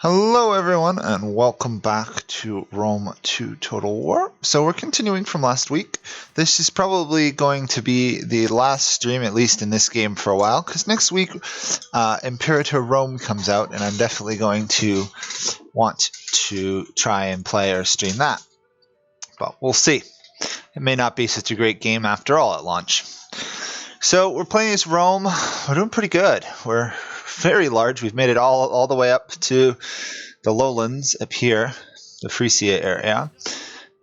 Hello everyone and welcome back to Rome 2 Total War. So we're continuing from last week. This is probably going to be the last stream, at least in this game, for a while, because next week Imperator Rome comes out and I'm definitely going to want to try and play or stream that. But we'll see. It may not be such a great game after all at launch. So we're playing as Rome. We're doing pretty good. We're very large. We've made it all the way up to the lowlands up here, the Frisia area.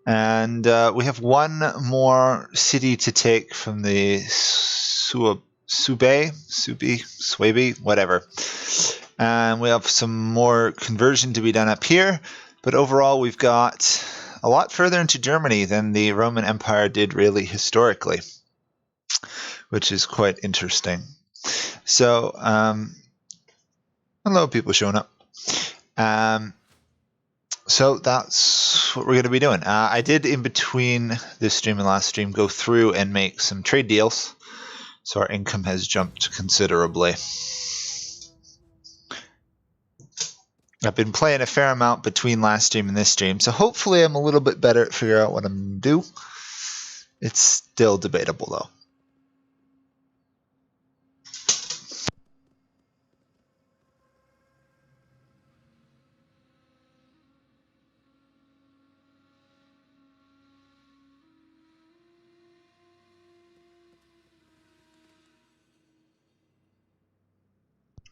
And we have one more city to take from the Swabi, whatever. And we have some more conversion to be done up here. But overall, we've got a lot further into Germany than the Roman Empire did really historically, which is quite interesting. So, hello, people showing up. So that's what we're going to be doing. I did, in between this stream and last stream, go through and make some trade deals. So our income has jumped considerably. I've been playing a fair amount between last stream and this stream, so hopefully I'm a little bit better at figuring out what I'm going to do. It's still debatable, though.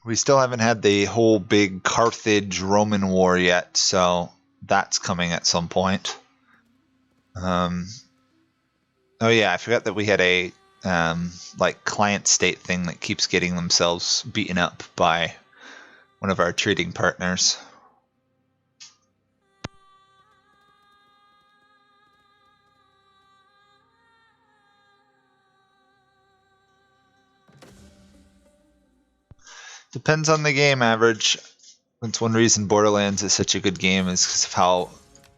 We still haven't had the whole big Carthage-Roman war yet, so that's coming at some point. Oh yeah, I forgot that we had a like client state thing that keeps getting themselves beaten up by one of our trading partners. Depends on the game average. That's one reason Borderlands is such a good game, is because of how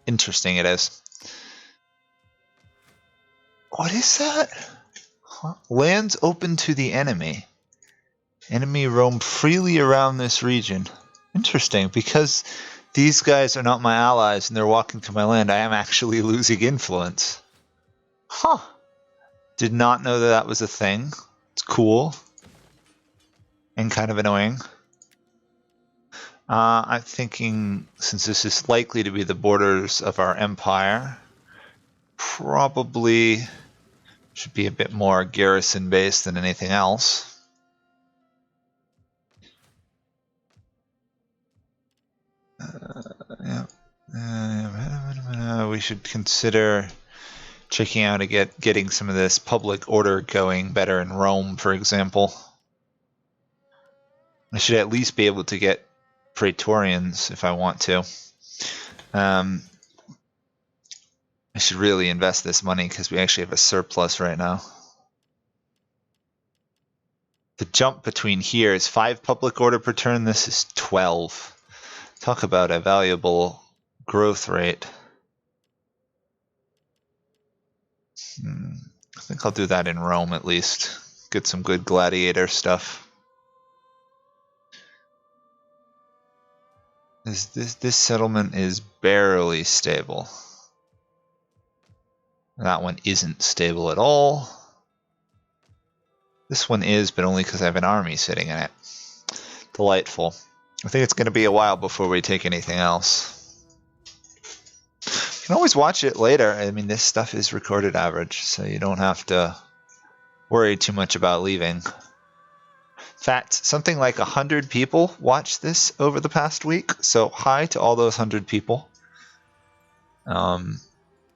interesting it is. What is that? Huh? Lands open to the enemy. Enemy roam freely around this region. Interesting, because these guys are not my allies and they're walking through my land, I am actually losing influence. Huh. Did not know that that was a thing. It's cool. And kind of annoying. I'm thinking, since this is likely to be the borders of our empire, probably should be a bit more garrison based than anything else. We should consider checking out to getting some of this public order going better in Rome, for example. I should at least be able to get Praetorians if I want to. I should really invest this money because we actually have a surplus right now. The jump between here is 5 public order per turn. This is 12. Talk about a valuable growth rate. I think I'll do that in Rome at least. Get some good gladiator stuff. This settlement is barely stable. That one isn't stable at all. This one is, but only because I have an army sitting in it. Delightful. I think it's going to be a while before we take anything else. You can always watch it later. I mean, this stuff is recorded average, so you don't have to worry too much about leaving. In fact, something like 100 people watched this over the past week, so hi to all those 100 people. I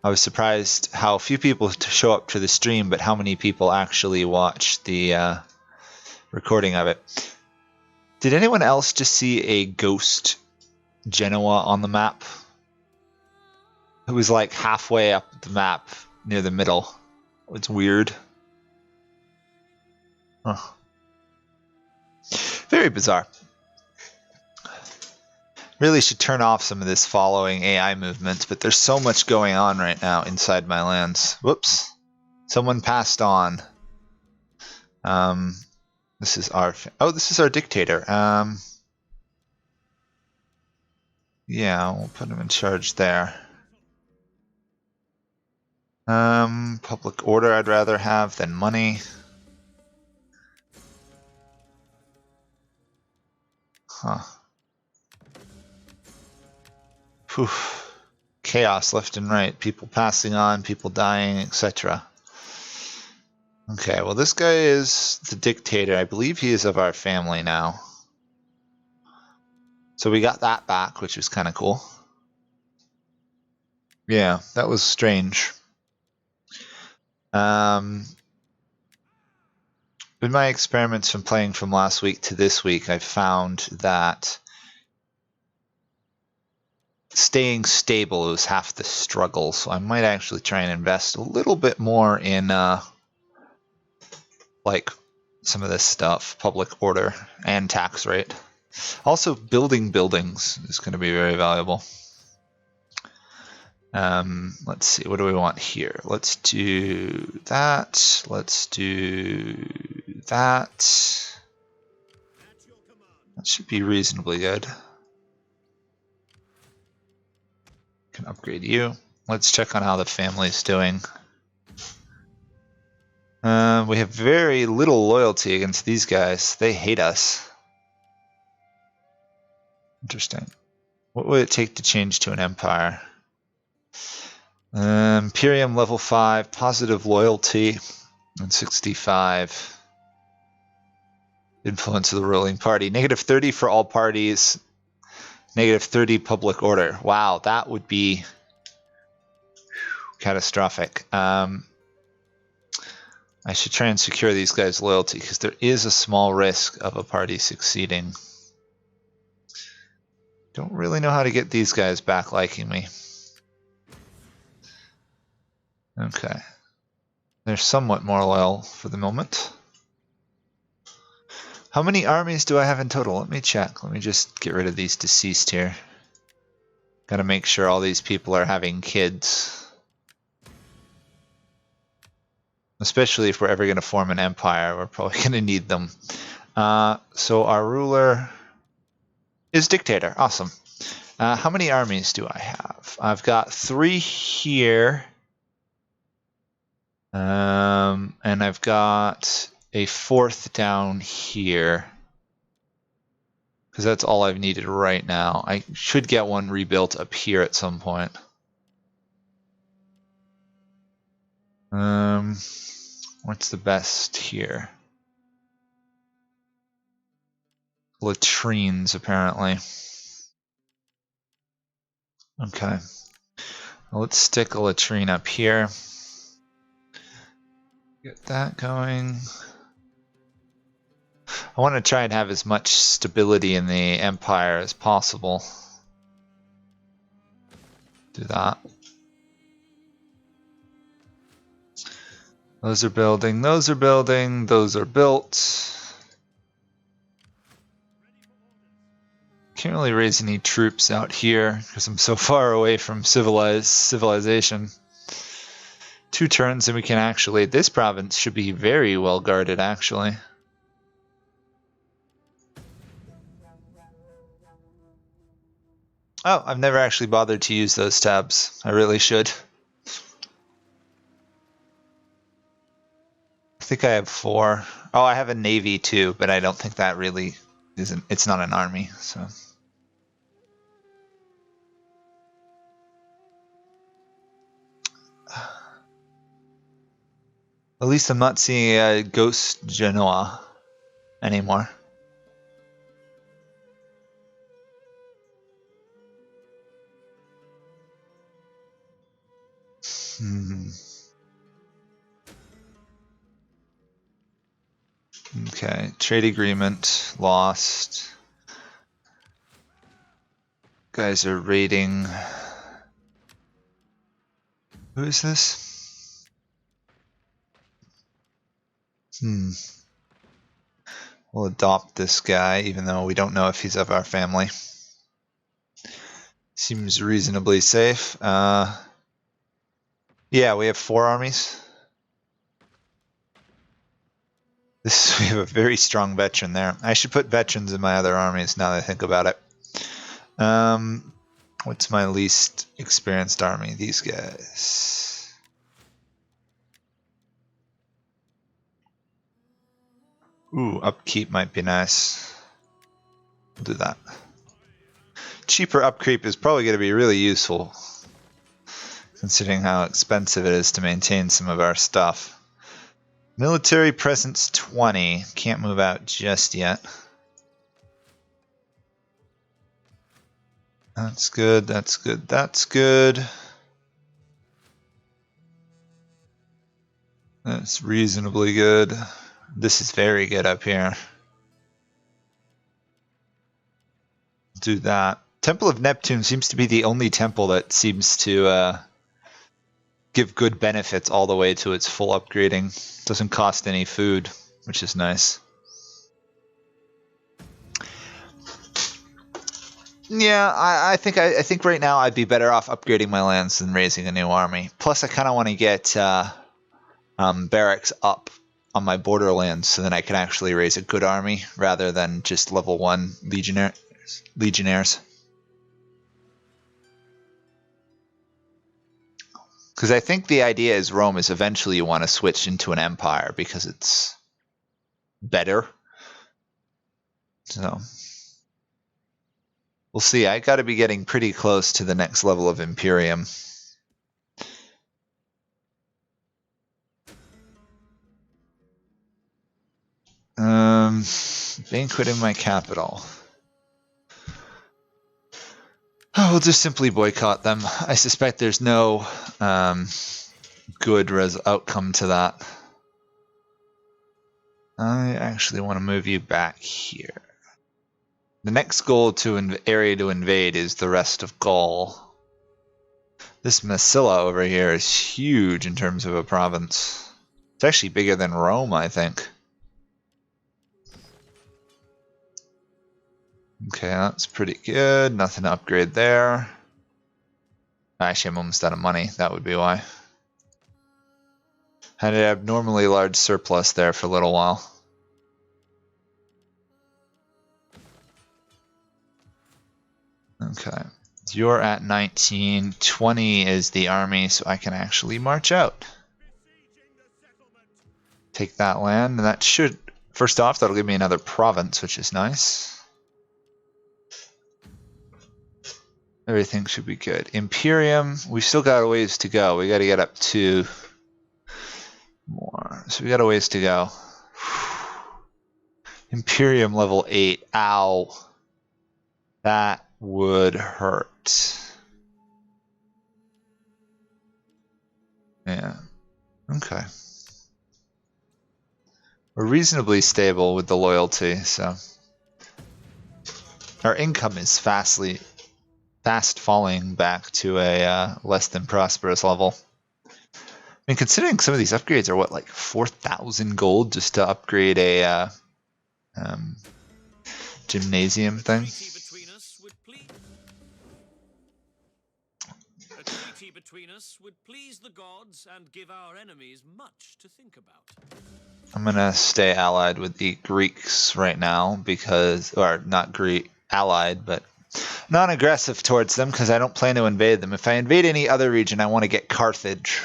was surprised how few people show up to the stream, but how many people actually watch the recording of it. Did anyone else just see a ghost Genoa on the map? It was like halfway up the map, near the middle. It's weird. Huh. Very bizarre. Really should turn off some of this following AI movement, but there's so much going on right now inside my lands. Whoops. Someone passed on. This is our... Oh, this is our dictator. Yeah, we'll put him in charge there. Public order I'd rather have than money. Huh. Whew. Chaos left and right. People passing on, people dying, etc. Okay, well this guy is the dictator. I believe he is of our family now. So we got that back, which is kind of cool. Yeah, that was strange. In my experiments from playing from last week to this week, I found that staying stable is half the struggle, so I might actually try and invest a little bit more in like some of this stuff, public order and tax rate. Also, building buildings is going to be very valuable. Let's see, what do we want here? Let's do that. Let's do that. That should be reasonably good. Can upgrade you. Let's check on how the family's doing. We have very little loyalty against these guys. They hate us. Interesting. What would it take to change to an empire? Imperium level 5, positive loyalty, and 65. Influence of the ruling party. Negative 30 for all parties. Negative 30 public order. Wow, that would be catastrophic. I should try and secure these guys' loyalty because there is a small risk of a party succeeding. Don't really know how to get these guys back liking me. Okay. They're somewhat more loyal for the moment. How many armies do I have in total? Let me check. Let me just get rid of these deceased here. Gotta make sure all these people are having kids. Especially if we're ever going to form an empire, we're probably going to need them. So our ruler is dictator. Awesome. How many armies do I have? I've got 3 here. And I've got a 4th down here. Because that's all I've needed right now. I should get one rebuilt up here at some point. What's the best here? Latrines, apparently. Okay. Well, let's stick a latrine up here. Get that going. I want to try and have as much stability in the empire as possible. Do that. Those are building, those are building, those are built. Can't really raise any troops out here because I'm so far away from civilization. 2 turns and we can actually, this province should be very well guarded actually. Oh, I've never actually bothered to use those tabs. I really should. I think I have 4. Oh, I have a navy too, but I don't think that really isn't, it's not an army, so. At least I'm not seeing a ghost Genoa anymore. Okay, trade agreement lost. Guys are raiding. Who is this? We'll adopt this guy, even though we don't know if he's of our family. Seems reasonably safe. Yeah, we have 4 armies. We have a very strong veteran there. I should put veterans in my other armies now that I think about it. What's my least experienced army? These guys. Ooh, upkeep might be nice. We'll do that. Cheaper upkeep is probably going to be really useful, considering how expensive it is to maintain some of our stuff. Military presence 20. Can't move out just yet. That's good, that's good, that's good. That's reasonably good. This is very good up here. Do that. Temple of Neptune seems to be the only temple that seems to give good benefits all the way to its full upgrading. Doesn't cost any food, which is nice. Yeah, I think right now I'd be better off upgrading my lands than raising a new army. Plus, I kind of want to get barracks up on my borderlands so then I can actually raise a good army rather than just level 1 legionnaires. Because I think the idea is Rome is eventually you want to switch into an empire because it's better. So we'll see. I got to be getting pretty close to the next level of Imperium. Banquet in my capital. Oh, we'll just simply boycott them. I suspect there's no good outcome to that. I actually want to move you back here. The next goal to area to invade is the rest of Gaul. This Massilla over here is huge in terms of a province. It's actually bigger than Rome, I think. Okay, that's pretty good. Nothing to upgrade there. Actually, I'm almost out of money. That would be why. Had an abnormally large surplus there for a little while. Okay. You're at 19. 20 is the army, so I can actually march out. Take that land, and that should... First off, that'll give me another province, which is nice. Everything should be good. Imperium, we still got a ways to go. We got to get up to more. So we got a ways to go. Imperium level 8. Ow. That would hurt. Yeah. Okay. We're reasonably stable with the loyalty, so our income is fast falling back to a less than prosperous level. I mean, considering some of these upgrades are what, like 4,000 gold just to upgrade a gymnasium thing. A treaty between us would please the gods and give our enemies much to think about. I'm gonna stay allied with the Greeks right now because, or not Greek allied, but non-aggressive towards them because I don't plan to invade them. If I invade any other region, I want to get Carthage.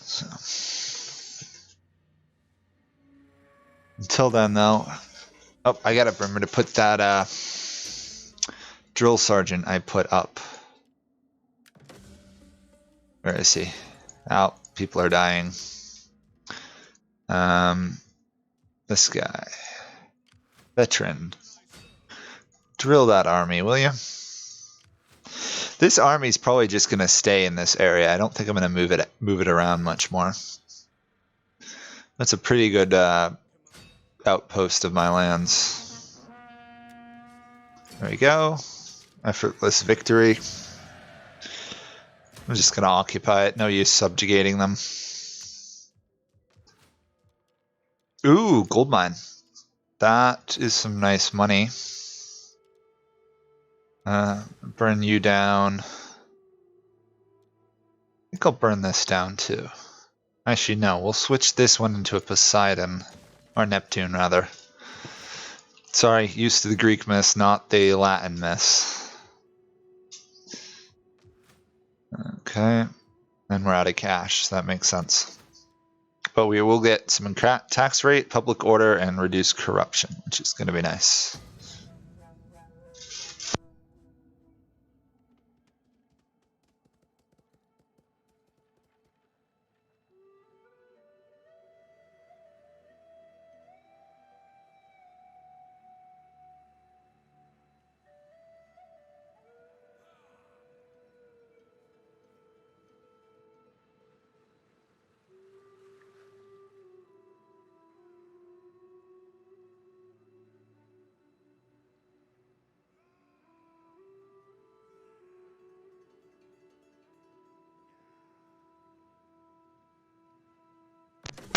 So. Until then, though, oh, I gotta remember to put that drill sergeant I put up. Where is he? Oh, people are dying. This guy. Veteran. Drill that army, will you? This army's probably just gonna stay in this area. I don't think I'm gonna move it around much more. That's a pretty good outpost of my lands. There we go. Effortless victory. I'm just gonna occupy it. No use subjugating them. Ooh, gold mine. That is some nice money. Burn you down. I think I'll burn this down too. Actually, no. We'll switch this one into a Poseidon. Or Neptune, rather. Sorry, used to the Greek myths, not the Latin myths. Okay. And we're out of cash, so that makes sense. But we will get some tax rate, public order, and reduced corruption, which is going to be nice.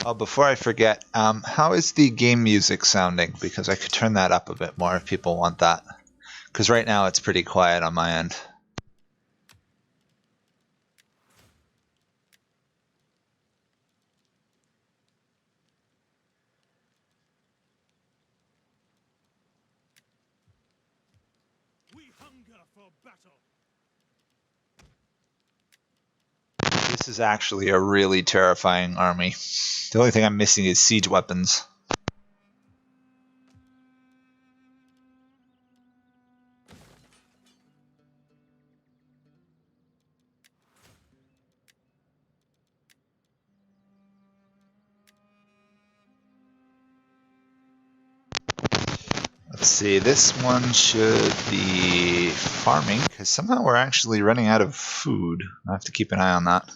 Oh, before I forget, how is the game music sounding? Because I could turn that up a bit more if people want that. Because right now it's pretty quiet on my end. We hunger for battle. This is actually a really terrifying army. The only thing I'm missing is siege weapons. Let's see, this one should be farming, because somehow we're actually running out of food. I have to keep an eye on that.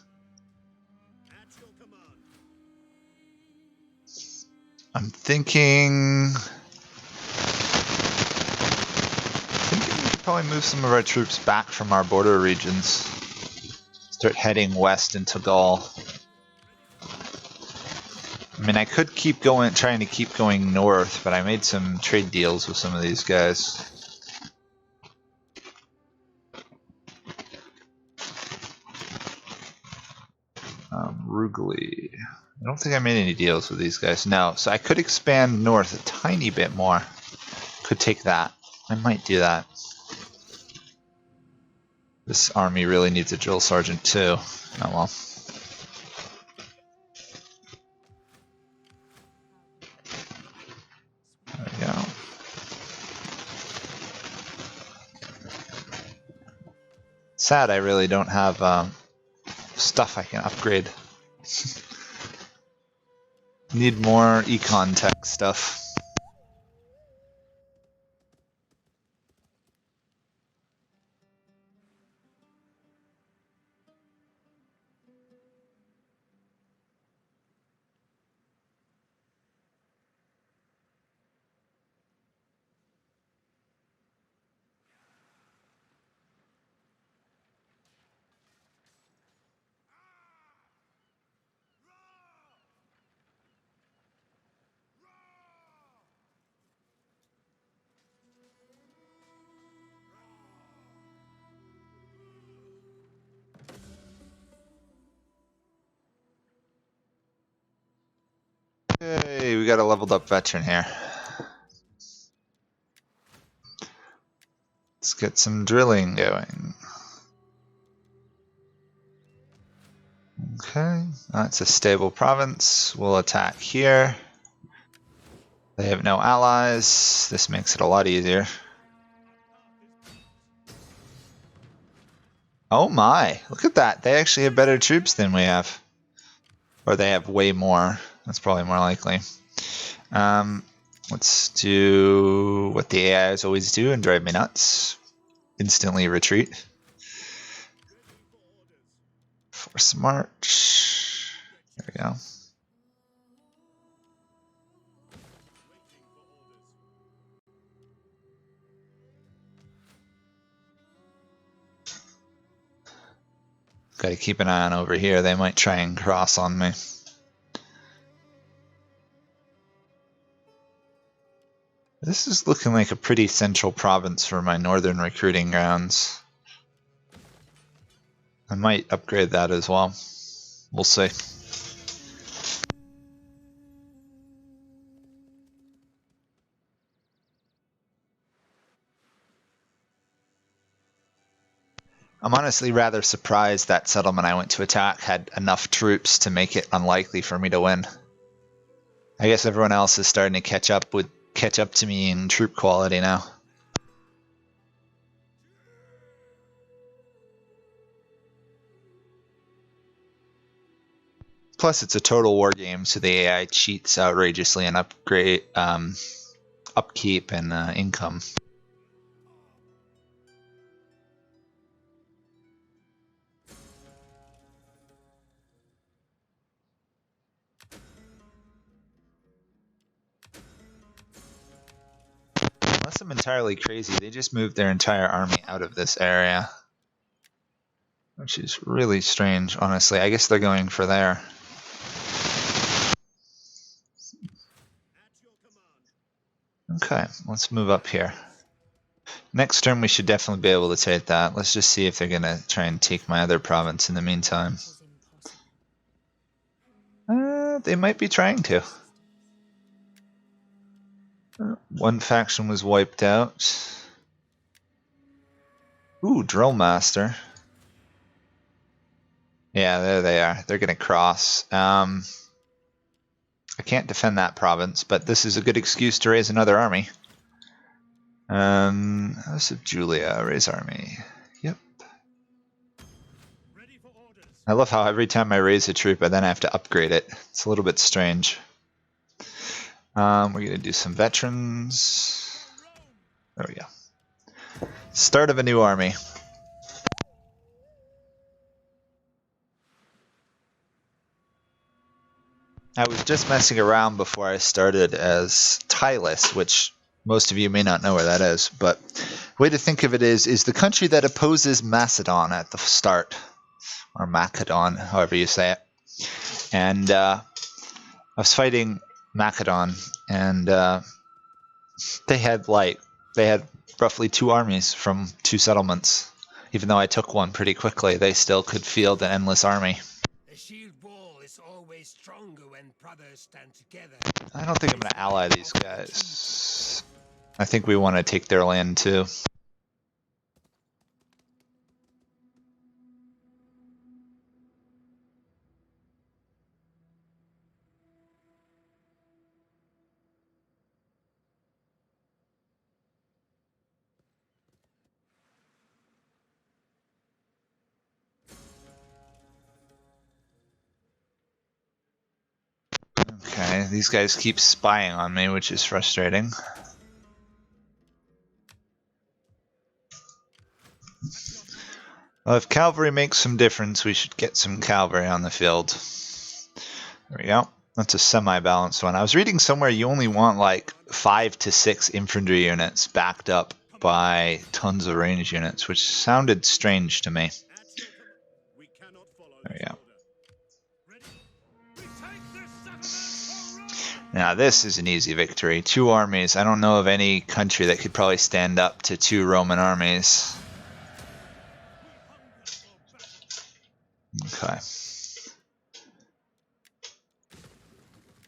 I'm thinking we could probably move some of our troops back from our border regions. Start heading west into Gaul. I mean, I could keep going, trying to keep going north, but I made some trade deals with some of these guys. Rugli. I don't think I made any deals with these guys. No, so I could expand north a tiny bit more. Could take that. I might do that. This army really needs a drill sergeant too. Oh well. There we go. Sad I really don't have stuff I can upgrade. Need more econ tech stuff. Hey, we got a leveled up veteran here. Let's get some drilling going. Okay, that's a stable province. We'll attack here. They have no allies. This makes it a lot easier. Oh my, look at that. They actually have better troops than we have. Or they have way more. That's probably more likely. Let's do what the AIs always do and drive me nuts. Instantly retreat. Force march. There we go. Got to keep an eye on over here. They might try and cross on me. This is looking like a pretty central province for my northern recruiting grounds. I might upgrade that as well. We'll see. I'm honestly rather surprised that settlement I went to attack had enough troops to make it unlikely for me to win. I guess everyone else is starting to catch up to me in troop quality now. Plus, it's a total war game, so the AI cheats outrageously in upkeep and income. Unless I'm entirely crazy, they just moved their entire army out of this area. Which is really strange, honestly. I guess they're going for there. Okay, let's move up here. Next turn we should definitely be able to take that. Let's just see if they're going to try and take my other province in the meantime. They might be trying to. One faction was wiped out. Ooh, Drill Master. Yeah, there they are. They're going to cross. I can't defend that province, but this is a good excuse to raise another army. House of Julia, raise army. Yep. I love how every time I raise a troop, I then have to upgrade it. It's a little bit strange. We're going to do some veterans. There we go. Start of a new army. I was just messing around before I started as Tylus, which most of you may not know where that is, but the way to think of it is the country that opposes Macedon at the start, or Macedon, however you say it. And I was fighting Macedon, and they had roughly 2 armies from 2 settlements. Even though I took one pretty quickly, they still could field an endless army. The shield wall is always stronger when brothers stand together. I don't think I'm going to ally these guys. I think we want to take their land too. Okay, these guys keep spying on me, which is frustrating. Well, if cavalry makes some difference, we should get some cavalry on the field. There we go. That's a semi-balanced one. I was reading somewhere you only want like 5 to 6 infantry units backed up by tons of range units, which sounded strange to me. There we go. Now this is an easy victory. 2 armies. I don't know of any country that could probably stand up to 2 Roman armies. Okay.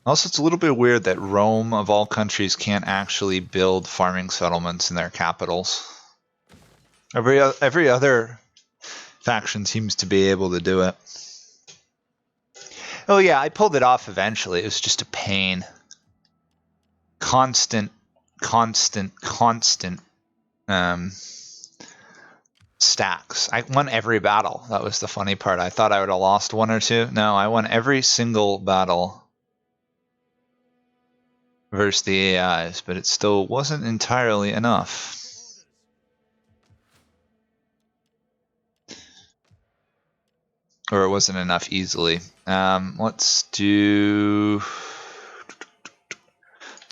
Also, it's a little bit weird that Rome, of all countries, can't actually build farming settlements in their capitals. Every other faction seems to be able to do it. Oh yeah, I pulled it off eventually. It was just a pain. Constant stacks. I won every battle. That was the funny part. I thought I would have lost 1 or 2. No, I won every single battle versus the AIs, but it still wasn't entirely enough. Or it wasn't enough easily. Let's do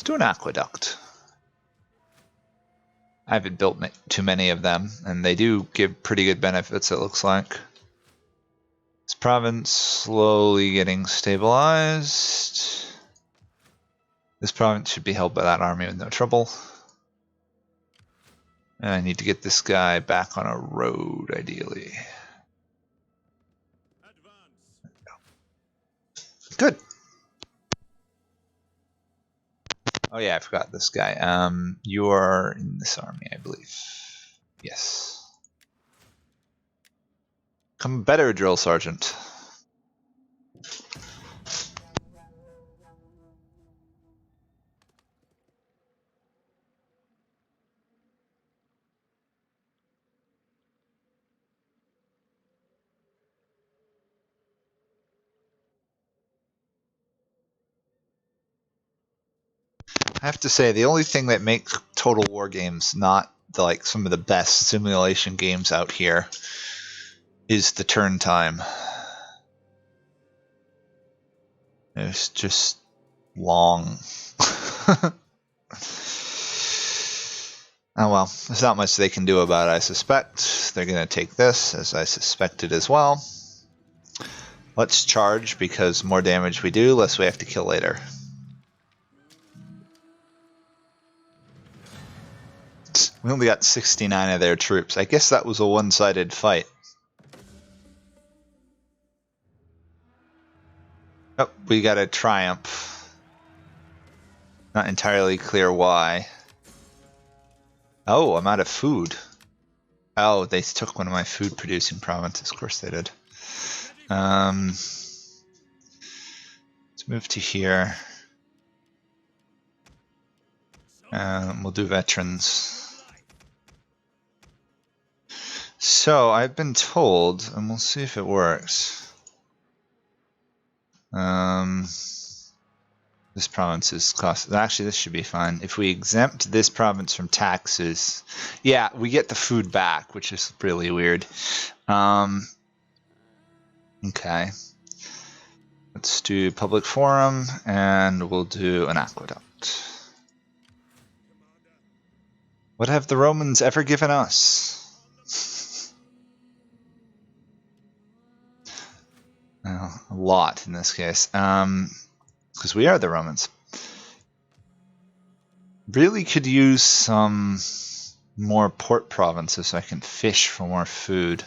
an aqueduct. I haven't built too many of them, and they do give pretty good benefits, it looks like. This province slowly getting stabilized. This province should be held by that army with no trouble. And I need to get this guy back on a road, ideally. Good. Oh yeah, I forgot this guy. You are in this army, I believe. Yes. Become better, drill sergeant. I have to say, the only thing that makes Total War games not like some of the best simulation games out here is the turn time. It's just long. Oh well, there's not much they can do about it, I suspect. They're going to take this, as I suspected as well. Let's charge, because more damage we do, less we have to kill later. We only got 69 of their troops. I guess that was a one-sided fight. Oh, we got a triumph. Not entirely clear why. Oh, I'm out of food. Oh, they took one of my food-producing provinces. Of course they did. Let's move to here. We'll do veterans. So, I've been told, and we'll see if it works. This province is cost. Actually, this should be fine. If we exempt this province from taxes, yeah, we get the food back, which is really weird. Okay. Let's do public forum, and we'll do an aqueduct. What have the Romans ever given us? Well, a lot in this case. Because we are the Romans. Really could use some more port provinces so I can fish for more food.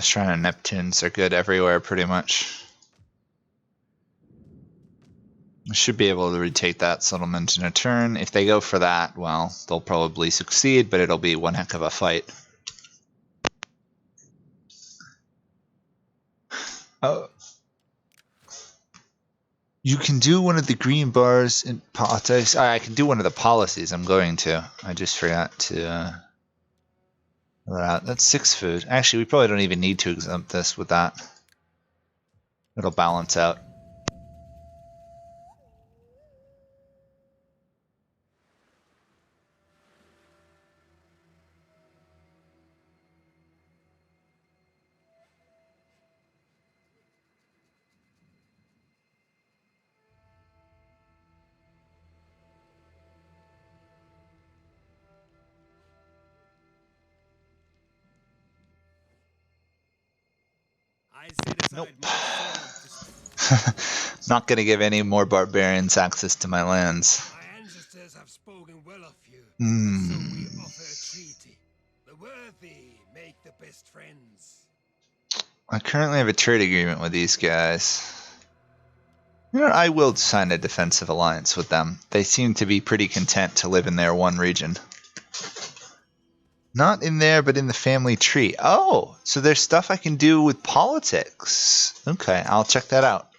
Shrine of Neptunes are good everywhere, pretty much. I should be able to retake that settlement in a turn. If they go for that, well, they'll probably succeed, but it'll be one heck of a fight. Oh. You can do one of the green bars in politics. I can do one of the policies. I'm going to. I just forgot to. That's 6 food. Actually, we probably don't even need to exempt this with that. It'll balance out. Nope. Not going to give any more barbarians access to my lands. My ancestors have spoken well of you, Hmm. so we offer a treaty. The worthy make the best friends. I currently have a trade agreement with these guys. You know, I will sign a defensive alliance with them. They seem to be pretty content to live in their one region. Not in there, but in the family tree. Oh, so there's stuff I can do with politics. Okay, I'll check that out.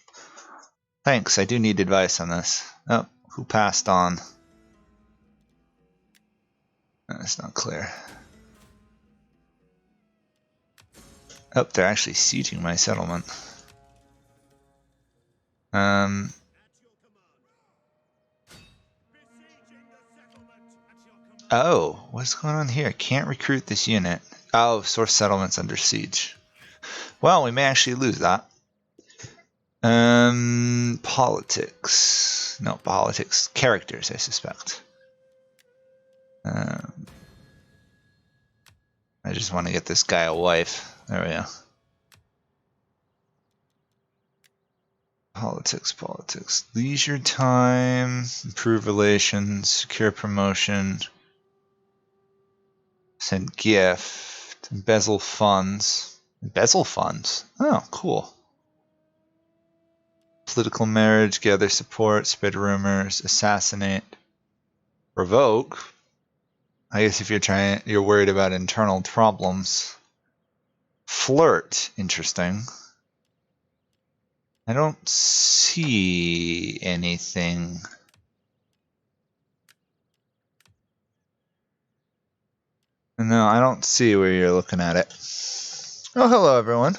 Thanks, I do need advice on this. Oh, who passed on? That's not clear. Oh, they're actually sieging my settlement. Oh, what's going on here? Can't recruit this unit. Oh, source settlement's under siege. Well, we may actually lose that. Politics. No, politics. Characters, I suspect. I just want to get this guy a wife. There we go. Politics. Leisure time, improve relations, secure promotion, send gift, embezzle funds. Embezzle funds? Oh, cool. political marriage, gather support, spread rumors, assassinate, revoke. I guess if you're worried about internal problems. Flirt, interesting. I don't see anything. No, I don't see where you're looking at it. Oh, hello everyone.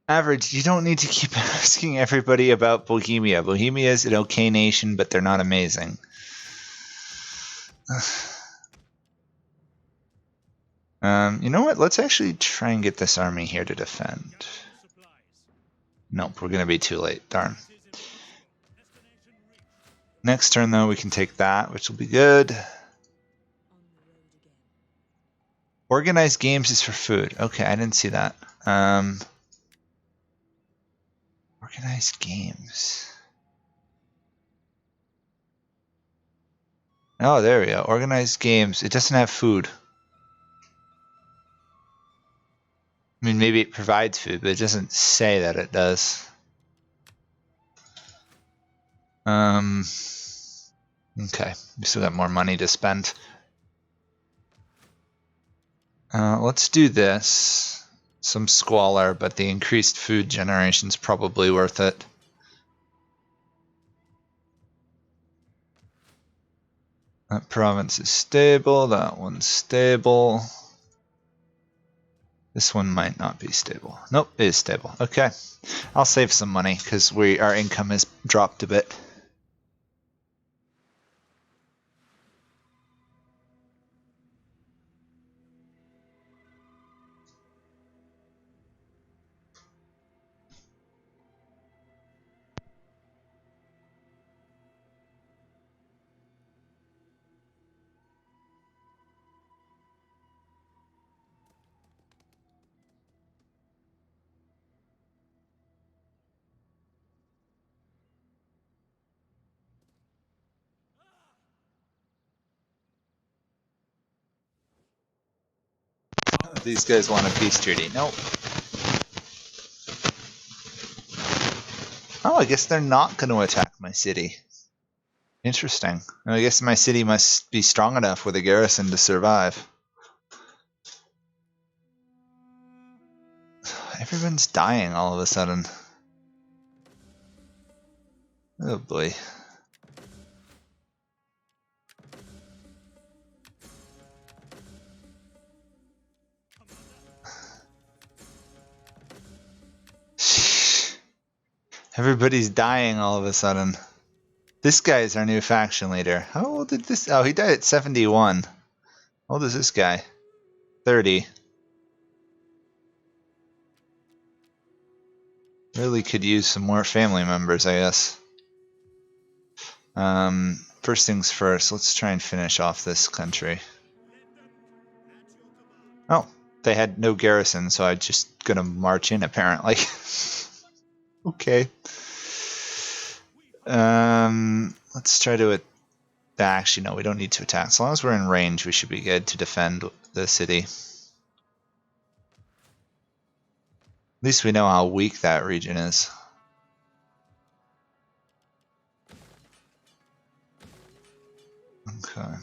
Average, you don't need to keep asking everybody about Bohemia. Bohemia is an okay nation, but they're not amazing. You know what? Let's actually try and get this army here to defend. Nope, we're going to be too late. Darn. Next turn, though, we can take that, which will be good. Organized games is for food. Okay, I didn't see that. Organized games. Oh, there we go. Organized games. It doesn't have food. I mean, maybe it provides food, but it doesn't say that it does. Okay, we still got more money to spend. Let's do this. Some squalor, but the increased food generation is probably worth it. That province is stable, that one's stable. This one might not be stable. Nope, it is stable. Okay, I'll save some money because our income has dropped a bit. These guys want a peace treaty. Nope. Oh, I guess they're not going to attack my city. Interesting. I guess my city must be strong enough with a garrison to survive. Everyone's dying all of a sudden. Oh boy. Everybody's dying all of a sudden. This guy is our new faction leader. How old did this? Oh, he died at 71. How old is this guy? 30. Really could use some more family members, I guess. First things first, let's try and finish off this country. Oh, they had no garrison, so I'm just gonna march in apparently. Okay. Let's try to... Actually, no, we don't need to attack. As long as we're in range, we should be good to defend the city. At least we know how weak that region is. Okay.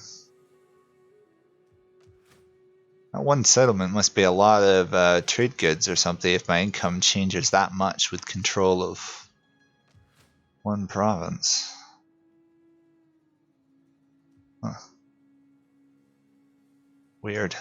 That one settlement must be a lot of trade goods or something if my income changes that much with control of one province. Huh. Weird.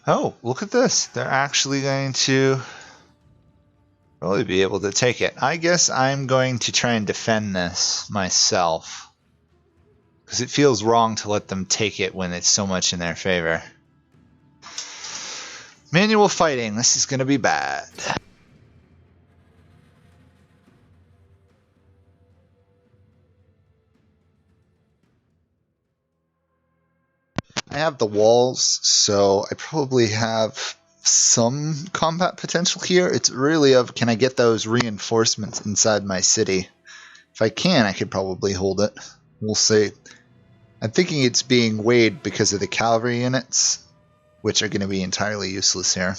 Oh, look at this. They're actually going to probably be able to take it. I guess I'm going to try and defend this myself, because it feels wrong to let them take it when it's so much in their favor. Manual fighting. This is going to be bad. I have the walls, so I probably have some combat potential here. It's really of, can I get those reinforcements inside my city? If I can, I could probably hold it. We'll see. I'm thinking it's being weighed because of the cavalry units, which are going to be entirely useless here.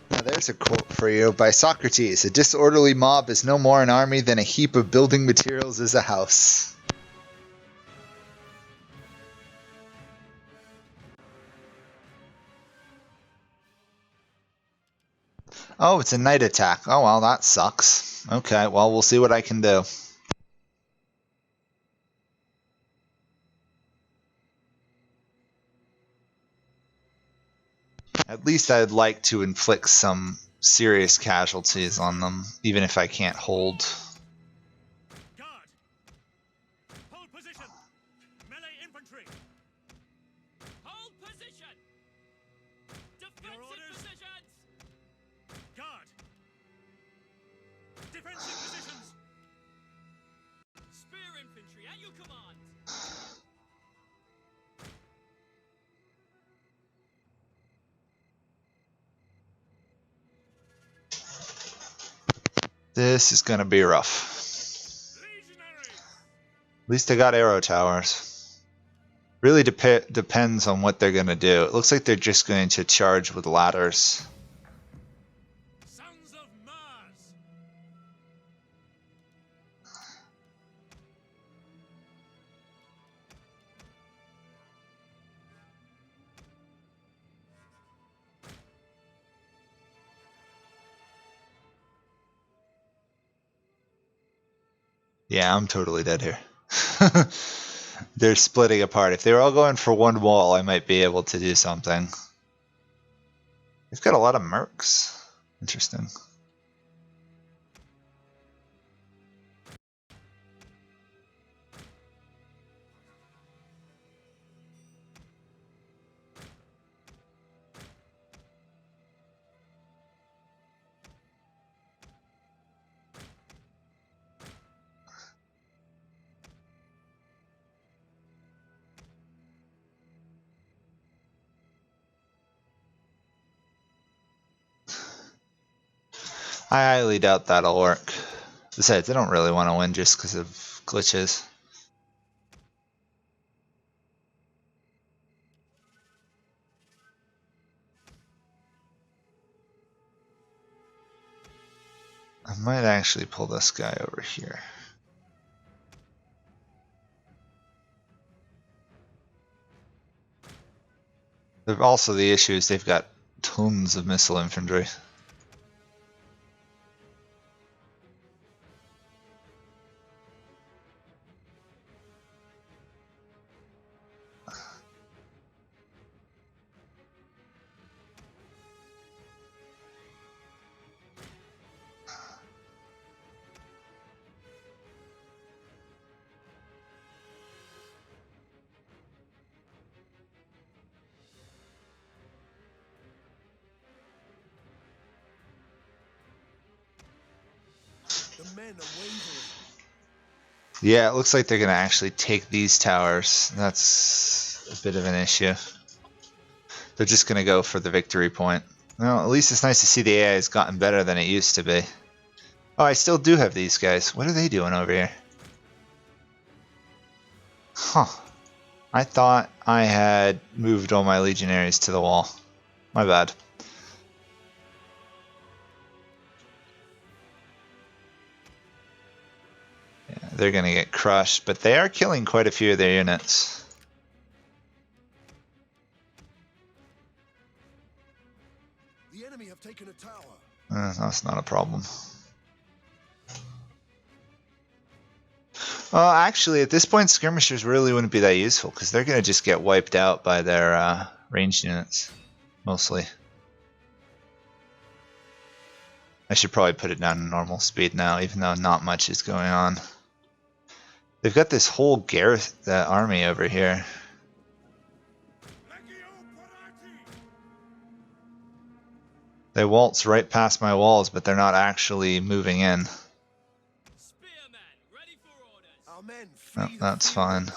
Now there's a quote for you by Socrates. A disorderly mob is no more an army than a heap of building materials is a house. Oh, it's a night attack. Oh well, that sucks. Okay, well, we'll see what I can do. At least I'd like to inflict some serious casualties on them, even if I can't hold. Guard! Hold position! Melee infantry! Hold position! Defensive positions! Guard! Defensive positions! Spear infantry at your command! This is gonna be rough. Legionaries! At least I got arrow towers. Really depends on what they're gonna do. It looks like they're just going to charge with ladders. Sons of Mars! Yeah, I'm totally dead here. They're splitting apart. If they were all going for one wall, I might be able to do something. They've got a lot of mercs. Interesting. I highly doubt that'll work. Besides, I don't really want to win just because of glitches. I might actually pull this guy over here. Also, the issue is they've got tons of missile infantry. The men are wavering. Yeah, it looks like they're going to actually take these towers. That's a bit of an issue. They're just going to go for the victory point. Well, at least it's nice to see the AI has gotten better than it used to be. Oh, I still do have these guys. What are they doing over here? Huh. I thought I had moved all my legionaries to the wall. My bad. Yeah, they're going to get crushed, but they are killing quite a few of their units. That's not a problem. Well, actually, at this point, skirmishers really wouldn't be that useful because they're going to just get wiped out by their ranged units, mostly. I should probably put it down to normal speed now, even though not much is going on. They've got this whole Gareth army over here. They waltz right past my walls, but they're not actually moving in. No, that's fine.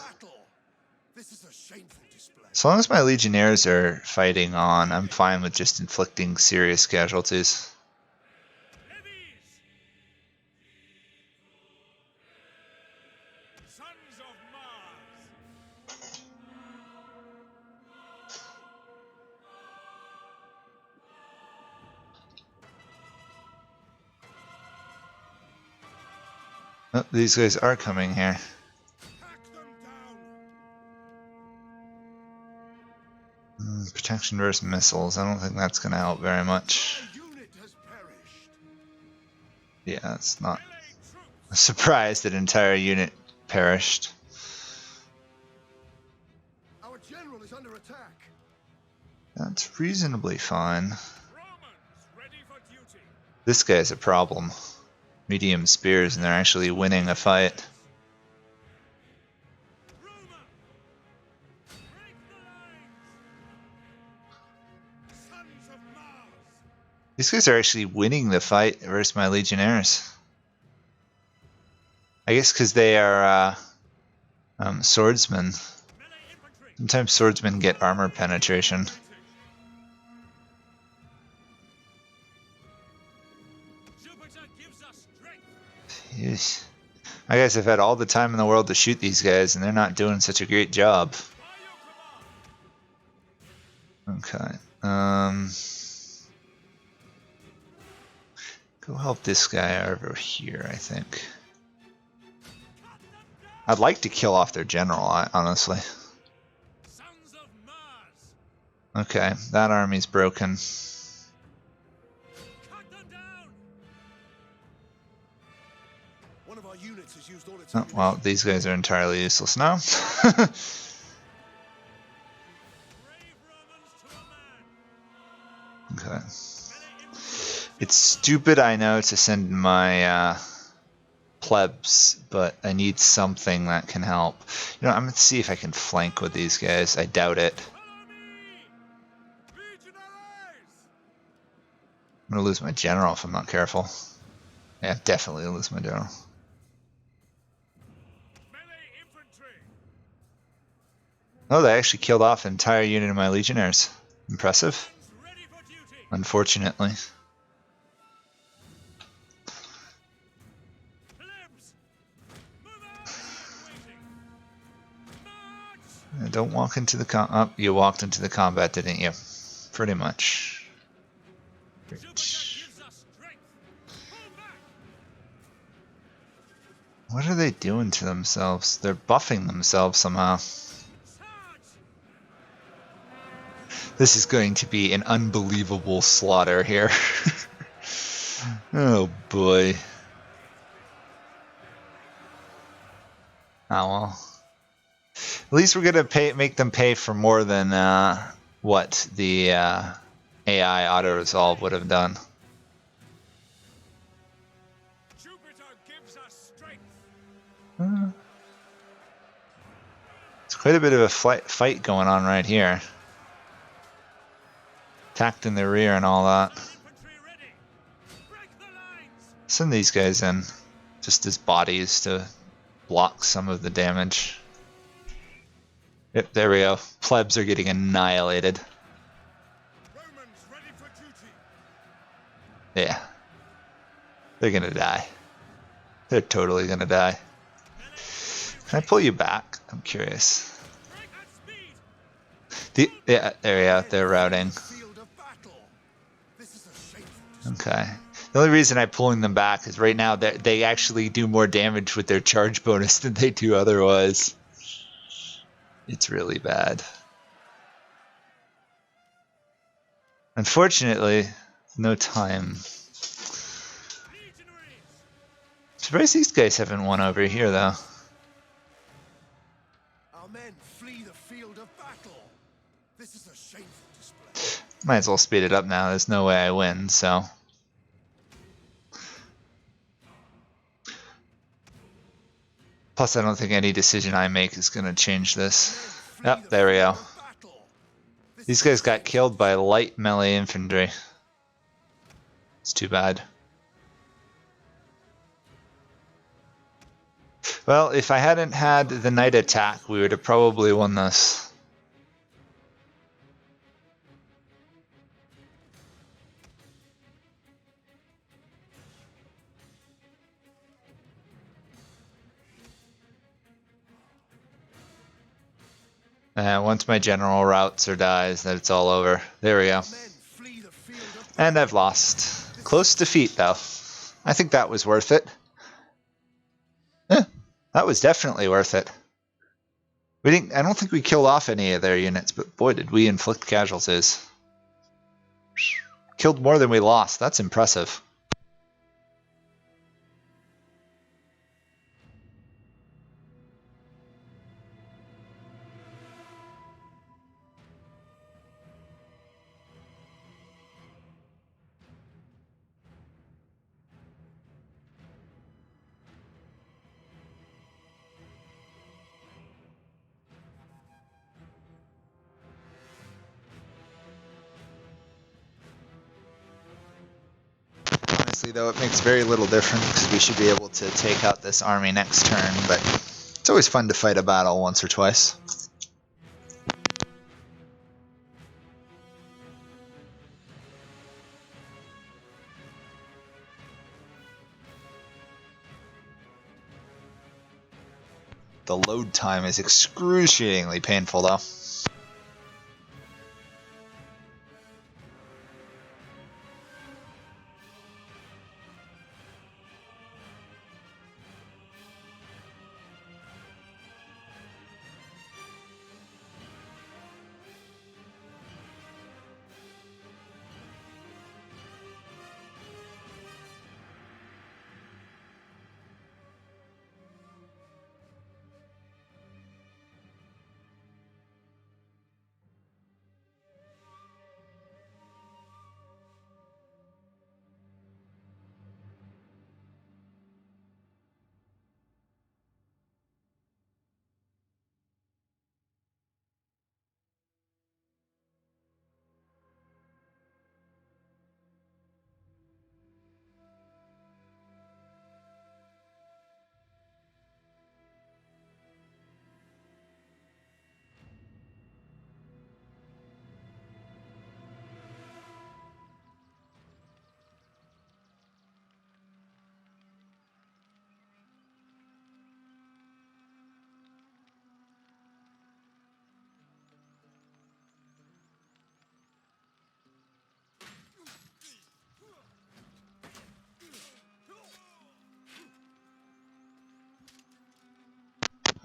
As long as my legionnaires are fighting on, I'm fine with just inflicting serious casualties. Oh, these guys are coming here. Protection versus missiles. I don't think that's going to help very much. Yeah, it's not a surprise that an entire unit perished. Our general is under attack. That's reasonably fine. This guy's a problem. Medium spears, and they're actually winning a fight. These guys are actually winning the fight versus my legionnaires. I guess because they are swordsmen. Sometimes swordsmen get armor penetration. Jeez. I guess I've had all the time in the world to shoot these guys, and they're not doing such a great job. Okay. Go help this guy over here, I think. I'd like to kill off their general, honestly. Okay, that army's broken. Oh, well, these guys are entirely useless now. Okay. It's stupid, I know, to send my plebs, but I need something that can help. You know, I'm going to see if I can flank with these guys. I doubt it. I'm going to lose my general if I'm not careful. Yeah, definitely lose my general. Oh, they actually killed off an entire unit of my legionnaires. Impressive. Unfortunately. Don't walk into the oh, you walked into the combat, didn't you? Pretty much. What are they doing to themselves? They're buffing themselves somehow. This is going to be an unbelievable slaughter here. Oh boy. Oh well. At least we're gonna make them pay for more than what the AI auto resolve would have done. It's quite a bit of a fight going on right here. Attacked in the rear and all that. Send these guys in, just as bodies to block some of the damage. Yep, there we go. Plebs are getting annihilated. Yeah. They're gonna die. They're totally gonna die. Can I pull you back? I'm curious. Yeah, there we go. They're routing. Okay. The only reason I'm pulling them back is right now they actually do more damage with their charge bonus than they do otherwise. It's really bad. Unfortunately, No time. Surprised these guys haven't won over here, though. Our men flee the field of battle. This is a shameful display. Might as well speed it up now. There's no way I win, so. Plus, I don't think any decision I make is going to change this. Yep, there we go. These guys got killed by light melee infantry. It's too bad. Well, if I hadn't had the night attack, we would have probably won this. Once my general routes or dies, then it's all over. There we go. And I've lost. Close defeat, though. I think that was worth it. That was definitely worth it. We didn't. I don't think we killed off any of their units, but boy, did we inflict casualties. Killed more than we lost. That's impressive. Honestly, though, it makes very little difference because we should be able to take out this army next turn, but it's always fun to fight a battle once or twice. The load time is excruciatingly painful, though.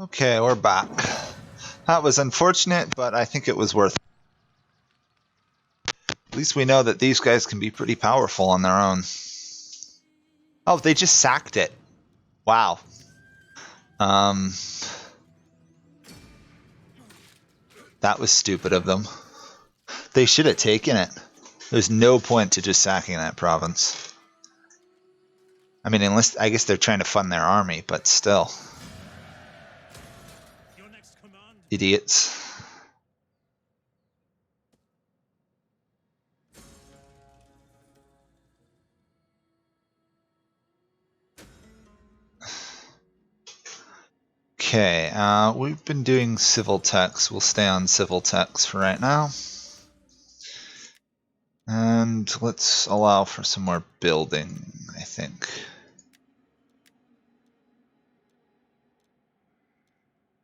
Okay, we're back. That was unfortunate, but I think it was worth it. At least we know that these guys can be pretty powerful on their own. Oh, they just sacked it. Wow. That was stupid of them. They should have taken it. There's no point to just sacking that province. I mean, unless I guess they're trying to fund their army, but still. Idiots. Okay, we've been doing civil techs. We'll stay on civil techs for right now. And let's allow for some more building, I think.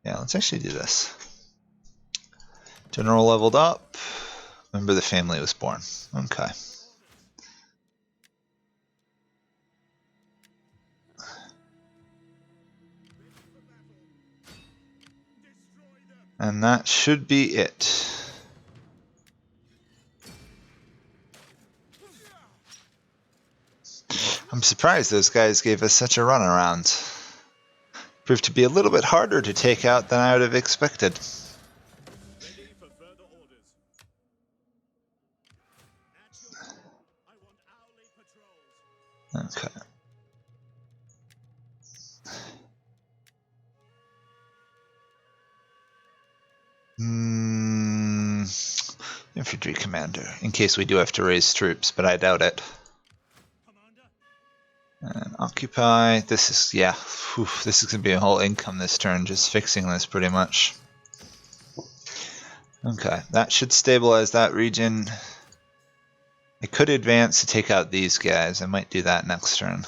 Yeah, let's actually do this. General leveled up. Remember the family was born. Okay. And that should be it. I'm surprised those guys gave us such a runaround. Proved to be a little bit harder to take out than I would have expected. Ready for further orders. I want hourly patrols. Okay. Infantry commander, in case we do have to raise troops, but I doubt it. And occupy. This is, yeah, this is going to be a whole income this turn, just fixing this pretty much. Okay, that should stabilize that region. I could advance to take out these guys. I might do that next turn.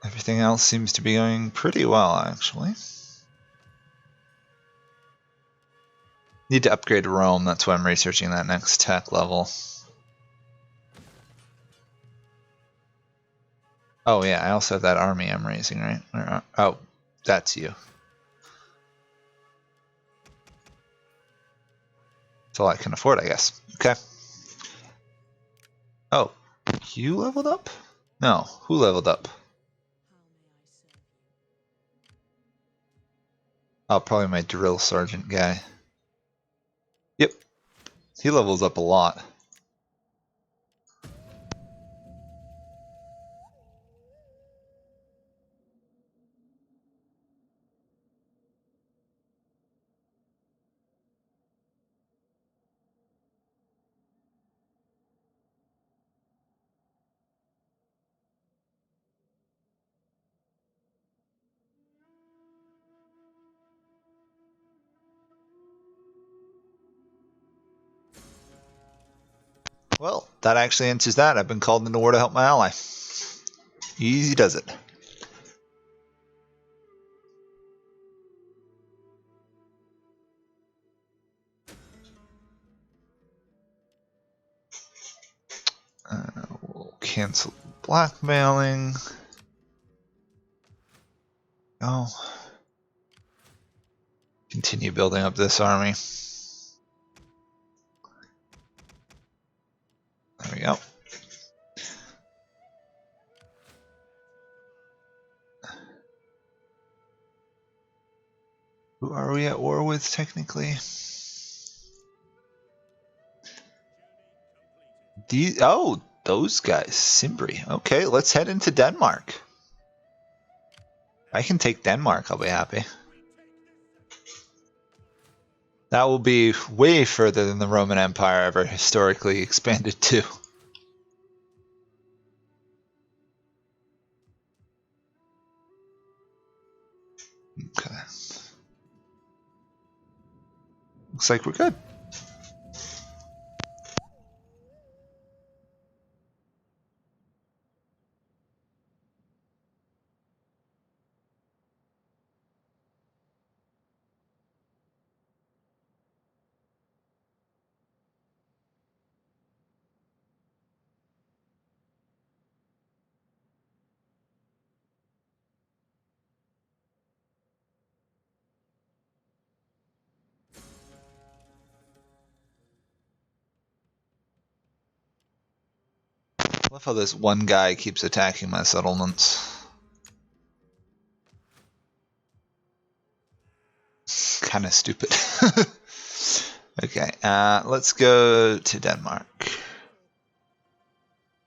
Everything else seems to be going pretty well, actually. Need to upgrade Rome, that's why I'm researching that next tech level. Oh yeah, I also have that army I'm raising, right? Oh, that's you. That's all I can afford, I guess. Okay. Oh, you leveled up? No, who leveled up? Oh, probably my drill sergeant guy. Yep, he levels up a lot. Well, that actually answers that. I've been called into war to help my ally. Easy does it. We'll cancel blackmailing. Oh. Continue building up this army. There we go. Who are we at war with, technically? Oh, those guys. Cimbri. Okay, let's head into Denmark. I can take Denmark, I'll be happy. That will be way further than the Roman Empire ever historically expanded to. Okay. Looks like we're good. I love how this one guy keeps attacking my settlements. Kind of stupid. Okay, let's go to Denmark.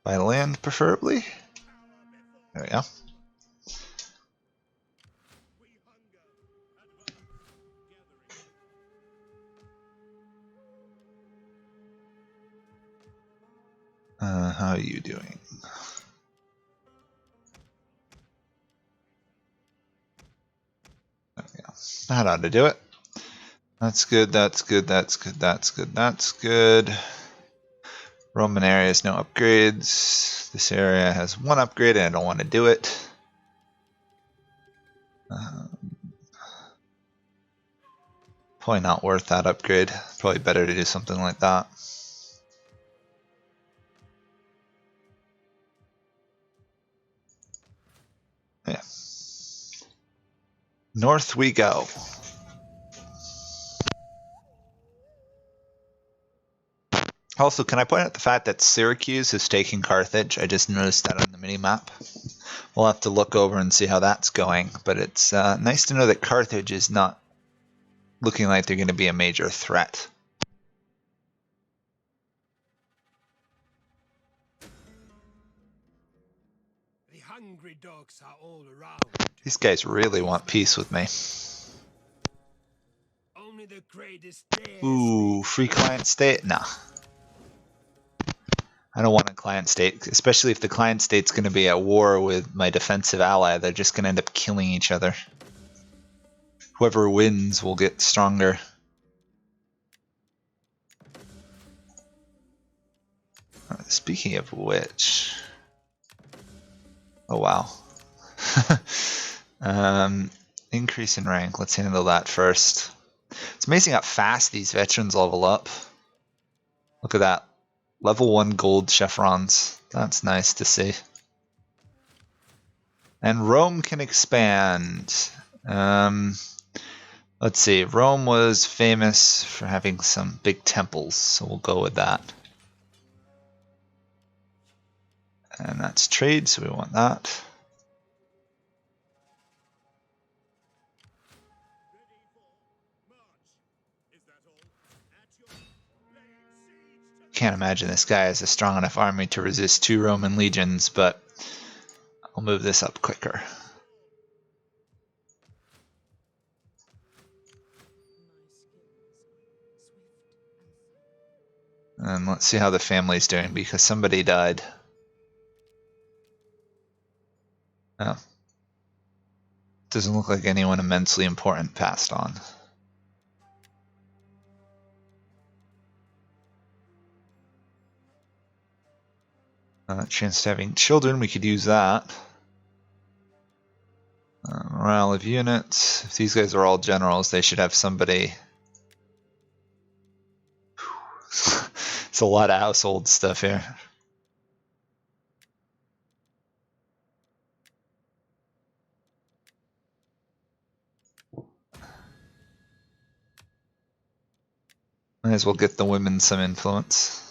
By land, preferably. There we go. How are you doing? There we go. That ought to do it. That's good, that's good, that's good, that's good, that's good. Roman area has no upgrades. This area has one upgrade and I don't want to do it. Probably not worth that upgrade. Probably better to do something like that. Yeah. North we go. Also, can I point out the fact that Syracuse is taking Carthage? I just noticed that on the mini-map. We'll have to look over and see how that's going, but it's nice to know that Carthage is not looking like they're going to be a major threat. The hungry dogs are all around. These guys really want peace with me. Only the greatest dares Ooh, free client state? Nah. I don't want a client state, especially if the client state's going to be at war with my defensive ally. They're just going to end up killing each other. Whoever wins will get stronger. Speaking of which... Oh wow. Increase in rank. Let's handle that first. It's amazing how fast these veterans level up. Look at that. Level 1 gold chevrons. That's nice to see. And Rome can expand. Let's see. Rome was famous for having some big temples, so we'll go with that. And that's trade, so we want that. Can't imagine this guy has a strong enough army to resist 2 Roman legions, but I'll move this up quicker. And let's see how the family's doing, because somebody died. Oh. Doesn't look like anyone immensely important passed on. Chance to having children, we could use that. Morale of units. If these guys are all generals, they should have somebody. It's a lot of household stuff here. Might as well get the women some influence.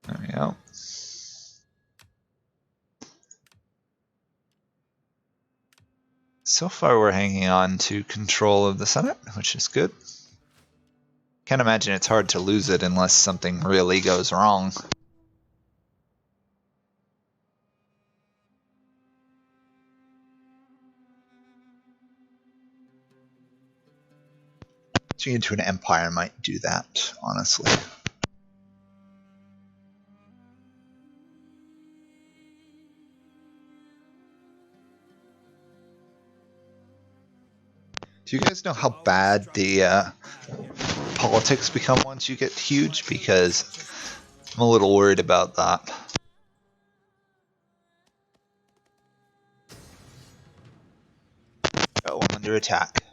There we go. So far we're hanging on to control of the Senate, which is good. Can't imagine it's hard to lose it unless something really goes wrong. Turning into an empire might do that, honestly. Do you guys know how bad the politics become once you get huge? Because I'm a little worried about that. Oh, I'm under attack.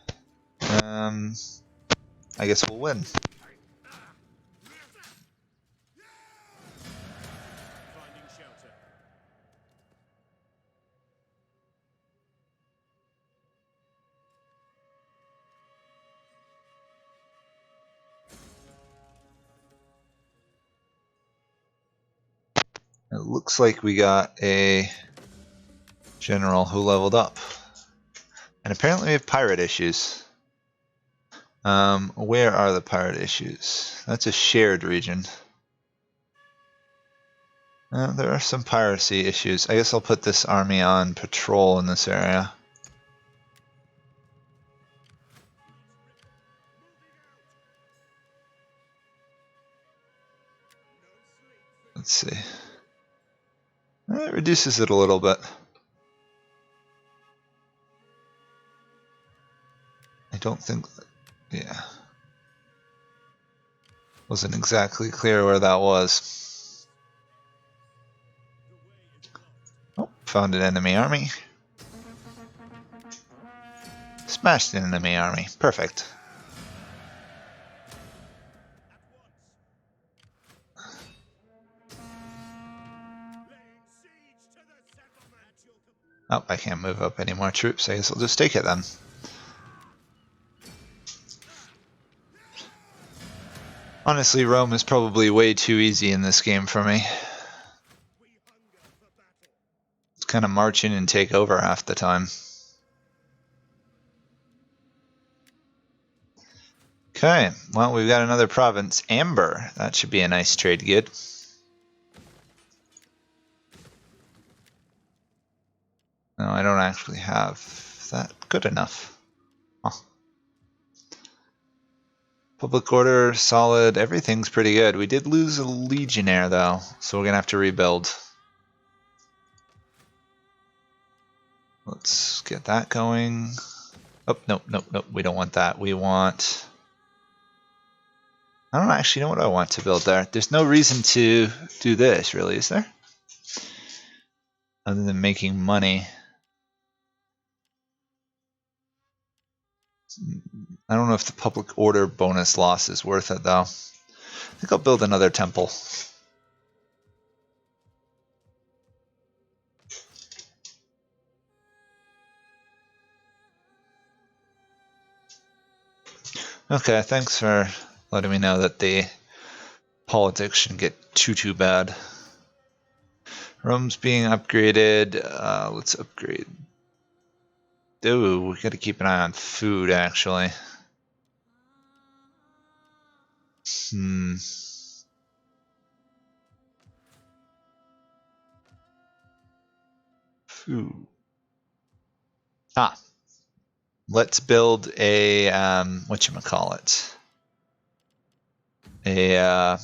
I guess we'll win. It looks like we got a general who leveled up. And apparently we have pirate issues. Where are the pirate issues? That's a shared region. There are some piracy issues. I guess I'll put this army on patrol in this area. Let's see. It reduces it a little bit. I don't think... Yeah. Wasn't exactly clear where that was. Oh, found an enemy army. Smashed an enemy army. Perfect. Oh, I can't move up any more troops. I guess I'll just take it then. Honestly, Rome is probably way too easy in this game for me. It's kind of march in and take over half the time. Okay, well, we've got another province, Amber. That should be a nice trade good. No, I don't actually have that. Good enough. Huh. Public order, solid. Everything's pretty good. We did lose a legionnaire, though, so we're going to have to rebuild. Let's get that going. Oh, nope, nope, nope. We don't want that. We want... I don't actually know what I want to build there. There's no reason to do this, really, is there? Other than making money. I don't know if the public order bonus loss is worth it, though. I think I'll build another temple. Okay, thanks for letting me know that the politics shouldn't get too bad. Rome's being upgraded. Let's upgrade. Ooh, we gotta keep an eye on food, actually. Food. Let's build a, whatchamacallit? A,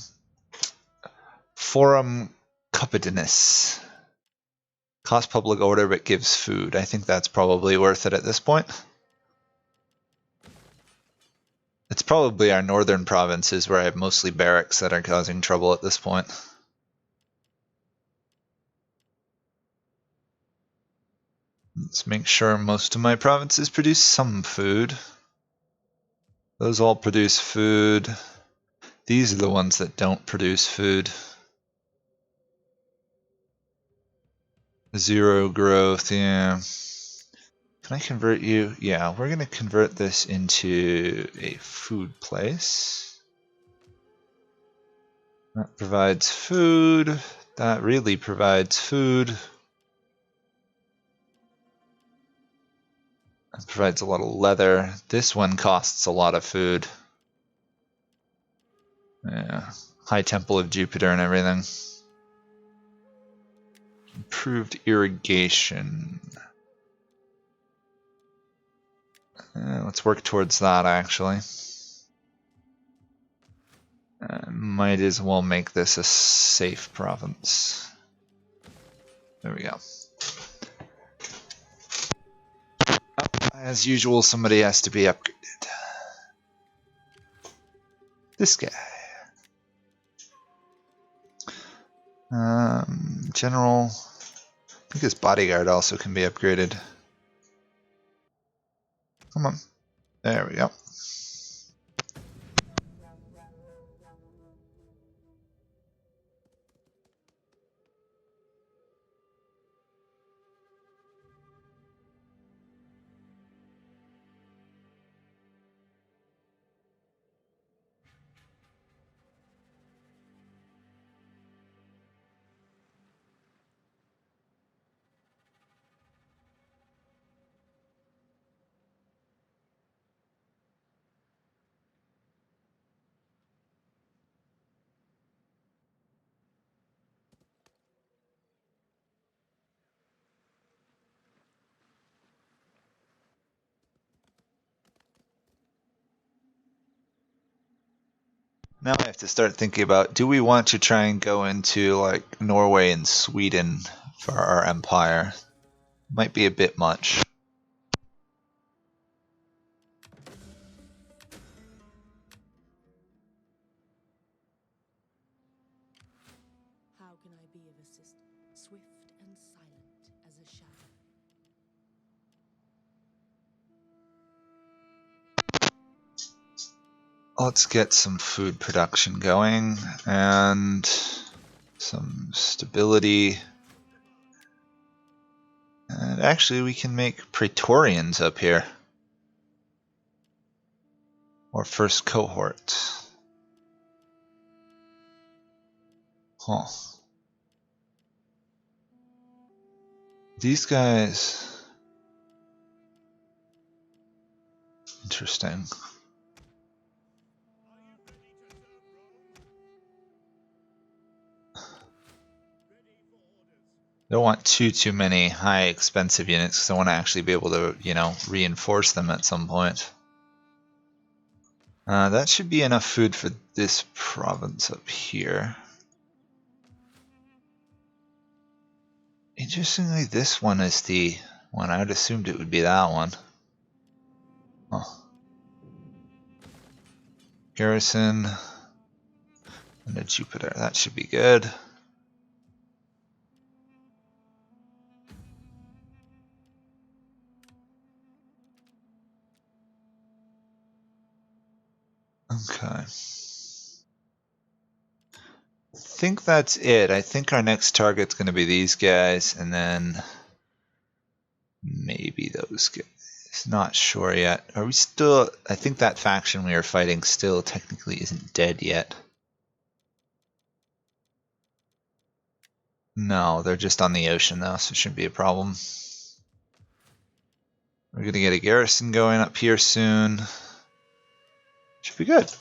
Forum Cupidinus. Cost public order but gives food. I think that's probably worth it at this point. It's probably our northern provinces where I have mostly barracks that are causing trouble at this point. Let's make sure most of my provinces produce some food. Those all produce food. These are the ones that don't produce food. Zero growth, yeah. Can I convert you? Yeah, we're going to convert this into a food place. That provides food. That really provides food. That provides a lot of leather. This one costs a lot of food. Yeah, High Temple of Jupiter and everything. Improved irrigation. Let's work towards that, actually. Might as well make this a safe province. There we go. As usual, somebody has to be upgraded. This guy. General. I think his bodyguard also can be upgraded. Come on. There we go. Now I have to start thinking about, do we want to try and go into like Norway and Sweden for our empire? Might be a bit much. How can I be of assistance? Swift and silent as a shadow. Let's get some food production going and some stability. And actually we can make Praetorians up here. Or first cohort. Huh. These guys... Interesting. Don't want too many high expensive units because I want to actually be able to, you know, reinforce them at some point. That should be enough food for this province up here. Interestingly, this one is the one. I would assumed it would be that one. Oh. Garrison and a Jupiter. That should be good. Okay. I think that's it. I think our next target's going to be these guys, and then maybe those guys. Not sure yet. Are we still... I think that faction we are fighting still technically isn't dead yet. No, they're just on the ocean though, so it shouldn't be a problem. We're going to get a garrison going up here soon. Should be good.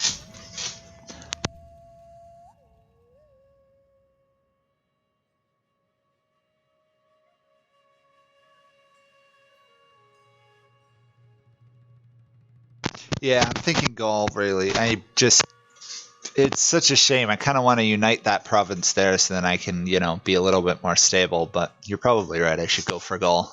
Yeah, I'm thinking Gaul, really. It's such a shame. I kind of want to unite that province there so then I can, you know, be a little bit more stable, but you're probably right. I should go for Gaul.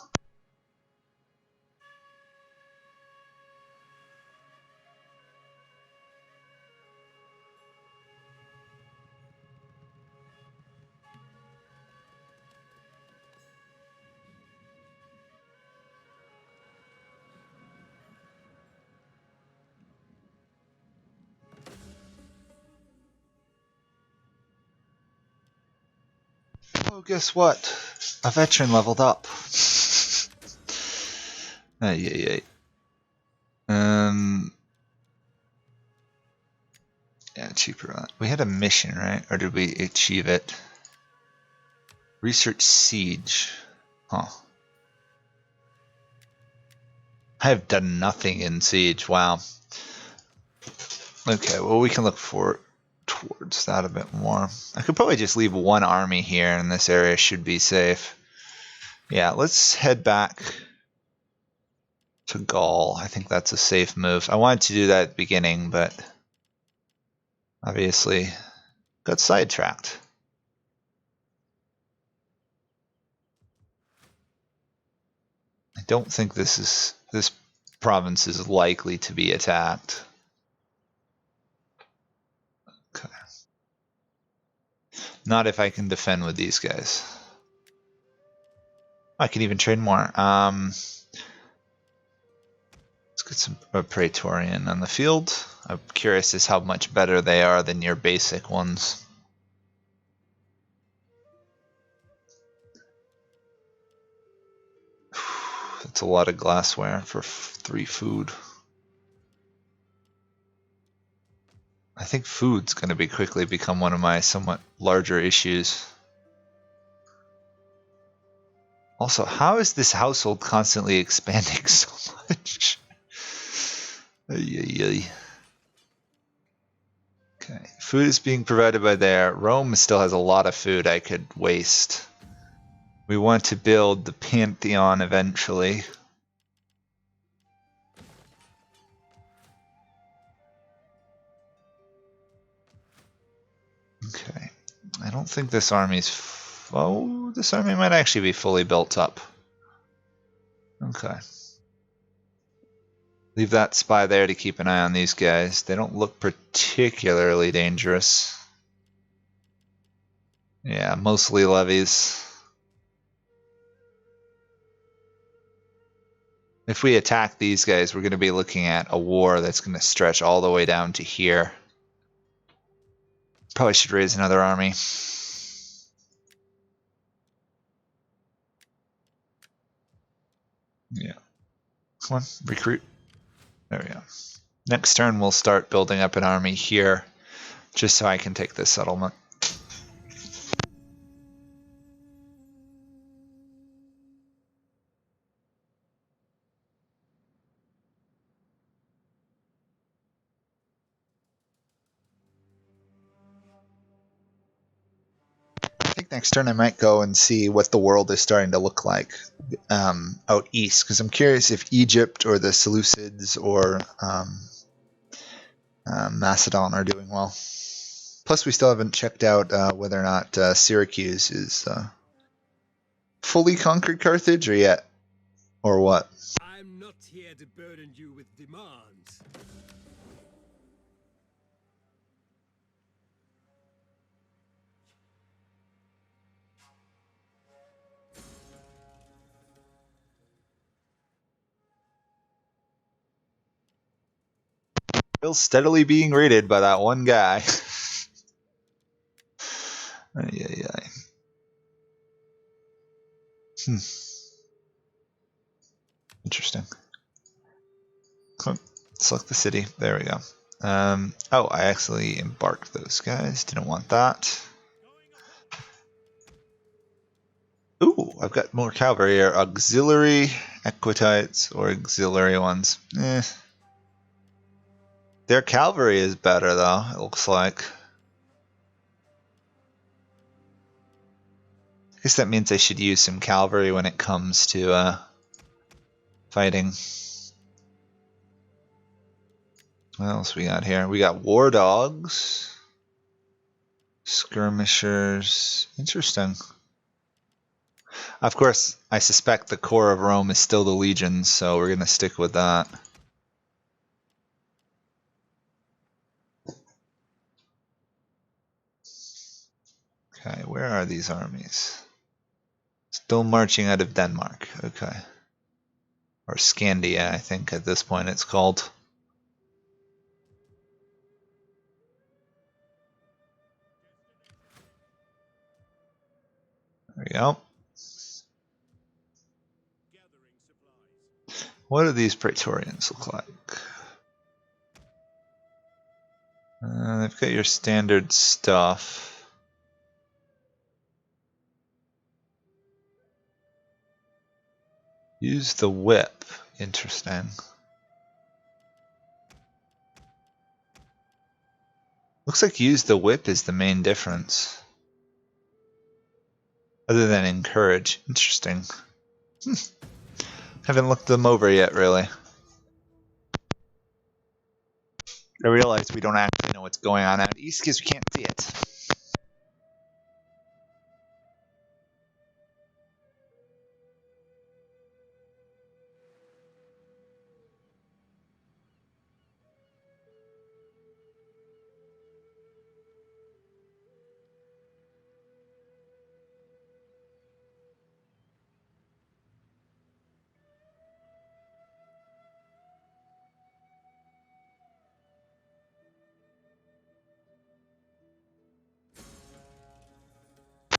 Oh, guess what? A veteran leveled up. Yeah. Yeah, cheaper. We had a mission, right? Or did we achieve it? Research siege. Huh. I have done nothing in siege. Wow. Okay, well we can look towards that a bit more. I could probably just leave one army here and this area should be safe. Yeah, let's head back to Gaul. I think that's a safe move. I wanted to do that at the beginning, but obviously got sidetracked. I don't think this province is likely to be attacked. Okay. Not if I can defend with these guys. I can even trade more. Let's get some Praetorian on the field. I'm curious as how much better they are than your basic ones. That's a lot of glassware for 3 food. I think food's going to be quickly become one of my somewhat larger issues. Also, how is this household constantly expanding so much? Okay, food is being provided by there. Rome still has a lot of food I could waste. We want to build the Pantheon eventually. Okay, I don't think this army's... Oh, this army might actually be fully built up. Okay. Leave that spy there to keep an eye on these guys. They don't look particularly dangerous. Yeah, mostly levies. If we attack these guys, we're going to be looking at a war that's going to stretch all the way down to here. Probably should raise another army. Yeah. Come on, recruit. There we go. Next turn we'll start building up an army here, just so I can take this settlement. next turn I might go and see what the world is starting to look like out east, because I'm curious if Egypt or the Seleucids or Macedon are doing well. Plus, we still haven't checked out whether or not Syracuse is fully conquered Carthage or yet, or what. I'm not here to burden you with demands. Still steadily being raided by that one guy. Interesting. Select the city. There we go. Oh, I actually embarked those guys. Didn't want that. Ooh, I've got more cavalry here. Auxiliary equitites or auxiliary ones. Their cavalry is better though, it looks like. I guess that means I should use some cavalry when it comes to fighting. What else we got here? We got war dogs, skirmishers. Interesting. Of course, I suspect the core of Rome is still the legions, so we're gonna stick with that. Okay, where are these armies? Still marching out of Denmark. Okay. Or Scandia, I think at this point it's called. There we go. What do these Praetorians look like? They've got your standard stuff. Use the whip. Interesting. Looks like use the whip is the main difference. Other than encourage. Interesting. Haven't looked them over yet, really. I realize we don't actually know what's going on out east because we can't see it.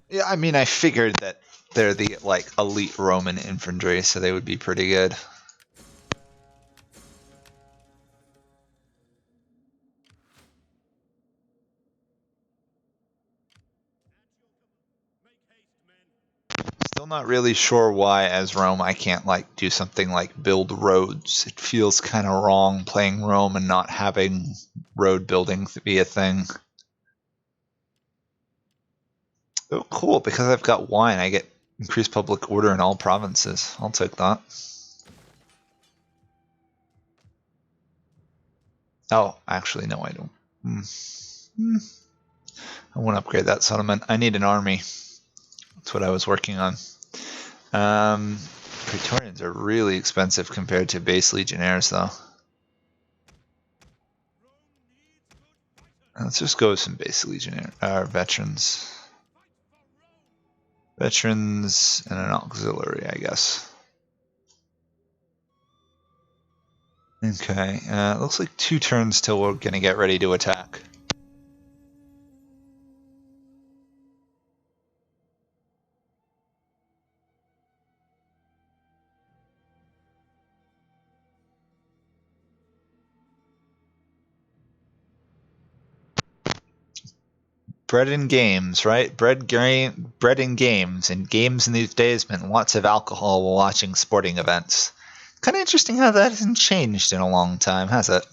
Yeah, I mean, I figured that they're the like elite Roman infantry, so they would be pretty good. Still not really sure why, as Rome, I can't like do something like build roads. It feels kind of wrong playing Rome and not having road building be a thing. Oh, cool, because I've got wine, I get increased public order in all provinces. I'll take that. Oh, actually, no, I don't. I want to upgrade that settlement. I need an army. That's what I was working on. Praetorians are really expensive compared to base legionnaires, though. Let's just go with some base legionnaire veterans. Veterans and an auxiliary, I guess. Okay, looks like 2 turns till we're gonna get ready to attack. Bread and games, right? Bread and games, and games in these days meant lots of alcohol while watching sporting events. Kind of interesting how that hasn't changed in a long time, has it?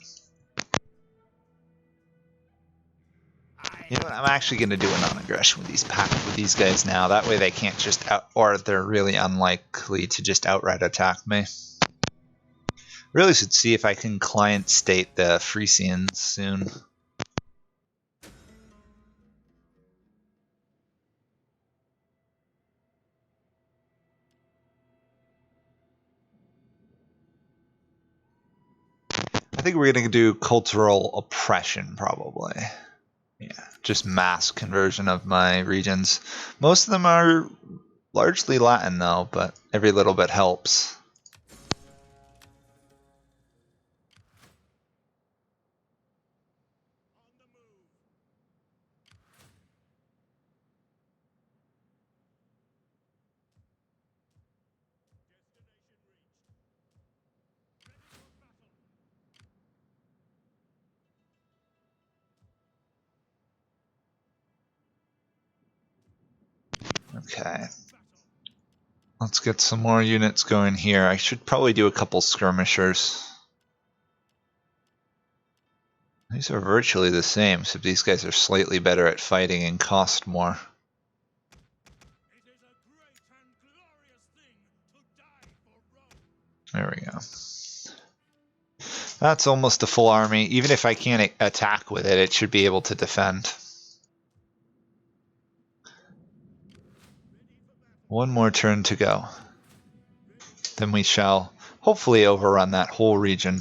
I You know what? I'm actually going to do a non-aggression with these guys now. That way they can't just or they're really unlikely to just outright attack me. Really should see if I can client state the Frisians soon. I think we're going to do cultural oppression, probably. Yeah, just mass conversion of my regions. Most of them are largely Latin, though, but every little bit helps. Okay. Let's get some more units going here. I should probably do a couple skirmishers. These are virtually the same, except these guys are slightly better at fighting and cost more. There we go. That's almost a full army. Even if I can't attack with it, it should be able to defend. One more turn to go. Then we shall hopefully overrun that whole region.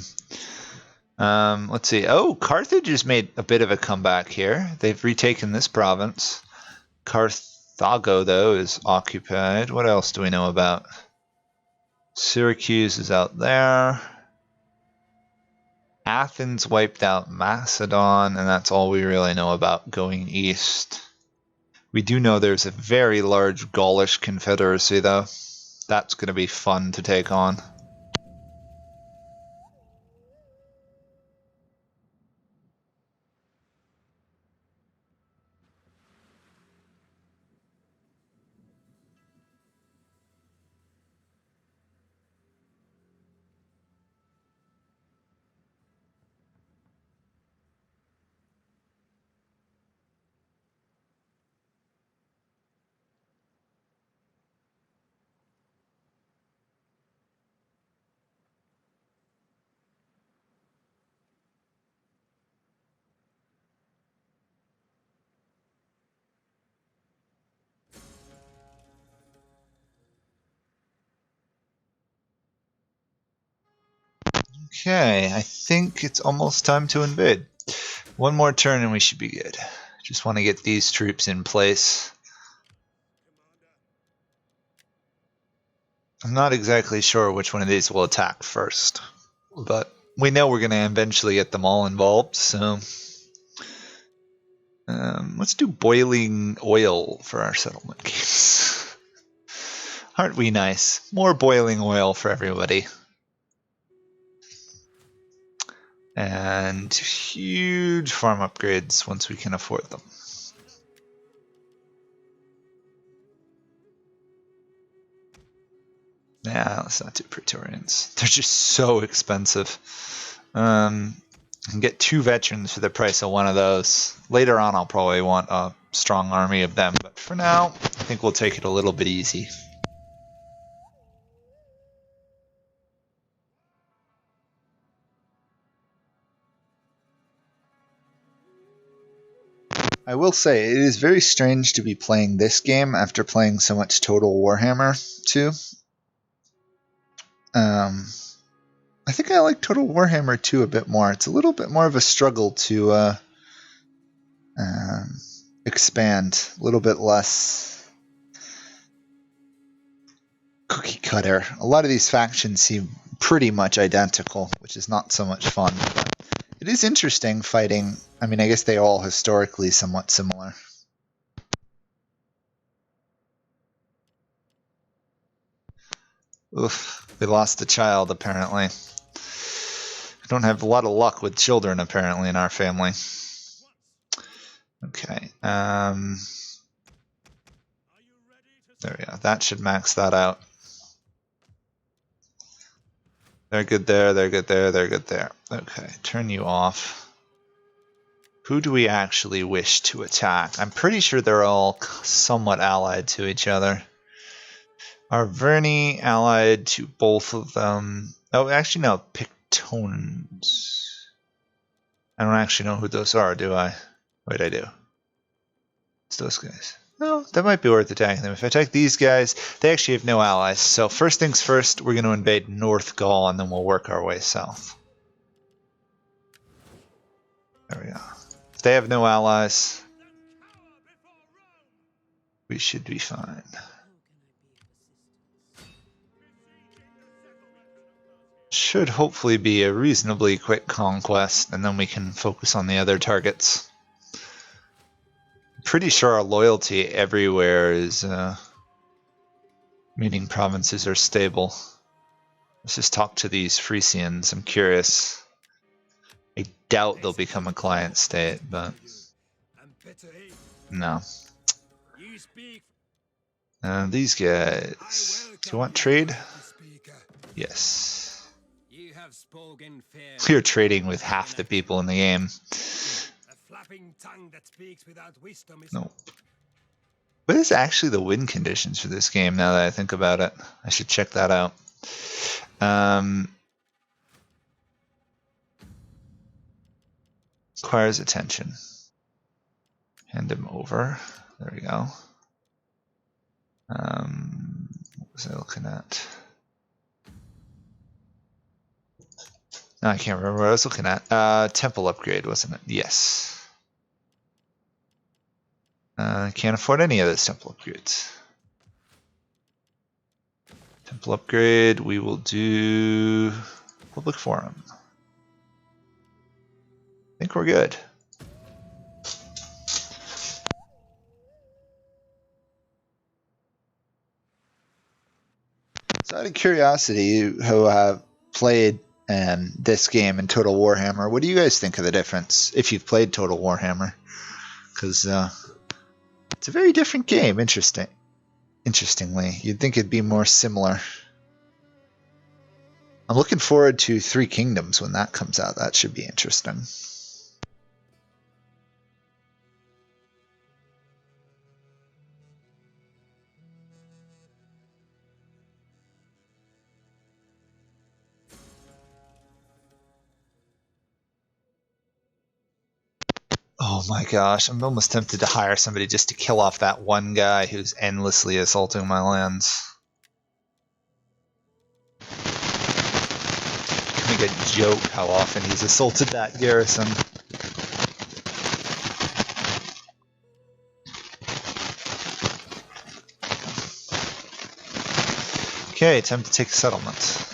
Let's see. Oh, Carthage has made a bit of a comeback here. They've retaken this province. Carthago, though, is occupied. What else do we know about? Syracuse is out there. Athens wiped out Macedon, and that's all we really know about going east. We do know there's a very large Gaulish confederacy, though. That's going to be fun to take on. Okay, I think it's almost time to invade. One more turn and we should be good. Just want to get these troops in place. I'm not exactly sure which one of these will attack first, but we know we're going to eventually get them all involved, so let's do boiling oil for our settlement games. Aren't we nice? More boiling oil for everybody. And huge farm upgrades once we can afford them. Yeah, let's not do Praetorians. They're just so expensive. I can get 2 veterans for the price of one of those. Later on I'll probably want a strong army of them, but for now I think we'll take it a little bit easy. I will say, it is very strange to be playing this game after playing so much Total Warhammer 2. I think I like Total Warhammer 2 a bit more. It's a little bit more of a struggle to expand, a little bit less cookie cutter. A lot of these factions seem pretty much identical, which is not so much fun. But it is interesting fighting. I mean, I guess they are all historically somewhat similar. Oof, we lost a child, apparently. I don't have a lot of luck with children, apparently, in our family. Okay. There we go. That should max that out. They're good there, they're good there, they're good there. Okay, turn you off. Who do we actually wish to attack? I'm pretty sure they're all somewhat allied to each other. Are Verni allied to both of them? Oh, actually, no. Pictonans. I don't actually know who those are, do I? Wait, I do. It's those guys. No, that might be worth attacking them. If I attack these guys, they actually have no allies. So first things first, we're going to invade North Gaul, and then we'll work our way south. There we go. If they have no allies, we should be fine. Should hopefully be a reasonably quick conquest, and then we can focus on the other targets. I'm pretty sure our loyalty everywhere is, meaning provinces are stable. Let's just talk to these Frisians. I'm curious. I doubt they'll become a client state, but no. These guys. Do you want trade? Yes. You're trading with half the people in the game. Nope. What is actually the win conditions for this game now that I think about it? I should check that out. Requires attention. Hand him over. There we go. What was I looking at? No, I can't remember what I was looking at. Temple upgrade, wasn't it? Yes. Can't afford any of those temple upgrades. Temple upgrade, we will do public forum. I think we're good. So out of curiosity, who have played this game in Total Warhammer, what do you guys think of the difference if you've played Total Warhammer? Because it's a very different game. Interestingly, you'd think it'd be more similar. I'm looking forward to Three Kingdoms when that comes out. That should be interesting. Oh my gosh, I'm almost tempted to hire somebody just to kill off that one guy who's endlessly assaulting my lands. Make a joke how often he's assaulted that garrison. Okay, time to take a settlement.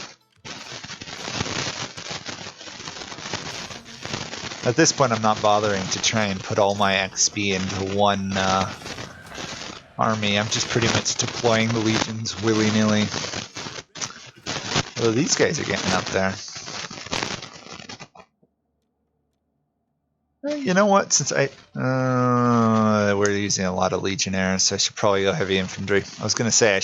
At this point, I'm not bothering to try and put all my XP into one army. I'm just pretty much deploying the legions willy-nilly. Although these guys are getting up there. You know what? Since we're using a lot of legionnaires, so I should probably go heavy infantry. I was going to say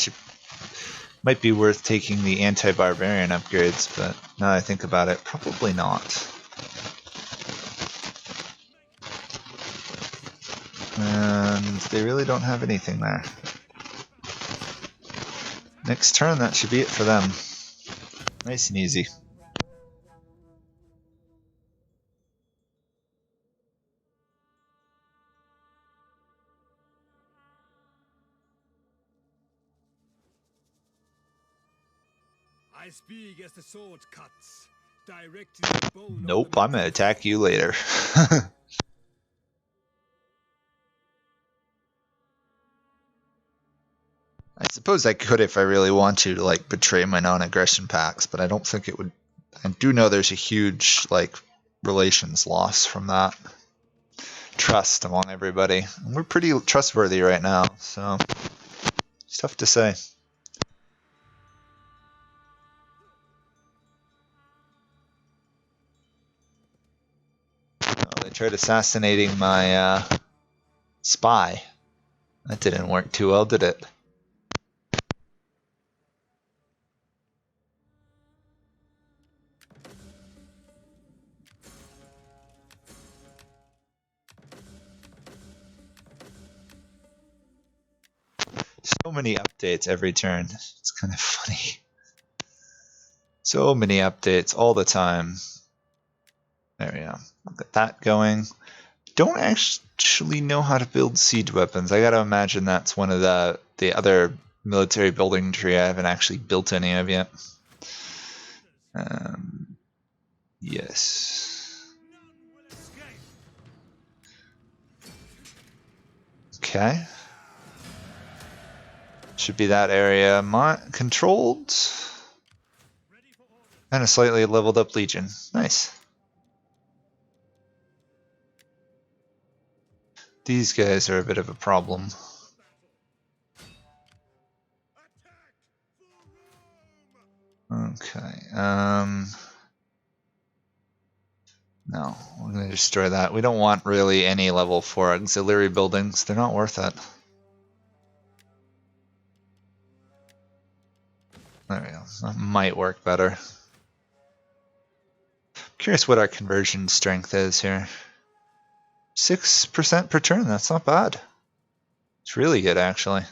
might be worth taking the anti-barbarian upgrades, but now that I think about it, probably not. And they really don't have anything there. Next turn, that should be it for them. Nice and easy. I speak as the sword cuts, directing the bone. Nope, I'm gonna attack you later. I suppose I could if I really want to like betray my non-aggression pacts, but I don't think it would. I do know there's a huge like relations loss from that. Trust among everybody. And we're pretty trustworthy right now, so it's tough to say. Oh, they tried assassinating my spy. That didn't work too well, did it? So many updates every turn. It's kind of funny. So many updates all the time. There we go. I'll get that going. Don't actually know how to build siege weapons. I gotta imagine that's one of the other military building tree I haven't actually built any of yet. Yes. Okay. Should be that area controlled. And a slightly leveled up legion. Nice. These guys are a bit of a problem. Okay. No, we're going to destroy that. We don't want really any level 4 auxiliary buildings. They're not worth it. There we go. That might work better. Curious what our conversion strength is here. 6% per turn, that's not bad. It's really good, actually.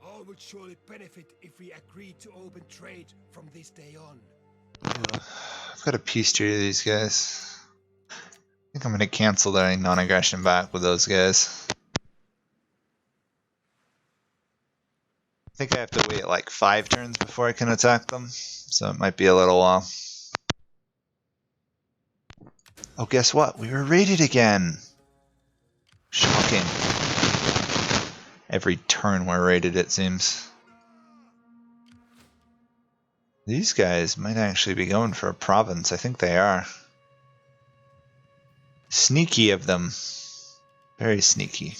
All would surely benefit if we agreed to open trade from this day on. I've got a peace treaty with these guys. I think I'm going to cancel their non-aggression back with those guys. I think I have to wait like 5 turns before I can attack them, so it might be a little while. Oh, guess what? We were raided again! Shocking. Every turn we're raided, it seems. These guys might actually be going for a province. I think they are. Sneaky of them. Very sneaky.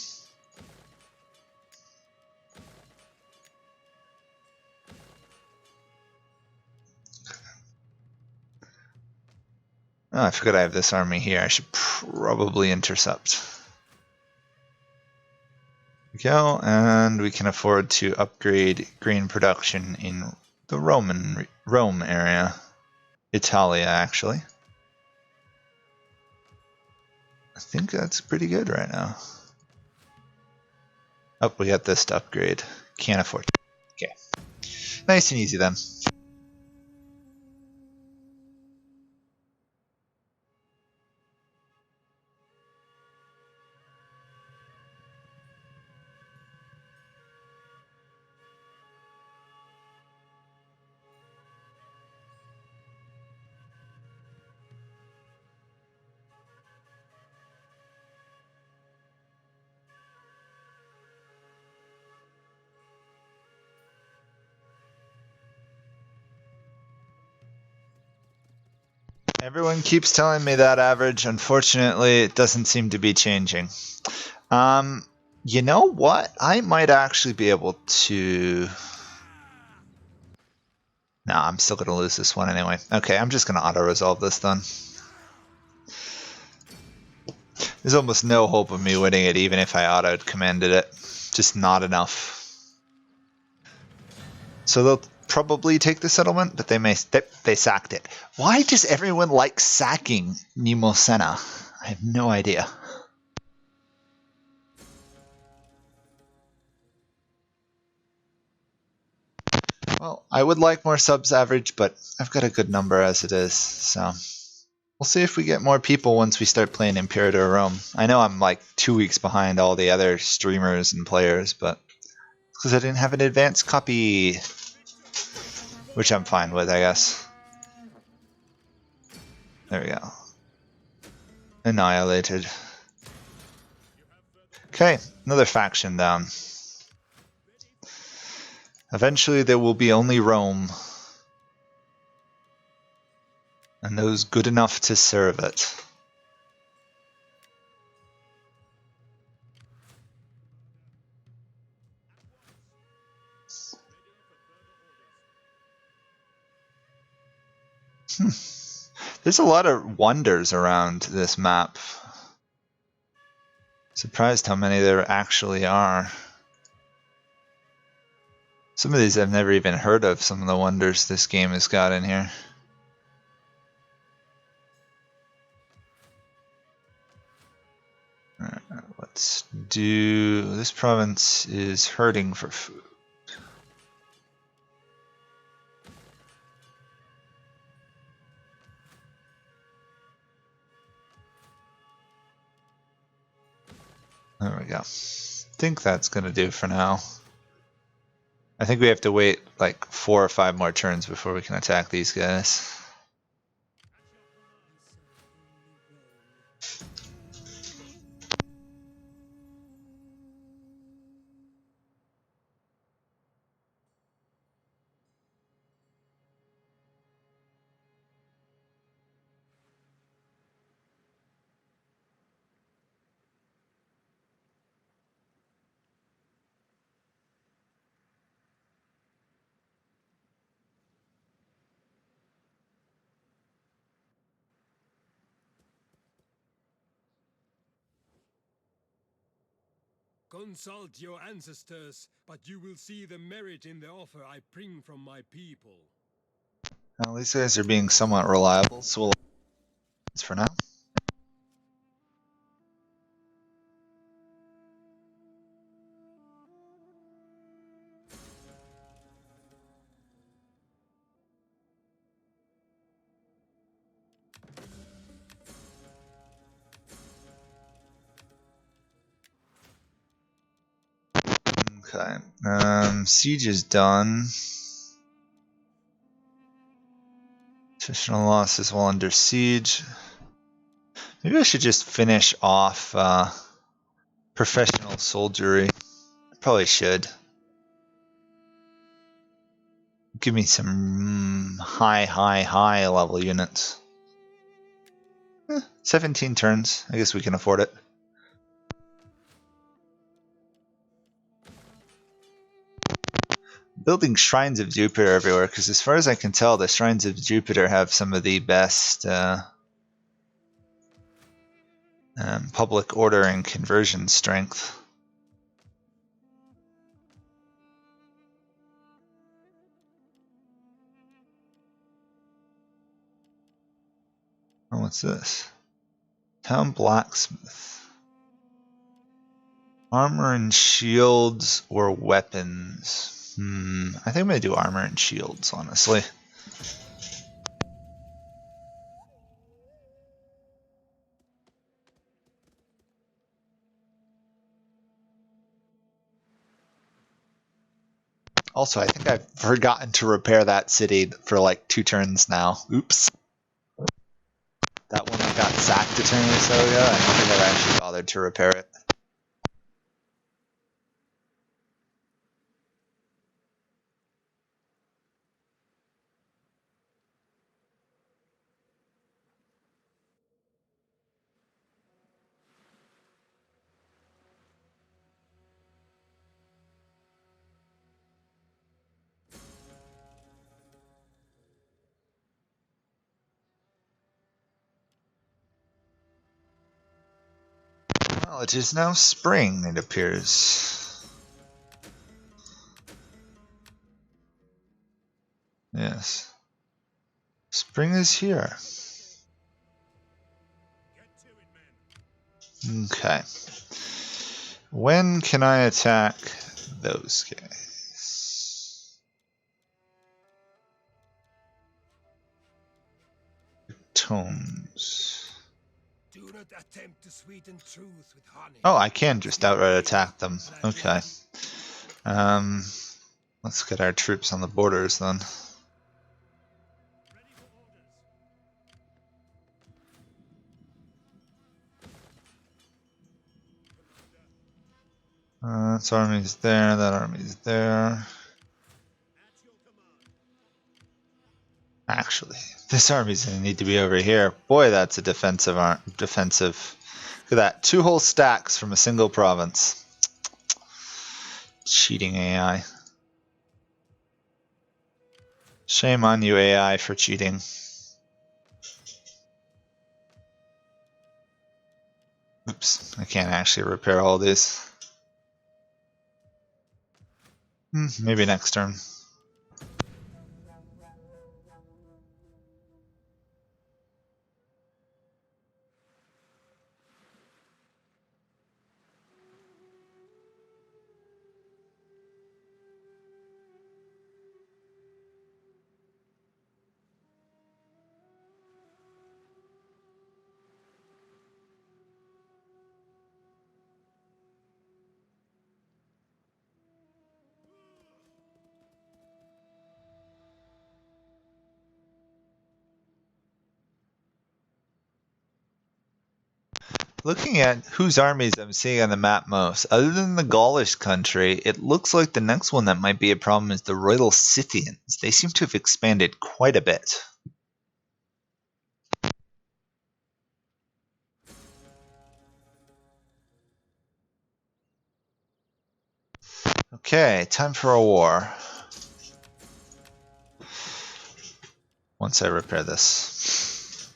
Oh, I forgot I have this army here. I should probably intercept. There we go, and we can afford to upgrade grain production in the Rome area. Italia, actually. I think that's pretty good right now. Oh, we got this to upgrade. Can't afford it. Okay. Nice and easy then. Everyone keeps telling me that average. Unfortunately, it doesn't seem to be changing. You know what? I might actually be able to... No, I'm still going to lose this one anyway. Okay, I'm just going to auto-resolve this then. There's almost no hope of me winning it even if I auto-commanded it. Just not enough. So they'll probably take the settlement, but they sacked it. Why does everyone like sacking Nemosena? I have no idea. Well, I would like more subs average, but I've got a good number as it is, so we'll see if we get more people once we start playing Imperator Rome. I know I'm like 2 weeks behind all the other streamers and players, but it's because I didn't have an advanced copy. Which I'm fine with, I guess. There we go. Annihilated. Okay, another faction down. Eventually there will be only Rome. And those good enough to serve it. There's a lot of wonders around this map. Surprised how many there actually are. Some of these I've never even heard of, some of the wonders this game has got in here. Let's do... This province is hurting for food. There we go. I think that's going to do for now. I think we have to wait like 4 or 5 more turns before we can attack these guys. Consult your ancestors, but you will see the merit in the offer I bring from my people. Well, these guys are being somewhat reliable, so we'll for now. Okay, siege is done. Additional losses while under siege. Maybe I should just finish off professional soldiery. Probably should. Give me some high level units. 17 turns. I guess we can afford it. Building shrines of Jupiter everywhere, because as far as I can tell, the shrines of Jupiter have some of the best public order and conversion strength. Oh, what's this? Town blacksmith. Armor and shields or weapons? I think I'm going to do armor and shields, honestly. Also, I think I've forgotten to repair that city for like 2 turns now. Oops. That one that got sacked a turn or so ago, I don't think I've actually bothered to repair it. Well, it is now spring, it appears. Yes. Spring is here. Okay. When can I attack those guys? Tones. Do not attempt to sweeten truth with honey. Oh, I can just outright attack them. Okay. Let's get our troops on the borders then. That army's there, that army's there. Actually, this army's gonna need to be over here. Boy, that's a defensive defensive. Look at that, 2 whole stacks from a single province. Cheating AI. Shame on you, AI, for cheating. Oops, I can't actually repair all these. Maybe next turn. Looking at whose armies I'm seeing on the map most, other than the Gaulish country, it looks like the next one that might be a problem is the Royal Scythians. They seem to have expanded quite a bit. Okay, time for a war. Once I repair this.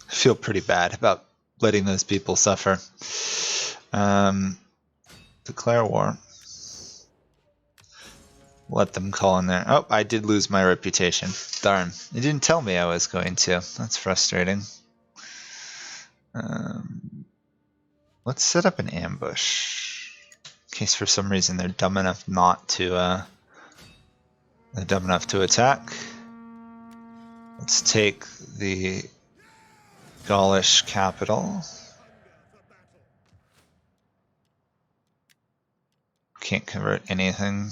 I feel pretty bad about letting those people suffer. Declare war. Let them call in there. Oh, I did lose my reputation. Darn. It didn't tell me I was going to. That's frustrating. Let's set up an ambush. In case for some reason they're dumb enough not to they're dumb enough to attack. Let's take the Gaulish capital. Can't convert anything.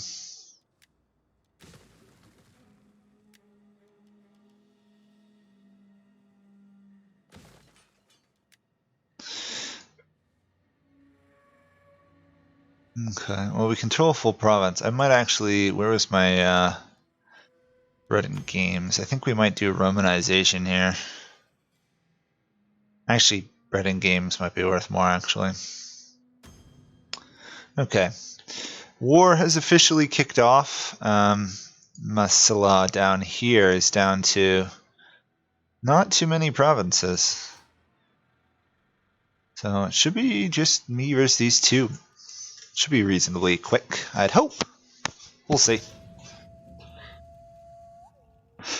Okay, well we control a full province. I might actually, where was my Bread and Games? I think we might do Romanization here. Actually, Bread and Games might be worth more actually. Okay, war has officially kicked off. Masala down here is down to not too many provinces. So it should be just me versus these two. Should be reasonably quick, I'd hope. We'll see.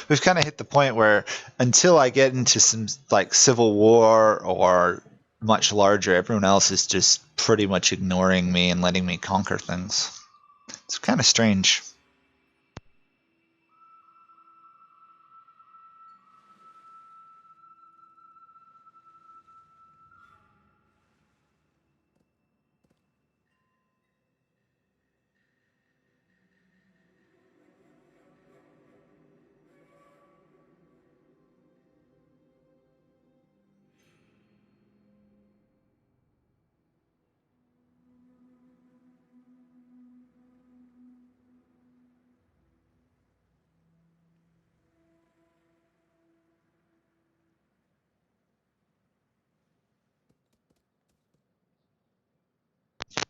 We've kind of hit the point where until I get into some like civil war or much larger, everyone else is just pretty much ignoring me and letting me conquer things. It's kind of strange.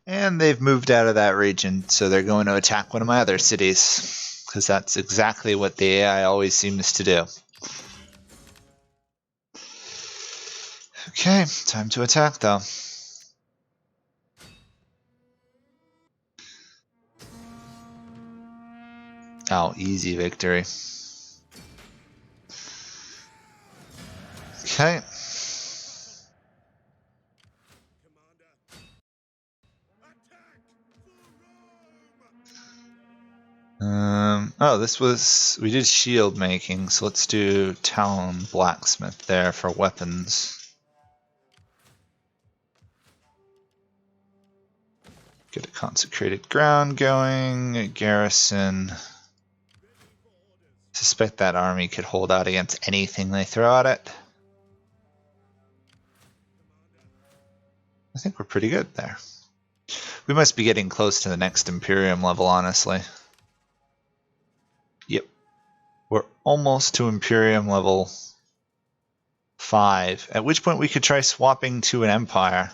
And they've moved out of that region, so they're going to attack one of my other cities, because that's exactly what the AI always seems to do. Okay, time to attack though. Oh, easy victory. Okay. Oh, this was, we did shield making, so let's do town blacksmith there for weapons. Get a consecrated ground going, a garrison. Suspect that army could hold out against anything they throw at it. I think we're pretty good there. We must be getting close to the next Imperium level, honestly. Yep. We're almost to Imperium level 5, at which point we could try swapping to an Empire.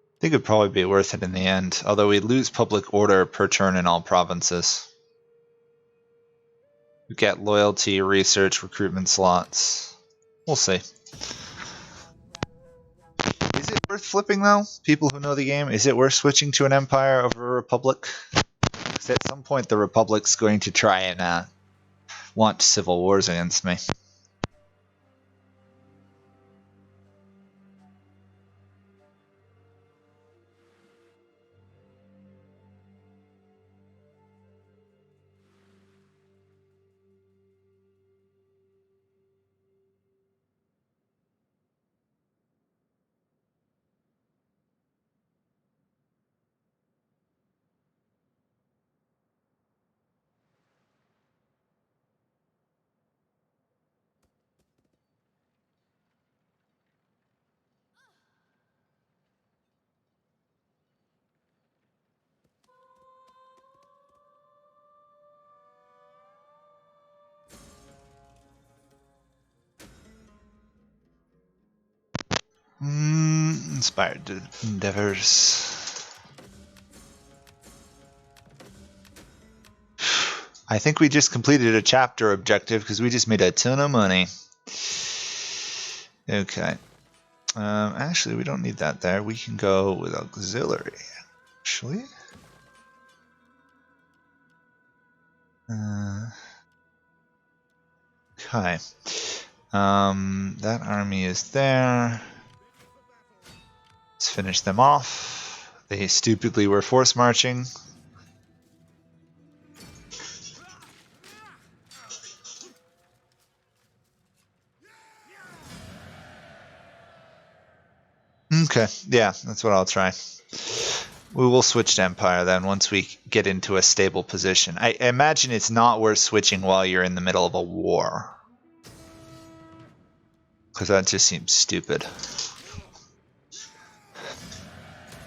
I think it'd probably be worth it in the end, although we lose public order per turn in all provinces. We get loyalty, research, recruitment slots. We'll see. Is it worth flipping though? People who know the game, is it worth switching to an empire over a republic? Because at some point the republic's going to try and launch civil wars against me. Inspired endeavors. I think we just completed a chapter objective because we just made a ton of money. Okay. Actually, we don't need that there. We can go with auxiliary, actually. Okay. That army is there. Let's finish them off. They stupidly were force marching. Okay, yeah, that's what I'll try. We will switch to Empire then once we get into a stable position. I imagine it's not worth switching while you're in the middle of a war. Because that just seems stupid.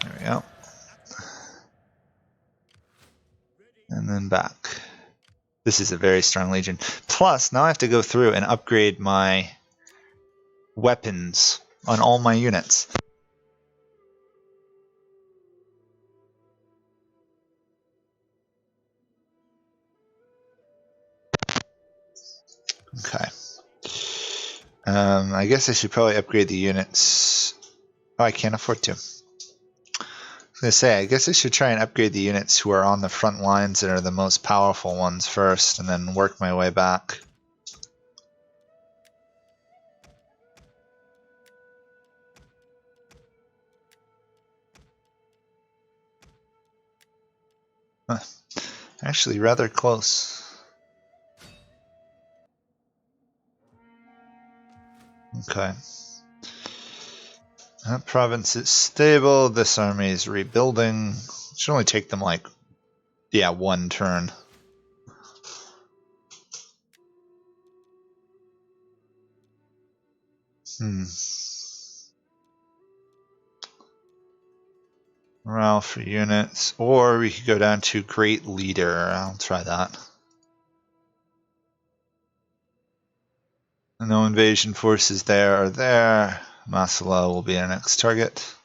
There we go. And then back. This is a very strong legion. Plus, now I have to go through and upgrade my weapons on all my units. Okay. I guess I should probably upgrade the units. Oh, I can't afford to. I was going to say, I guess I should try and upgrade the units who are on the front lines and are the most powerful ones first, and then work my way back. Huh. Actually, rather close. Okay. That province is stable. This army is rebuilding. It should only take them like, yeah, one turn. Morale for units. Or we could go down to Great Leader. I'll try that. No invasion forces there or there. Masala will be our next target.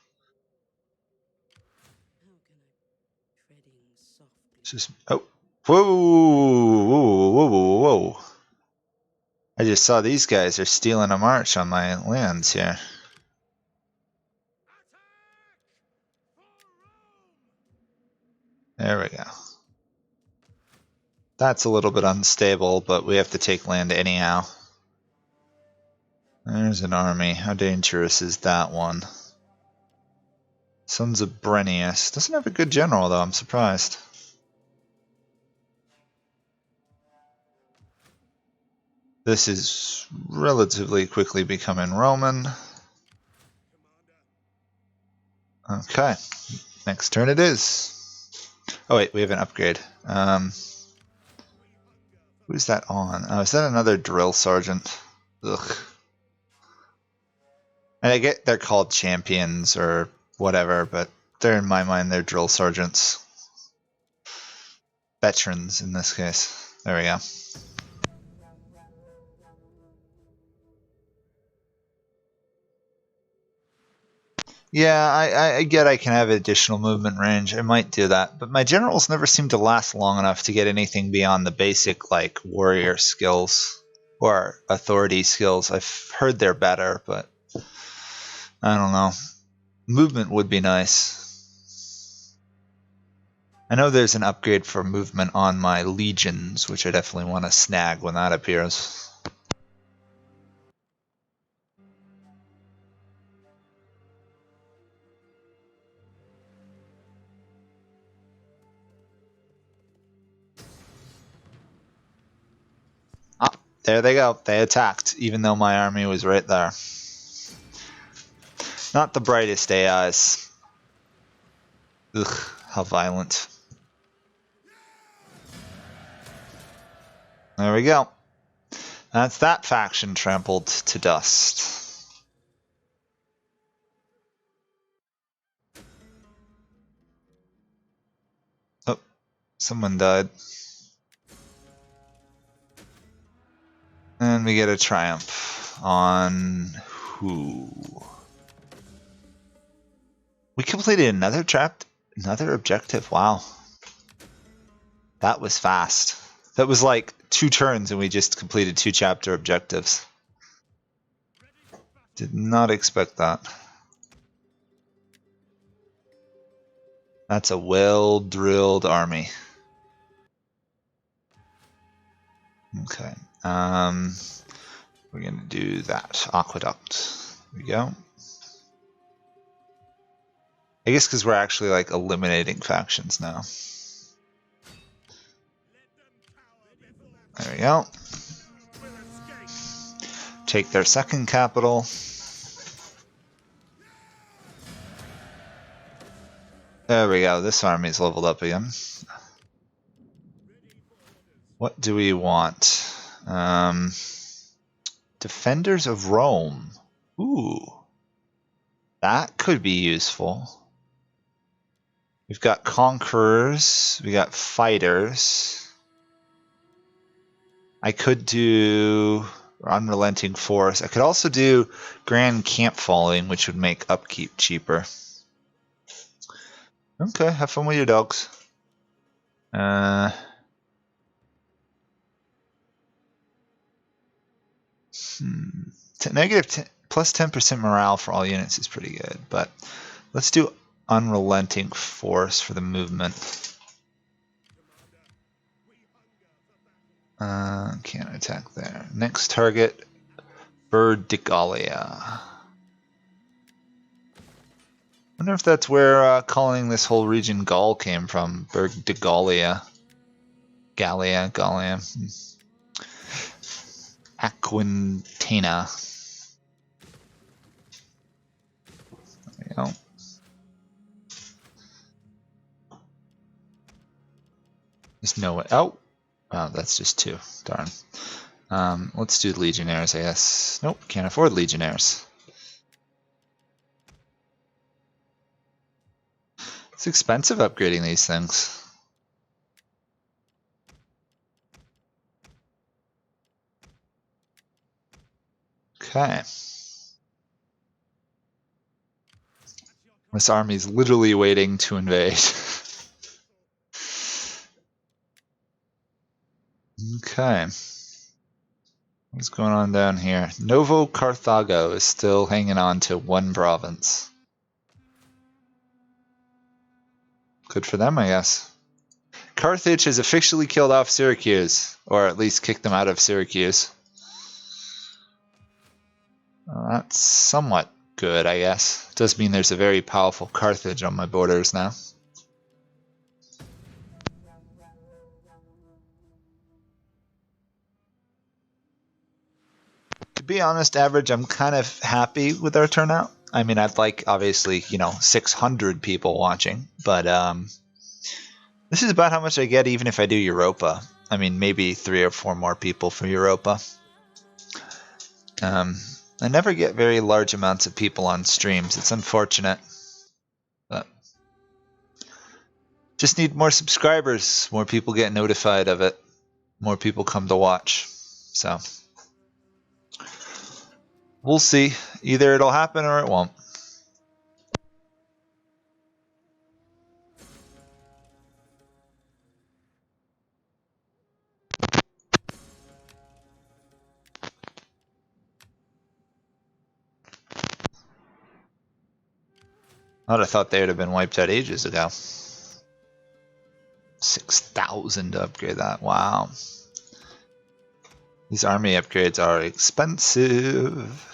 Just, oh, whoa, whoa, whoa, whoa, whoa. I just saw these guys are stealing a march on my lands here. There we go. That's a little bit unstable, but we have to take land anyhow. There's an army. How dangerous is that one? Sons of Brennius. Doesn't have a good general, though. I'm surprised. This is relatively quickly becoming Roman. Okay. Next turn it is. Oh, wait. We have an upgrade. Who's that on? Oh, is that another drill sergeant? Ugh. And I get they're called champions or whatever, but they're, in my mind, they're drill sergeants. Veterans in this case. There we go. Yeah, I get I can have additional movement range. I might do that. But my generals never seem to last long enough to get anything beyond the basic, like, warrior skills or authority skills. I've heard they're better, but I don't know. Movement would be nice. I know there's an upgrade for movement on my legions, which I definitely want to snag when that appears. Ah, there they go. They attacked, even though my army was right there. Not the brightest AIs. Ugh, how violent. There we go. That's that faction trampled to dust. Oh, someone died. And we get a triumph on who? We completed another objective. Wow. That was fast. That was like 2 turns and we just completed 2 chapter objectives. Did not expect that. That's a well-drilled army. Okay. We're gonna do that. Aqueduct. There we go. I guess because we're actually like eliminating factions now. There we go. Take their second capital. There we go. This army's leveled up again. What do we want? Defenders of Rome. Ooh. That could be useful. We've got conquerors. We got fighters. I could do unrelenting force. I could also do grand camp following, which would make upkeep cheaper. Okay, have fun with your dogs. Plus 10% morale for all units is pretty good, but let's do unrelenting force for the movement. Can't attack there. Next target, Burdigalia. Wonder if that's where calling this whole region Gaul came from. Burdigalia. Gallia. Aquintana. There we go. There's no way. Oh, that's just 2. Darn. Let's do legionnaires, I guess. Nope, can't afford legionnaires. It's expensive upgrading these things. Okay. This army's literally waiting to invade. Okay. What's going on down here? Novo Carthago is still hanging on to 1 province. Good for them, I guess. Carthage has officially killed off Syracuse, or at least kicked them out of Syracuse. Well, that's somewhat good, I guess. It does mean there's a very powerful Carthage on my borders now. To be honest, average, I'm kind of happy with our turnout. I mean, I'd like, obviously, 600 people watching, but this is about how much I get even if I do Europa. I mean, maybe 3 or 4 more people for Europa. I never get very large amounts of people on streams. It's unfortunate. But just need more subscribers. More people get notified of it. More people come to watch. So we'll see. Either it'll happen or it won't. I would have thought they would have been wiped out ages ago. 6,000 to upgrade that. Wow. These army upgrades are expensive.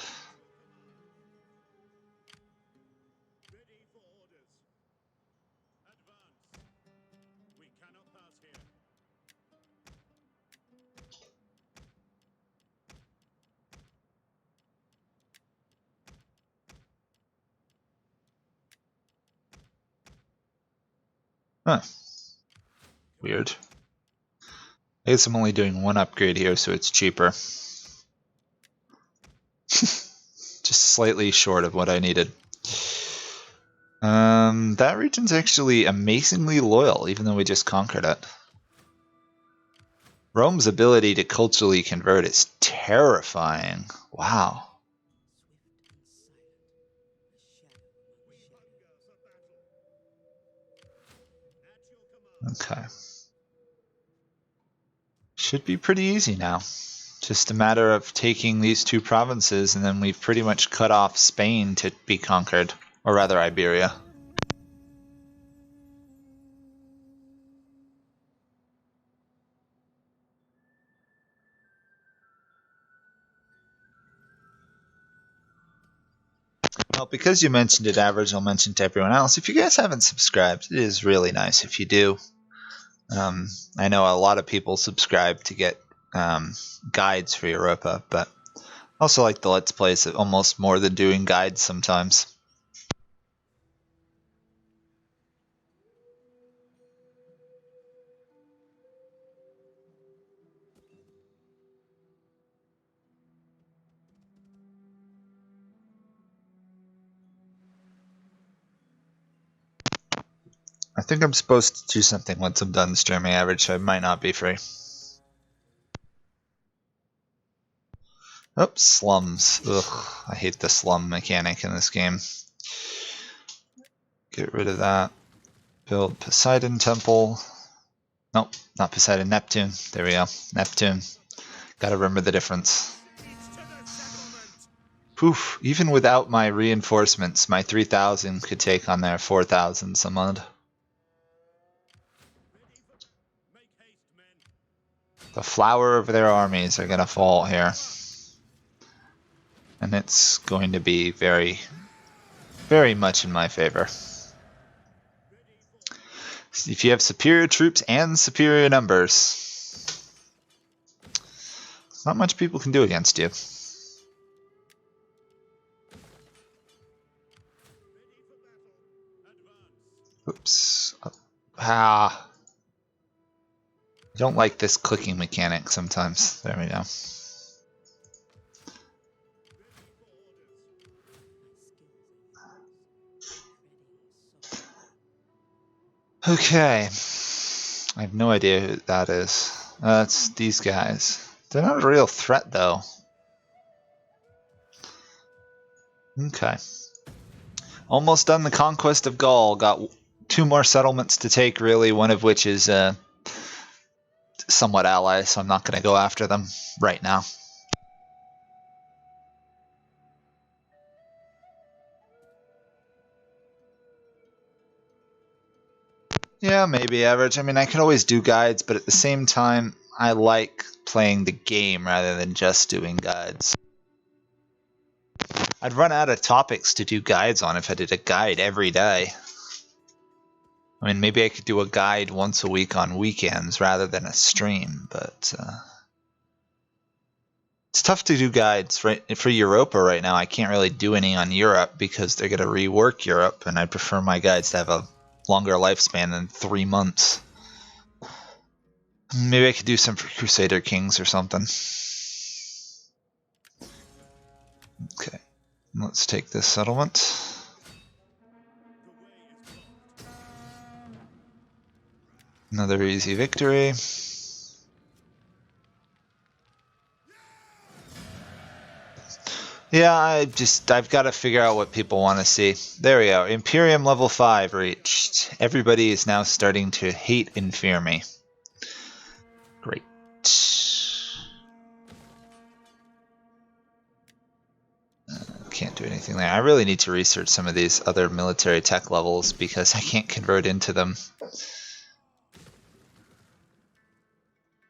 Huh. Weird. I guess I'm only doing one upgrade here, so it's cheaper. Just slightly short of what I needed. That region's actually amazingly loyal, even though we just conquered it. Rome's ability to culturally convert is terrifying. Wow. Okay. Should be pretty easy now. Just a matter of taking these two provinces, and then we've pretty much cut off Spain to be conquered. Or rather, Iberia. Well, because you mentioned it, Average, I'll mention to everyone else. If you guys haven't subscribed, it is really nice if you do. I know a lot of people subscribe to get guides for Europa, but I also like the Let's Plays almost more than doing guides sometimes. I think I'm supposed to do something once I'm done streaming, Average, so I might not be free. Oops, slums. Ugh, I hate the slum mechanic in this game. Get rid of that. Build Poseidon Temple. Nope, not Poseidon, Neptune. There we go, Neptune. Gotta remember the difference. Poof, even without my reinforcements, my 3,000 could take on their 4,000 some odd. The flower of their armies are gonna fall here. And it's going to be very, very much in my favor. If you have superior troops and superior numbers, not much people can do against you. Oops. Ah. I don't like this clicking mechanic sometimes. There we go. Okay. I have no idea who that is. That's these guys. They're not a real threat, though. Okay. Almost done the conquest of Gaul. Got 2 more settlements to take, really, one of which is somewhat allies, so I'm not going to go after them right now. Yeah, maybe Average. I mean, I could always do guides, but at the same time, I like playing the game rather than just doing guides. I'd run out of topics to do guides on if I did a guide every day. I mean, maybe I could do a guide once a week on weekends rather than a stream, but it's tough to do guides for Europa right now. I can't really do any on Europe because they're going to rework Europe, and I prefer my guides to have a longer lifespan than 3 months. Maybe I could do some for Crusader Kings or something. Okay, let's take this settlement. Another easy victory. Yeah, I've got to figure out what people want to see. There we go. Imperium level 5 reached. Everybody is now starting to hate and fear me. Great. can't do anything there. I really need to research some of these other military tech levels because I can't convert into them.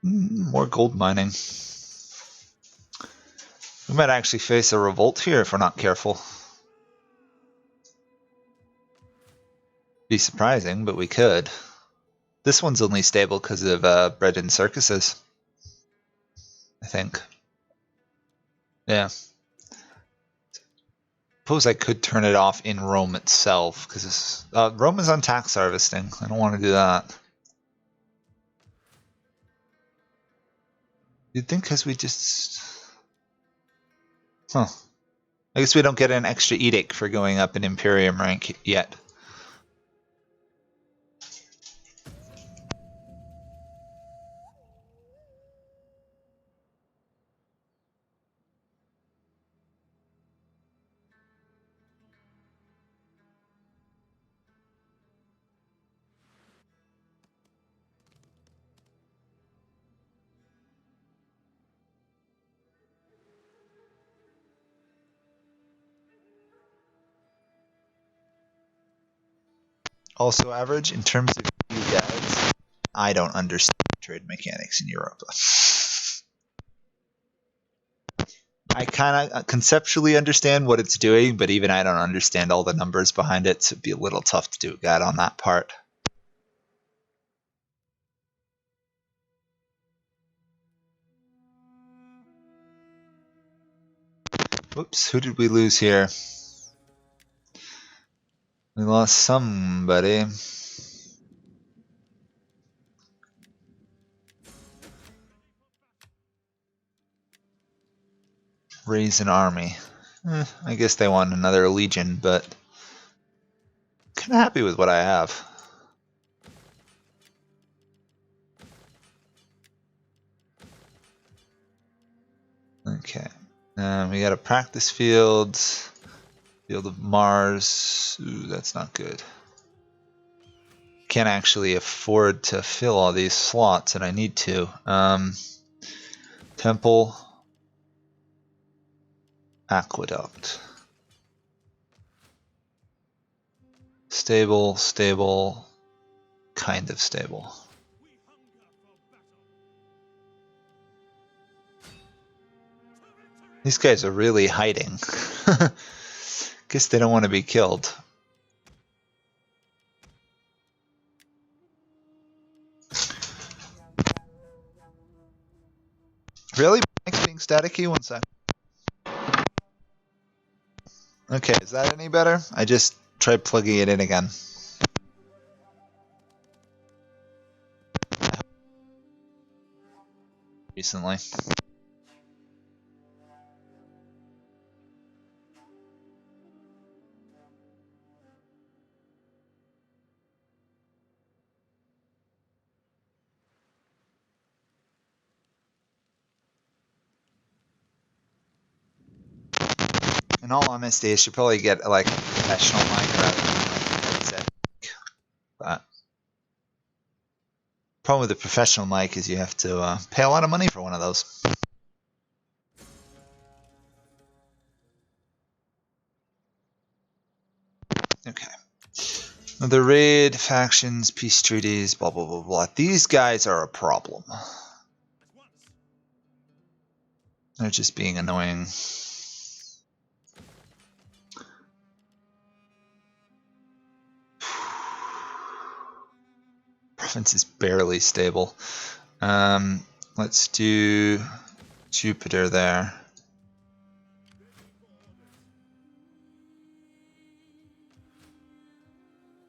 More gold mining. We might actually face a revolt here if we're not careful. Be surprising, but we could. This one's only stable because of bread and circuses, I think. Yeah. Suppose I could turn it off in Rome itself, because Rome is on tax harvesting. I don't want to do that. You'd think because we just... Huh. I guess we don't get an extra edict for going up in Imperium rank yet. Also average, in terms of you guys, I don't understand trade mechanics in Europe. I kind of conceptually understand what it's doing, but even I don't understand all the numbers behind it, so it'd be a little tough to do a guide on that part. Whoops, who did we lose here? We lost somebody. Raise an army. I guess they want another legion, but kind of happy with what I have. Okay. We got a practice field. Field of Mars. Ooh, that's not good. Can't actually afford to fill all these slots, and I need to. Temple. Aqueduct. Stable, stable, kind of stable. These guys are really hiding. Guess they don't want to be killed. Really? Mike's being staticky? 1 sec. Okay, is that any better? I just tried plugging it in again. Recently. In all honesty, I should probably get like a professional mic rather than like a headset. But problem with the professional mic is you have to pay a lot of money for one of those. Okay. The raid, factions, peace treaties, blah blah blah blah. These guys are a problem. They're just being annoying. Province is barely stable. Let's do Jupiter there.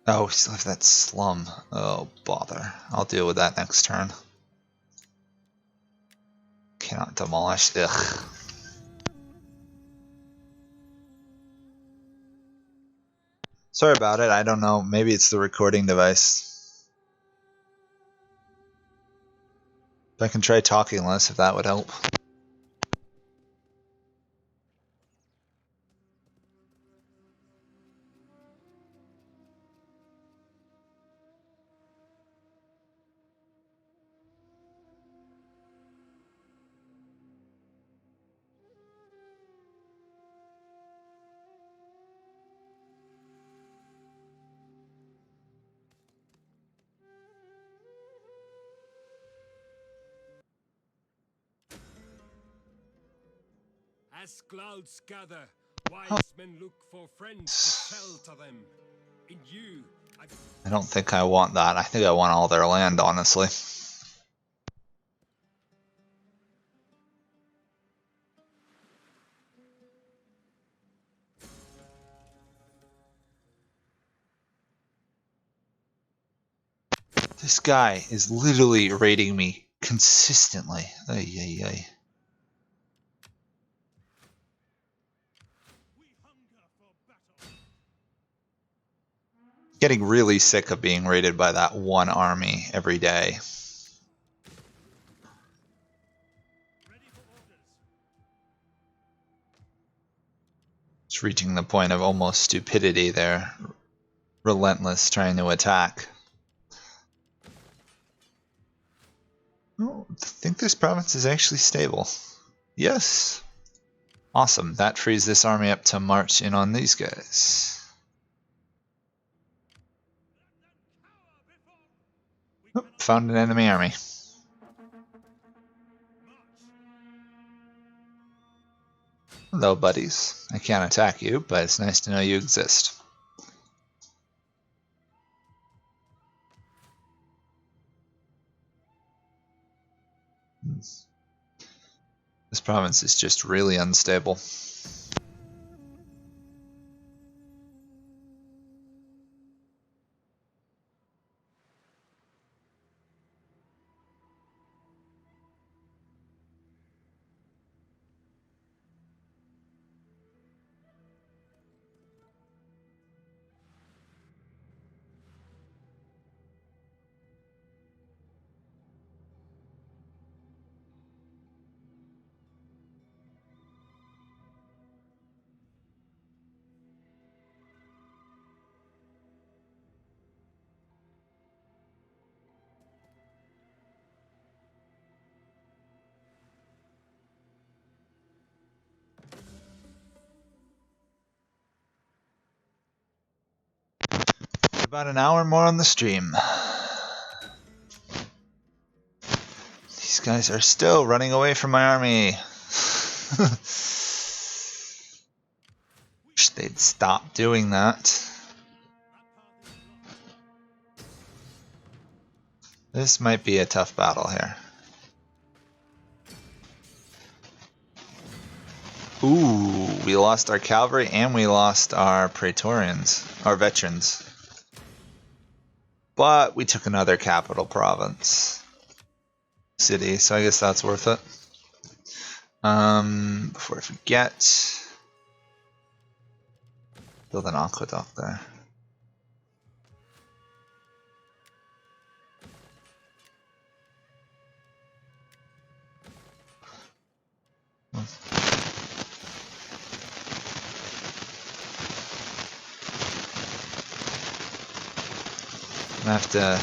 Oh, we still have that slum. Oh, bother. I'll deal with that next turn. Cannot demolish. Ugh. Sorry about it. I don't know. Maybe it's the recording device. I can try talking less if that would help. As clouds gather, wise Oh. men look for friends to sell to them. In you, I don't think I want that. I think I want all their land, honestly. This guy is literally raiding me consistently. Ay, ay, ay. Getting really sick of being raided by that one army every day. It's reaching the point of almost stupidity there. Relentless trying to attack. Oh, I think this province is actually stable. Yes. Awesome. That frees this army up to march in on these guys. Oh, found an enemy army. Hello, buddies. I can't attack you, but it's nice to know you exist. This province is just really unstable. About an hour more on the stream. These guys are still running away from my army. Wish they'd stop doing that. This might be a tough battle here. Ooh, we lost our cavalry and we lost our praetorians, our veterans. But we took another capital province city, so I guess that's worth it. Before I forget, build an aqueduct there. I have to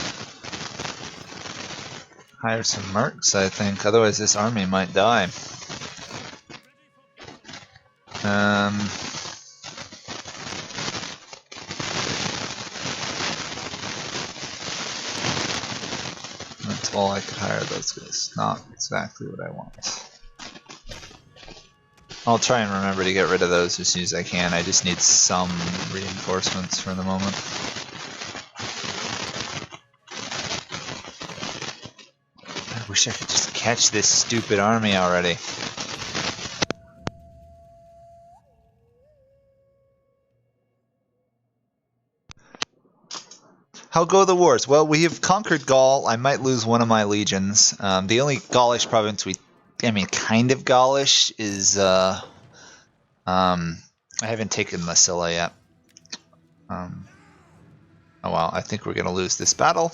hire some mercs, I think, otherwise this army might die. That's all I could hire those guys. Not exactly what I want. I'll try and remember to get rid of those as soon as I can. I just need some reinforcements for the moment. I wish I could just catch this stupid army already. How go the wars? Well, we have conquered Gaul. I might lose one of my legions. The only Gaulish province kind of Gaulish is, I haven't taken Massilia yet. Oh well, I think we're going to lose this battle.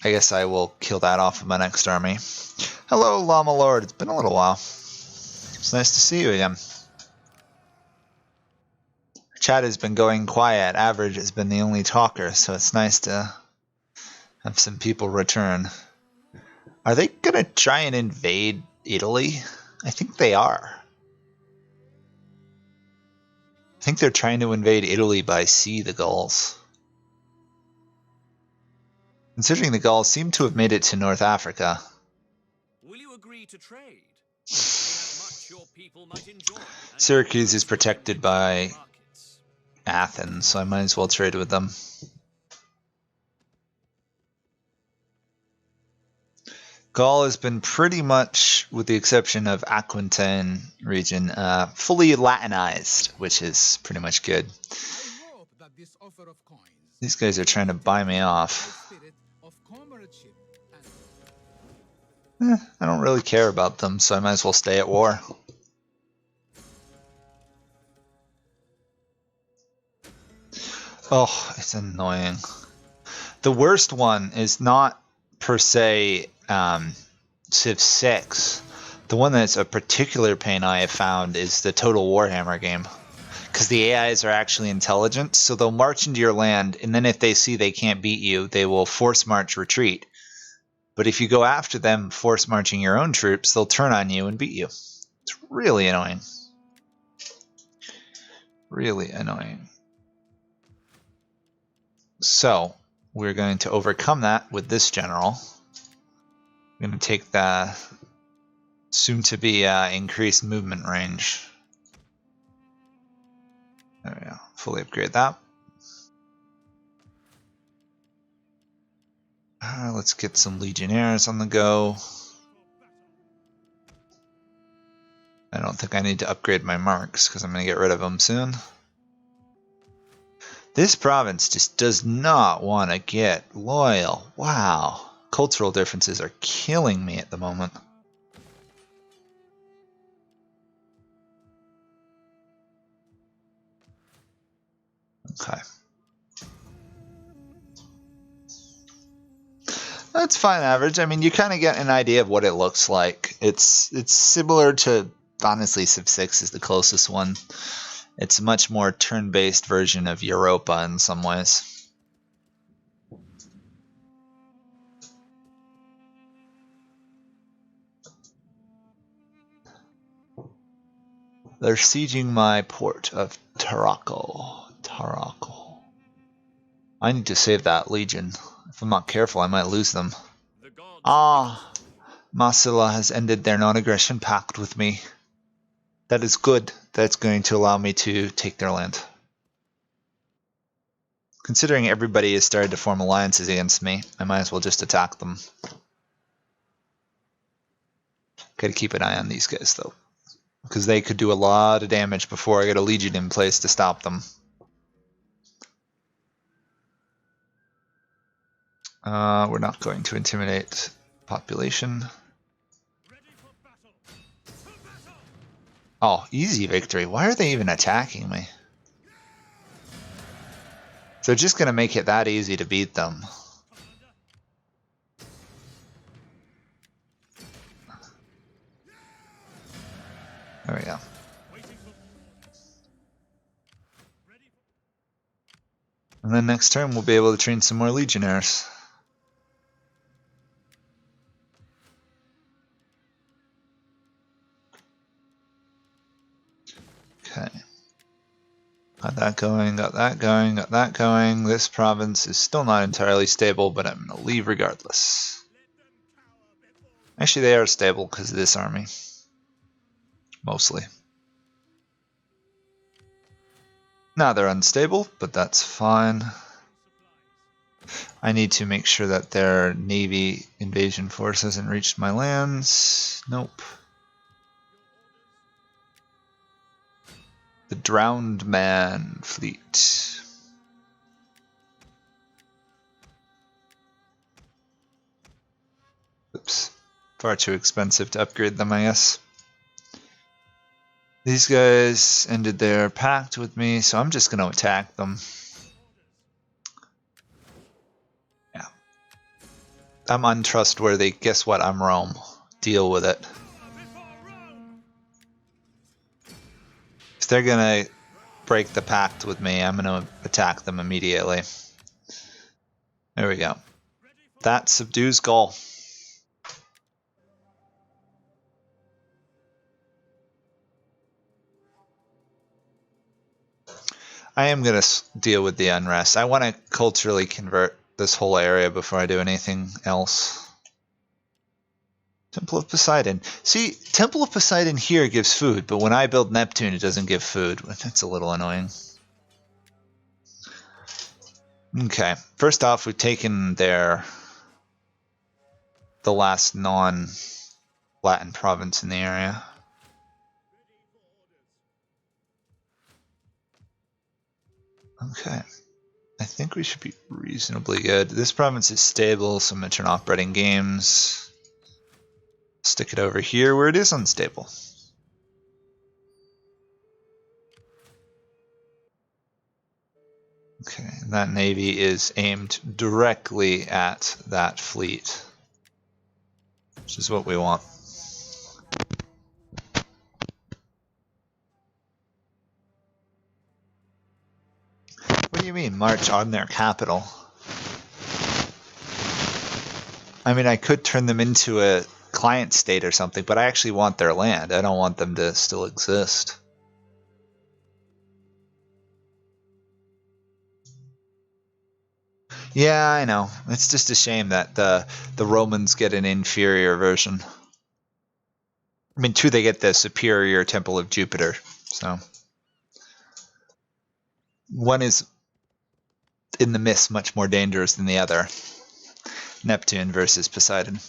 I guess I will kill that off of my next army. Hello, Llama Lord. It's been a little while. It's nice to see you again. Chat has been going quiet. Average has been the only talker, so it's nice to have some people return. Are they going to try and invade Italy? I think they are. I think they're trying to invade Italy by sea, the Gauls. Considering the Gauls seem to have made it to North Africa. Will you agree to trade? We have much which your people might enjoy. and Syracuse is your protected by markets. Athens, so I might as well trade with them. Gaul has been pretty much, with the exception of Aquitaine region, fully Latinized, which is pretty much good. I hope that this offer of coins These guys are trying to buy me off. spirit of comradeship and I don't really care about them, so I might as well stay at war. Oh, it's annoying. The worst one is not per se Civ 6. The one that's a particular pain I have found is the Total Warhammer game. Because the AIs are actually intelligent, so they'll march into your land, and then if they see they can't beat you, they will force march retreat. But if you go after them force marching your own troops, they'll turn on you and beat you. It's really annoying. Really annoying. So, we're going to overcome that with this general. I'm going to take the soon-to-be increased movement range. There we go. Fully upgrade that. Let's get some legionnaires on the go. I don't think I need to upgrade my marks because I'm going to get rid of them soon. This province just does not want to get loyal. Wow. Cultural differences are killing me at the moment. Okay. That's fine average. I mean, you kind of get an idea of what it looks like. It's similar to, honestly, Civ 6 is the closest one. It's a much more turn-based version of Europa in some ways. They're sieging my port of Tarraco. I need to save that legion. If I'm not careful, I might lose them. The gods Ah, Massila has ended their non-aggression pact with me. That is good. That's going to allow me to take their land. Considering everybody has started to form alliances against me, I might as well just attack them. Gotta keep an eye on these guys, though, because they could do a lot of damage before I get a legion in place to stop them. We're not going to intimidate population. Oh, easy victory. Why are they even attacking me? They're just going to make it that easy to beat them. There we go. And then next turn we'll be able to train some more legionnaires. Okay. Got that going, got that going, got that going. This province is still not entirely stable, but I'm going to leave regardless. Actually, they are stable because of this army. Mostly. Now they're unstable, but that's fine. I need to make sure that their navy invasion force hasn't reached my lands. Nope. The Drowned Man fleet. Oops. Far too expensive to upgrade them, I guess. These guys ended their pact with me, so I'm just going to attack them. Yeah. I'm untrustworthy. Guess what? I'm Rome. Deal with it. If they're going to break the pact with me, I'm going to attack them immediately. There we go. That subdues Gaul. I am going to deal with the unrest. I want to culturally convert this whole area before I do anything else. Temple of Poseidon. See, Temple of Poseidon here gives food, but when I build Neptune, it doesn't give food. That's a little annoying. Okay, first off, we've taken the last non-Latin province in the area. Okay, I think we should be reasonably good. This province is stable, so I'm going to turn off breading games. Stick it over here where it is unstable. Okay, and that navy is aimed directly at that fleet, which is what we want. What do you mean, march on their capital? I mean, I could turn them into a client state or something, but I actually want their land. I don't want them to still exist. Yeah, I know. It's just a shame that the Romans get an inferior version. I mean, true, they get the superior Temple of Jupiter, so one is in the mist much more dangerous than the other. Neptune versus Poseidon.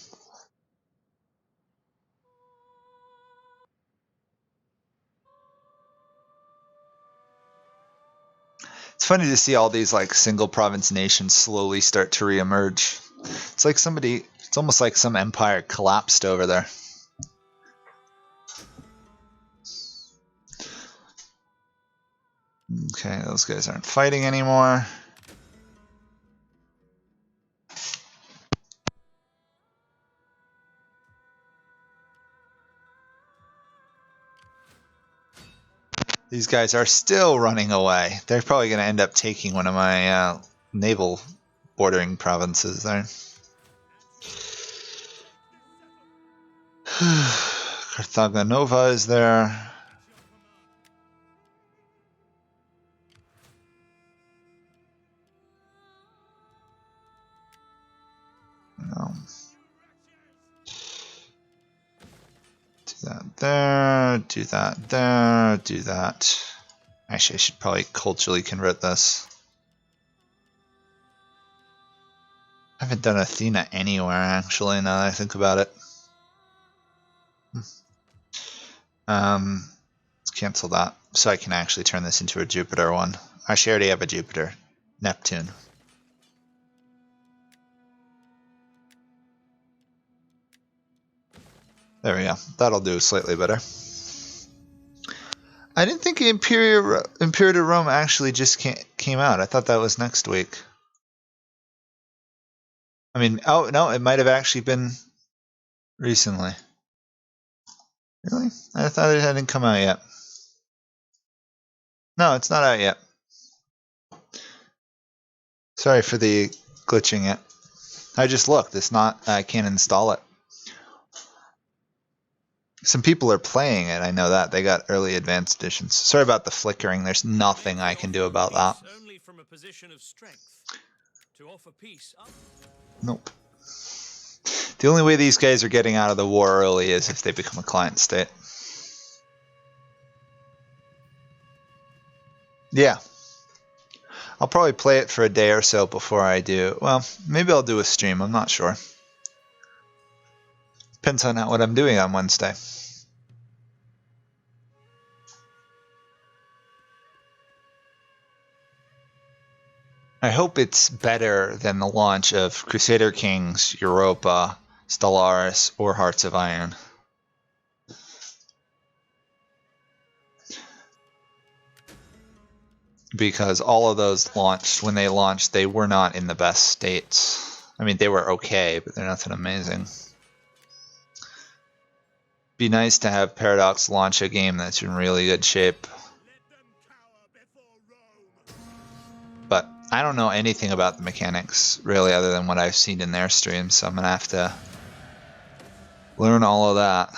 It's funny to see all these like single province nations slowly start to reemerge. It's like it's almost like some empire collapsed over there. Okay, those guys aren't fighting anymore. These guys are still running away. They're probably going to end up taking one of my naval bordering provinces there. Carthago Nova is there. No. Do that there, do that there, do that. Actually, I should probably culturally convert this. I haven't done Athena anywhere, actually, now that I think about it. Let's cancel that, so I can actually turn this into a Jupiter one. Actually, I already have a Jupiter. Neptune. There we go. That'll do slightly better. I didn't think Imperial to Rome actually just came out. I thought that was next week. I mean, oh no, it might have actually been recently. Really? I thought it hadn't come out yet. No, it's not out yet. Sorry for the glitching it. I just looked. It's not. I can't install it. Some people are playing it. I know that they got early advanced editions. Sorry about the flickering. There's nothing I can do about that. Only from a position of strength. To offer peace up. Nope. The only way these guys are getting out of the war early is if they become a client state. Yeah. I'll probably play it for a day or so before I do. Well, maybe I'll do a stream. I'm not sure. Depends on what I'm doing on Wednesday. I hope it's better than the launch of Crusader Kings, Europa, Stellaris, or Hearts of Iron. Because all of those launched, when they launched, they were not in the best states. I mean, they were okay, but they're nothing amazing. Be nice to have Paradox launch a game that's in really good shape. But I don't know anything about the mechanics, really, other than what I've seen in their streams, so I'm going to have to learn all of that.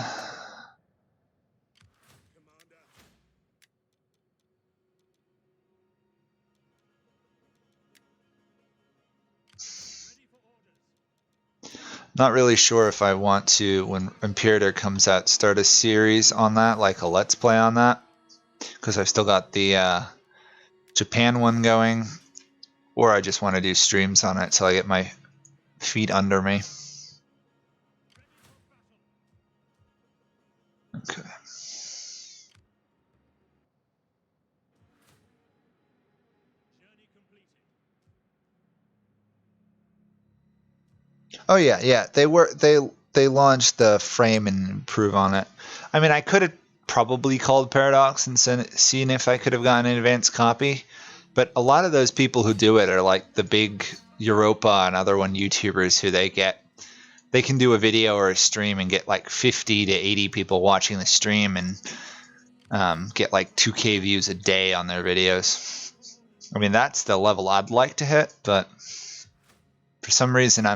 Not really sure if I want to, when Imperator comes out, start a series on that, like a Let's Play on that, because I've still got the Japan one going, or I just want to do streams on it till I get my feet under me. Okay. Oh yeah. They launched the frame and improve on it. I mean, I could have probably called Paradox and seen if I could have gotten an advanced copy, but a lot of those people who do it are like the big Europa and other one YouTubers who they can do a video or a stream and get like 50 to 80 people watching the stream and get like 2K views a day on their videos. I mean, that's the level I'd like to hit, but for some reason I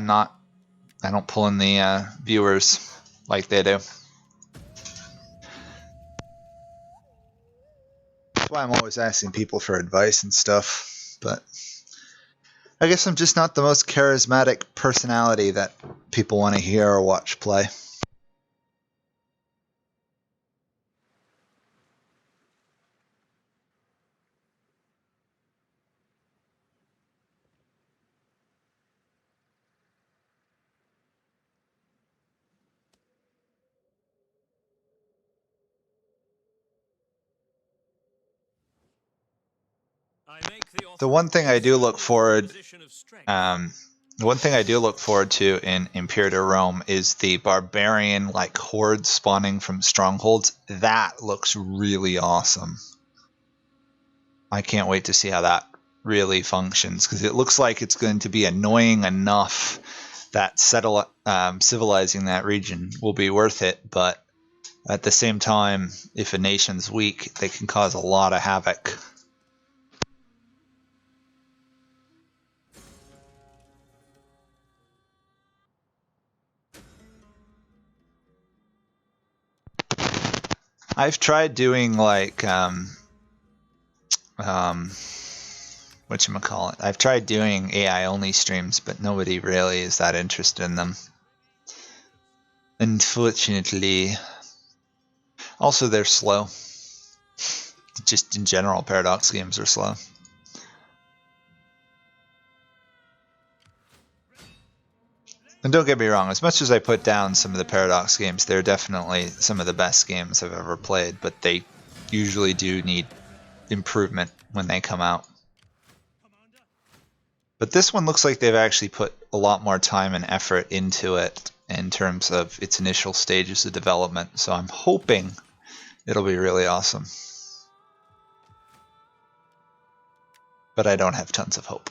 don't pull in the viewers like they do. That's why I'm always asking people for advice and stuff, but I guess I'm just not the most charismatic personality that people want to hear or watch play. The one thing I do look forward to in Imperator Rome is the barbarian like hordes spawning from strongholds. That looks really awesome. I can't wait to see how that really functions, because it looks like it's going to be annoying enough that civilizing that region will be worth it, but at the same time, if a nation's weak, they can cause a lot of havoc. I've tried doing like whatchamacallit? I've tried doing AI only streams, but nobody really is that interested in them. Unfortunately. Also, they're slow. Just in general, Paradox games are slow. And don't get me wrong, as much as I put down some of the Paradox games, they're definitely some of the best games I've ever played, but they usually do need improvement when they come out. But this one looks like they've actually put a lot more time and effort into it in terms of its initial stages of development, so I'm hoping it'll be really awesome. But I don't have tons of hope.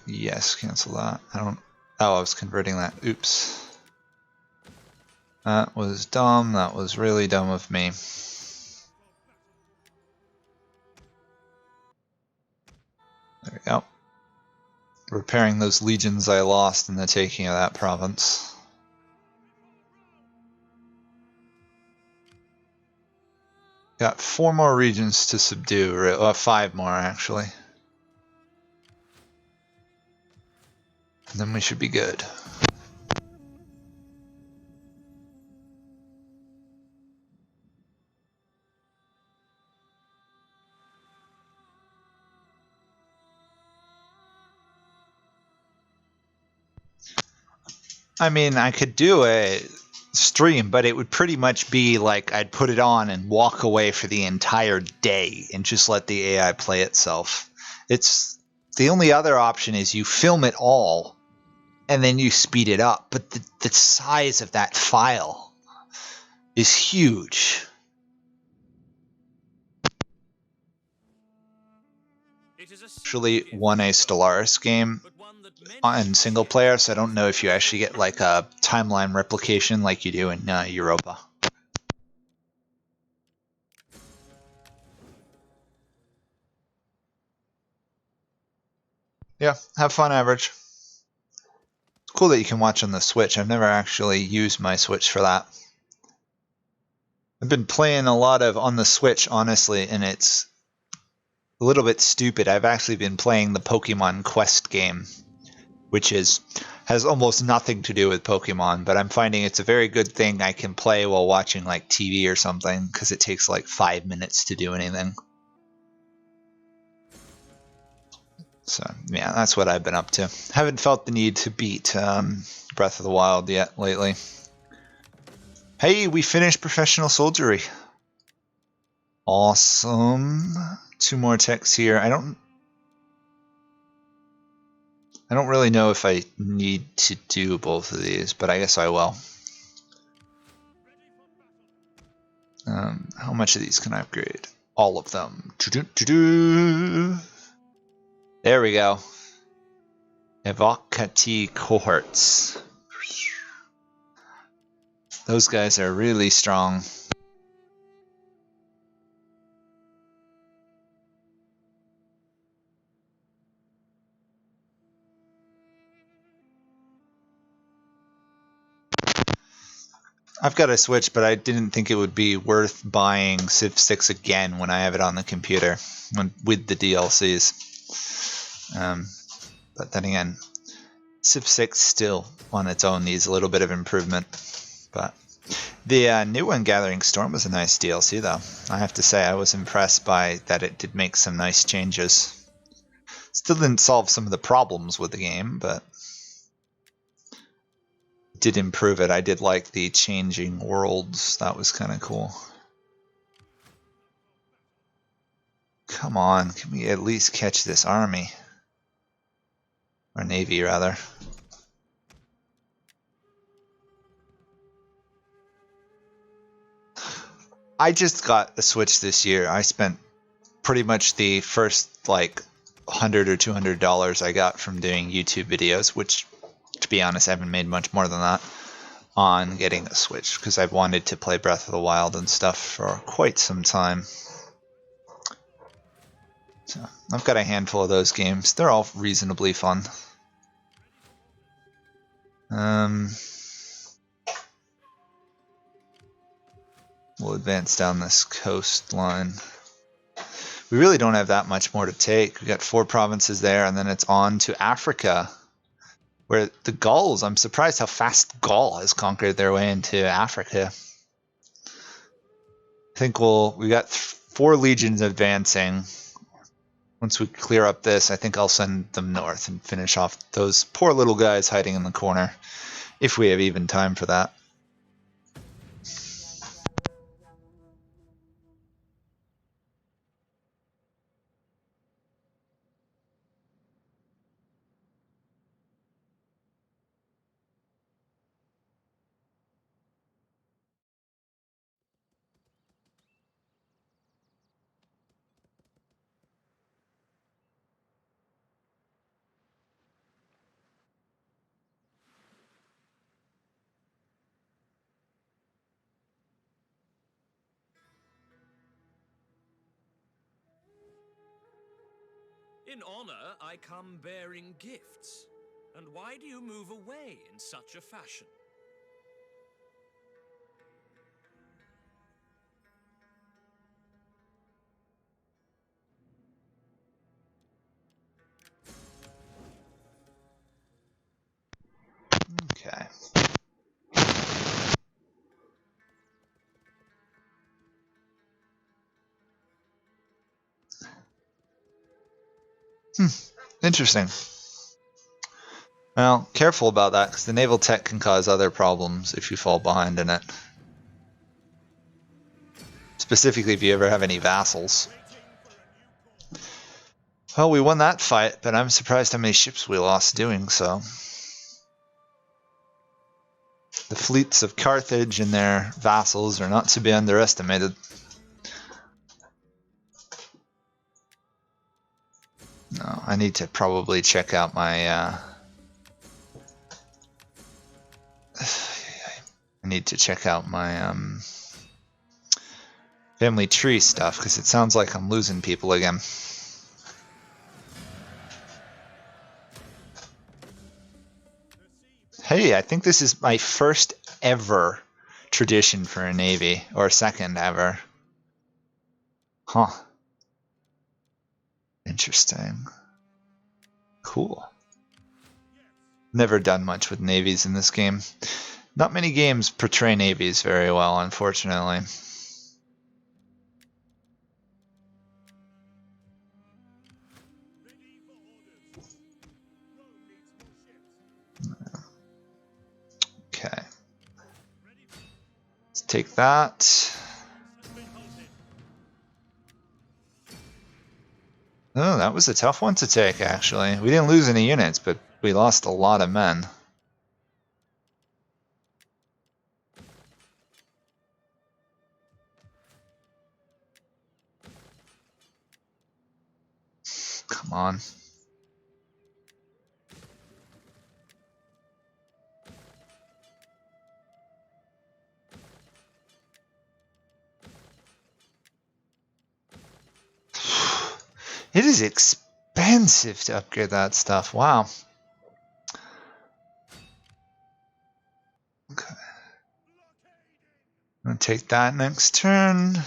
Yes, cancel that. Oh, I was converting that. Oops. That was dumb. That was really dumb of me. There we go. Repairing those legions I lost in the taking of that province. Got 4 more regions to subdue, 5 more actually. And then we should be good. I mean, I could do a stream, but it would pretty much be like I'd put it on and walk away for the entire day and just let the AI play itself. It's the only other option is you film it all and then you speed it up, but the size of that file is huge. Actually won a Stellaris game on single player, so I don't know if you actually get like a timeline replication like you do in Europa. Yeah, have fun, Average. It's cool that you can watch on the Switch. I've never actually used my Switch for that. I've been playing a lot of on the Switch, honestly, and it's a little bit stupid. I've actually been playing the Pokemon Quest game, which has almost nothing to do with Pokemon, but I'm finding it's a very good thing I can play while watching like TV or something, because it takes like 5 minutes to do anything. So yeah, that's what I've been up to. Haven't felt the need to beat Breath of the Wild yet lately. Hey, we finished Professional Soldiery. Awesome. 2 more techs here. I don't really know if I need to do both of these, but I guess I will. How much of these can I upgrade? All of them. There we go. Evocati cohorts. Those guys are really strong. I've got a Switch, but I didn't think it would be worth buying Civ 6 again when I have it on the computer with the DLCs. But then again, Civ 6 still on its own needs a little bit of improvement. But the new one, Gathering Storm, was a nice DLC, though. I have to say I was impressed by that. It did make some nice changes. Still didn't solve some of the problems with the game, but did improve it. I did like the changing worlds. That was kind of cool. Come on, can we at least catch this army? Or navy, rather. I just got a Switch this year. I spent pretty much the first like $100 or $200 I got from doing YouTube videos, which, to be honest, I haven't made much more than that, on getting a Switch, because I've wanted to play Breath of the Wild and stuff for quite some time. So I've got a handful of those games. They're all reasonably fun. We'll advance down this coastline. We really don't have that much more to take. We got 4 provinces there, and then it's on to Africa, where the Gauls, I'm surprised how fast Gaul has conquered their way into Africa. I think we got 4 legions advancing. Once we clear up this, I think I'll send them north and finish off those poor little guys hiding in the corner, if we have even time for that. In honor, I come bearing gifts. And why do you move away in such a fashion? Okay. Interesting. Well, careful about that, because the naval tech can cause other problems if you fall behind in it. Specifically if you ever have any vassals. Well, we won that fight, but I'm surprised how many ships we lost doing so. The fleets of Carthage and their vassals are not to be underestimated. No, I need to probably check out my family tree stuff, because it sounds like I'm losing people again. Hey, I think this is my first ever tradition for a navy, or second ever. Huh. Interesting. Cool. Never done much with navies in this game. Not many games portray navies very well, unfortunately. Okay. Let's take that. Oh, that was a tough one to take, actually. We didn't lose any units, but we lost a lot of men. Come on. It is expensive to upgrade that stuff. Wow. Okay. I'm going to take that next turn.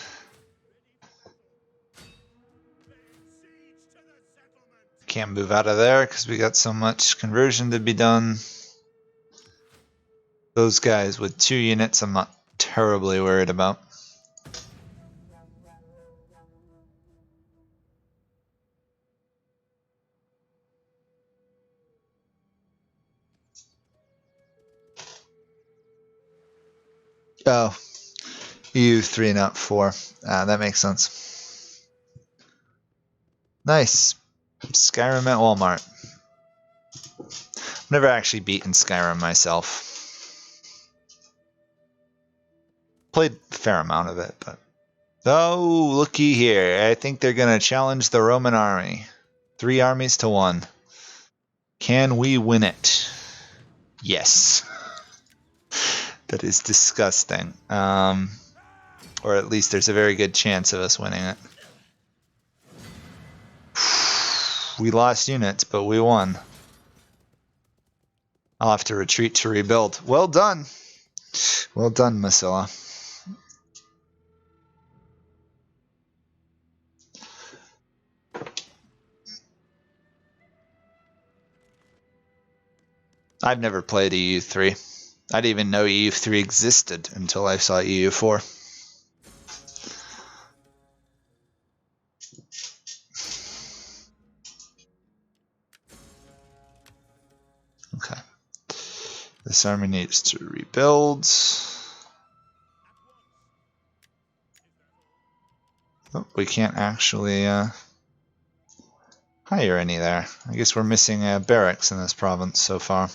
Can't move out of there because we got so much conversion to be done. Those guys with 2 units I'm not terribly worried about. Oh, EU3 not 4. That makes sense. Nice. Skyrim at Walmart. I've never actually beaten Skyrim myself. Played a fair amount of it, but... Oh, looky here. I think they're going to challenge the Roman army. 3 armies to 1. Can we win it? Yes. That is disgusting. Or at least there's a very good chance of us winning it. We lost units, but we won. I'll have to retreat to rebuild. Well done. Well done, Masilla. I've never played EU3. I didn't even know EU3 existed until I saw EU4. Okay. This army needs to rebuild. Oh, we can't actually hire any there. I guess we're missing barracks in this province so far.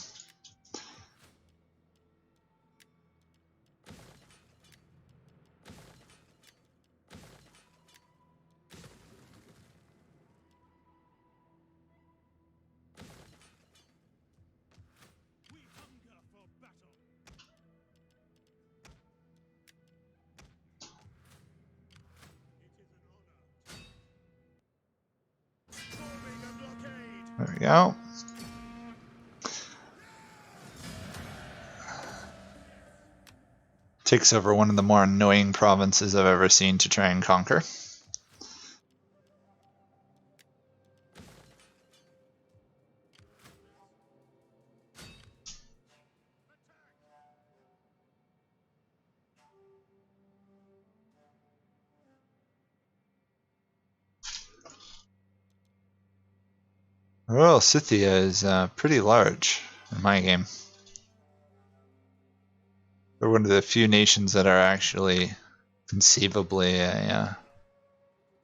There we go. Takes over one of the more annoying provinces I've ever seen to try and conquer. Royal Scythia is pretty large in my game. They're one of the few nations that are actually conceivably a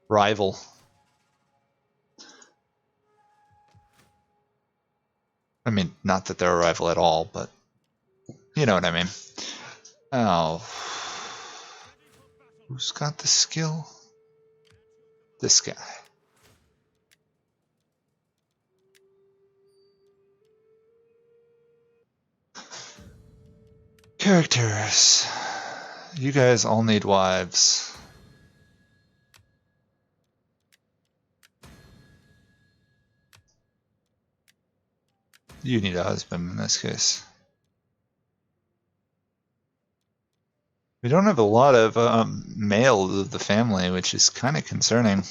rival. I mean, not that they're a rival at all, but you know what I mean. Oh. Who's got the skill? This guy. Characters. You guys all need wives. You need a husband in this case. We don't have a lot of male of the family, which is kind of concerning.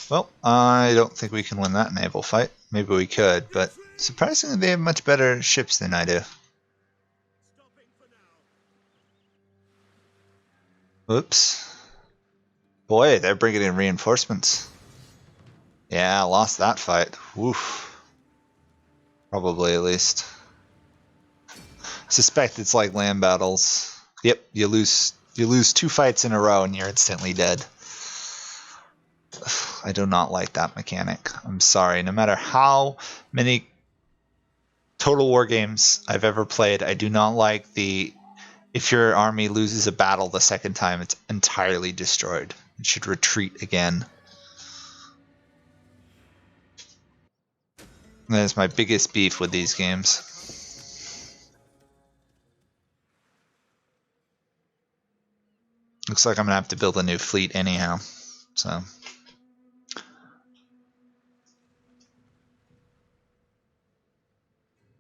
Well, I don't think we can win that naval fight. Maybe we could, but surprisingly they have much better ships than I do. Oops. Boy, they're bringing in reinforcements. Yeah, I lost that fight. Woof. Probably, at least. Suspect it's like land battles. Yep, you lose 2 fights in a row and you're instantly dead. I do not like that mechanic. I'm sorry. No matter how many Total War games I've ever played, I do not like the if your army loses a battle the second time, it's entirely destroyed. It should retreat again. That is my biggest beef with these games. Looks like I'm gonna have to build a new fleet anyhow, so.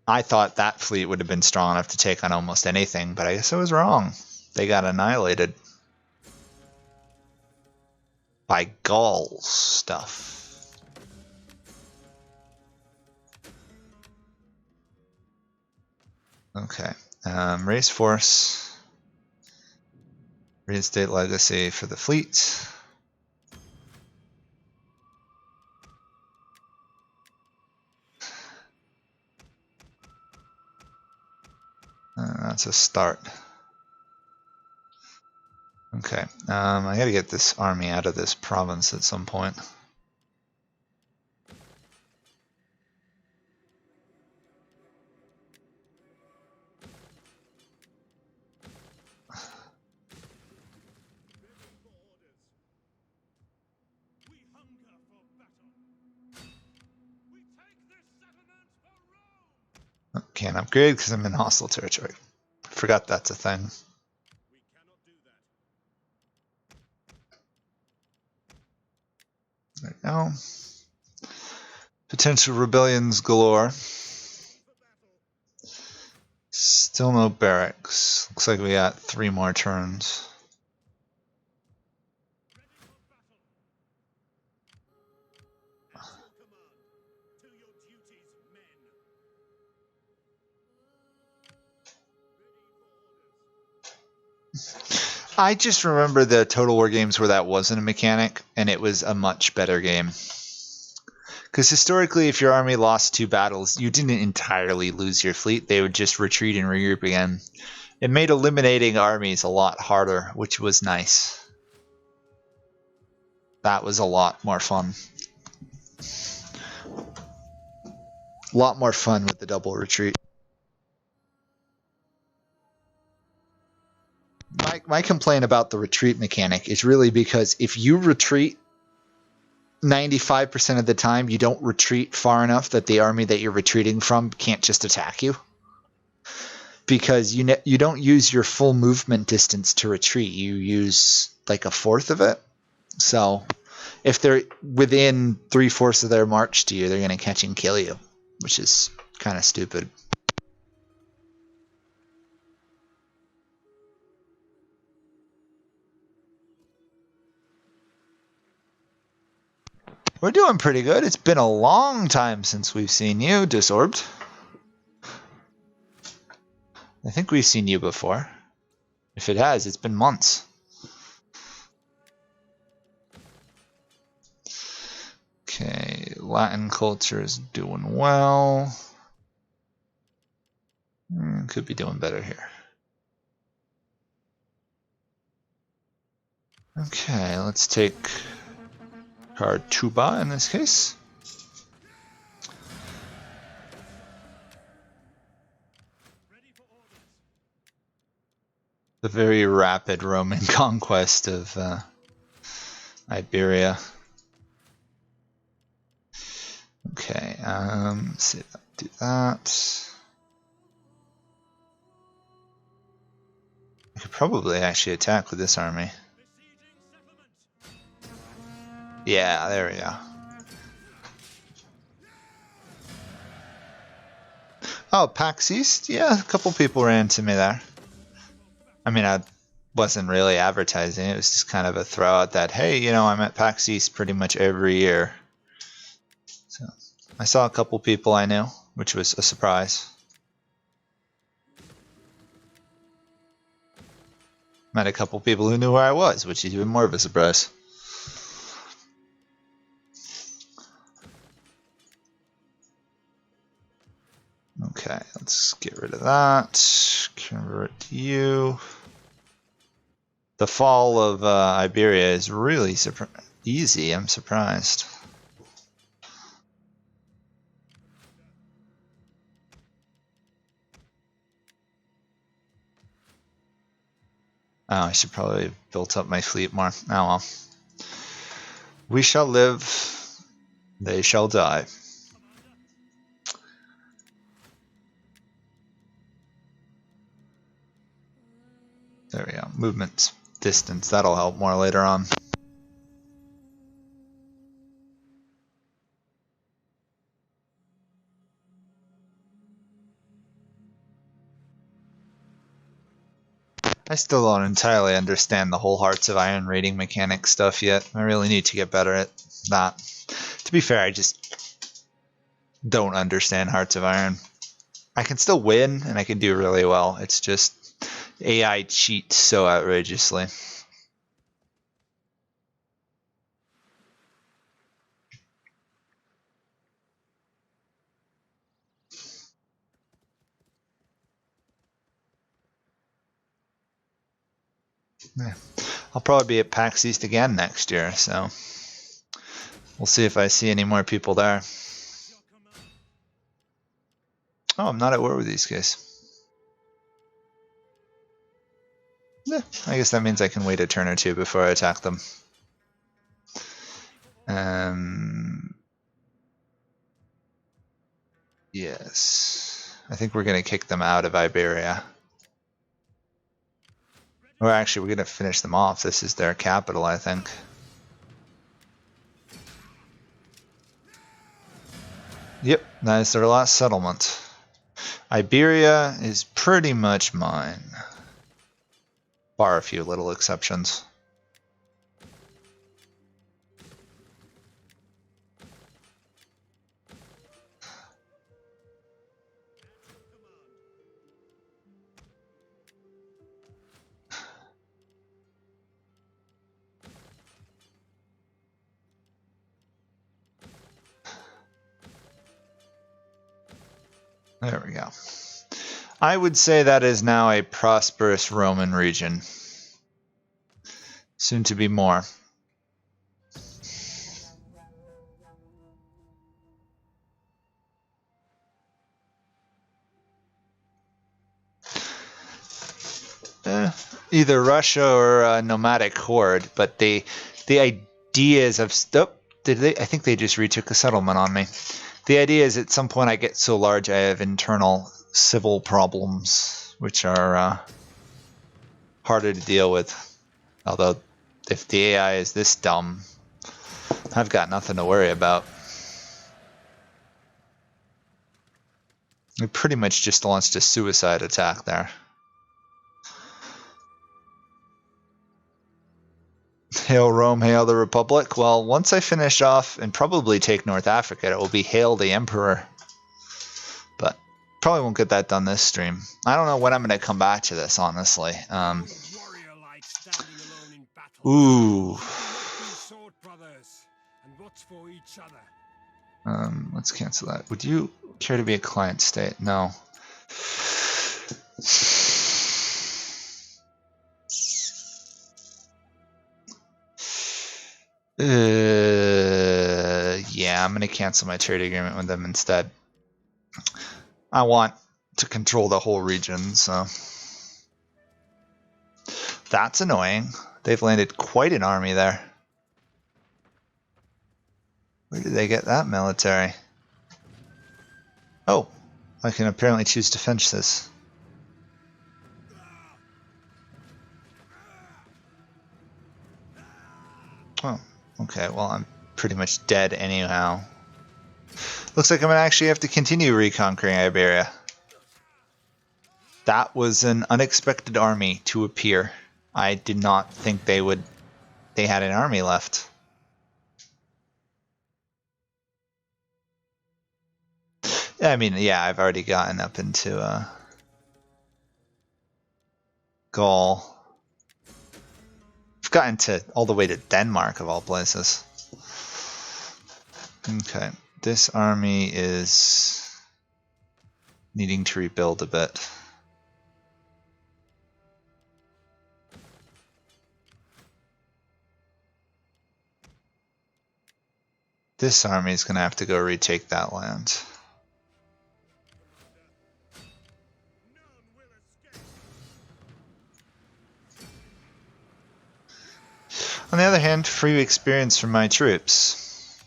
I thought that fleet would have been strong enough to take on almost anything, but I guess I was wrong. They got annihilated by Gaul stuff. Okay, raise force, reinstate legacy for the fleet. That's a start. Okay, I gotta get this army out of this province at some point. Can't upgrade because I'm in hostile territory. Forgot that's a thing. There we go. Potential rebellions galore. Still no barracks. Looks like we got 3 more turns. I just remember the Total War games where that wasn't a mechanic, and it was a much better game. Because historically, if your army lost 2 battles, you didn't entirely lose your fleet. They would just retreat and regroup again. It made eliminating armies a lot harder, which was nice. That was a lot more fun. A lot more fun with the double retreat. My complaint about the retreat mechanic is really because if you retreat 95% of the time, you don't retreat far enough that the army that you're retreating from can't just attack you. Because you don't use your full movement distance to retreat. You use like 1/4 of it. So if they're within 3/4 of their march to you, they're going to catch and kill you, which is kind of stupid. We're doing pretty good. It's been a long time since we've seen you, Disorbed. I think we've seen you before. If it has, it's been months. Okay, Latin culture is doing well. Could be doing better here. Okay, let's take Kartuba in this case. The very rapid Roman conquest of Iberia. Okay, let's see if I do that. I could probably actually attack with this army. Yeah, there we go. Oh, PAX East? Yeah, a couple people ran to me there. I mean, I wasn't really advertising. It was just kind of a throw out that, hey, you know, I'm at PAX East pretty much every year. So I saw a couple people I knew, which was a surprise. Met a couple people who knew where I was, which is even more of a surprise. Okay, let's get rid of that. Convert you. The fall of Iberia is really easy. I'm surprised. Oh, I should probably have built up my fleet more. Oh well. We shall live, they shall die. There we go. Movement distance, that'll help more later on. I still don't entirely understand the whole Hearts of Iron rating mechanic stuff yet. I really need to get better at that. To be fair, I just don't understand Hearts of Iron. I can still win and I can do really well. It's just AI cheats so outrageously. Yeah. I'll probably be at PAX East again next year, so we'll see if I see any more people there. Oh, I'm not at war with these guys. Yeah, I guess that means I can wait a turn or two before I attack them. Yes. I think we're going to kick them out of Iberia. Or actually, we're going to finish them off. This is their capital, I think. Yep, that is their last settlement. Iberia is pretty much mine. Bar a few little exceptions. There we go. I would say that is now a prosperous Roman region. Soon to be more. Either Russia or a nomadic horde, but the ideas of did they? I think they just retook a settlement on me. The idea is at some point I get so large I have internal civil problems, which are harder to deal with. Although, if the AI is this dumb, I've got nothing to worry about. We pretty much just launched a suicide attack there. Hail Rome, hail the Republic. Well, once I finish off and probably take North Africa, it will be hail the Emperor. But probably won't get that done this stream. I don't know when I'm going to come back to this, honestly. Ooh. Let's cancel that. Would you care to be a client state? No. Yeah, I'm going to cancel my trade agreement with them instead. I want to control the whole region, so. That's annoying. They've landed quite an army there. Where did they get that military? Oh, I can apparently choose to finish this. Oh, Okay, well, I'm pretty much dead anyhow. Looks like I'm gonna actually have to continue reconquering Iberia. That was an unexpected army to appear. I did not think they had an army left. I mean, yeah, I've already gotten up into Gaul. I've gotten to all the way to Denmark, of all places. Okay, this army is needing to rebuild a bit. This army is going to have to go retake that land. On the other hand, free experience from my troops.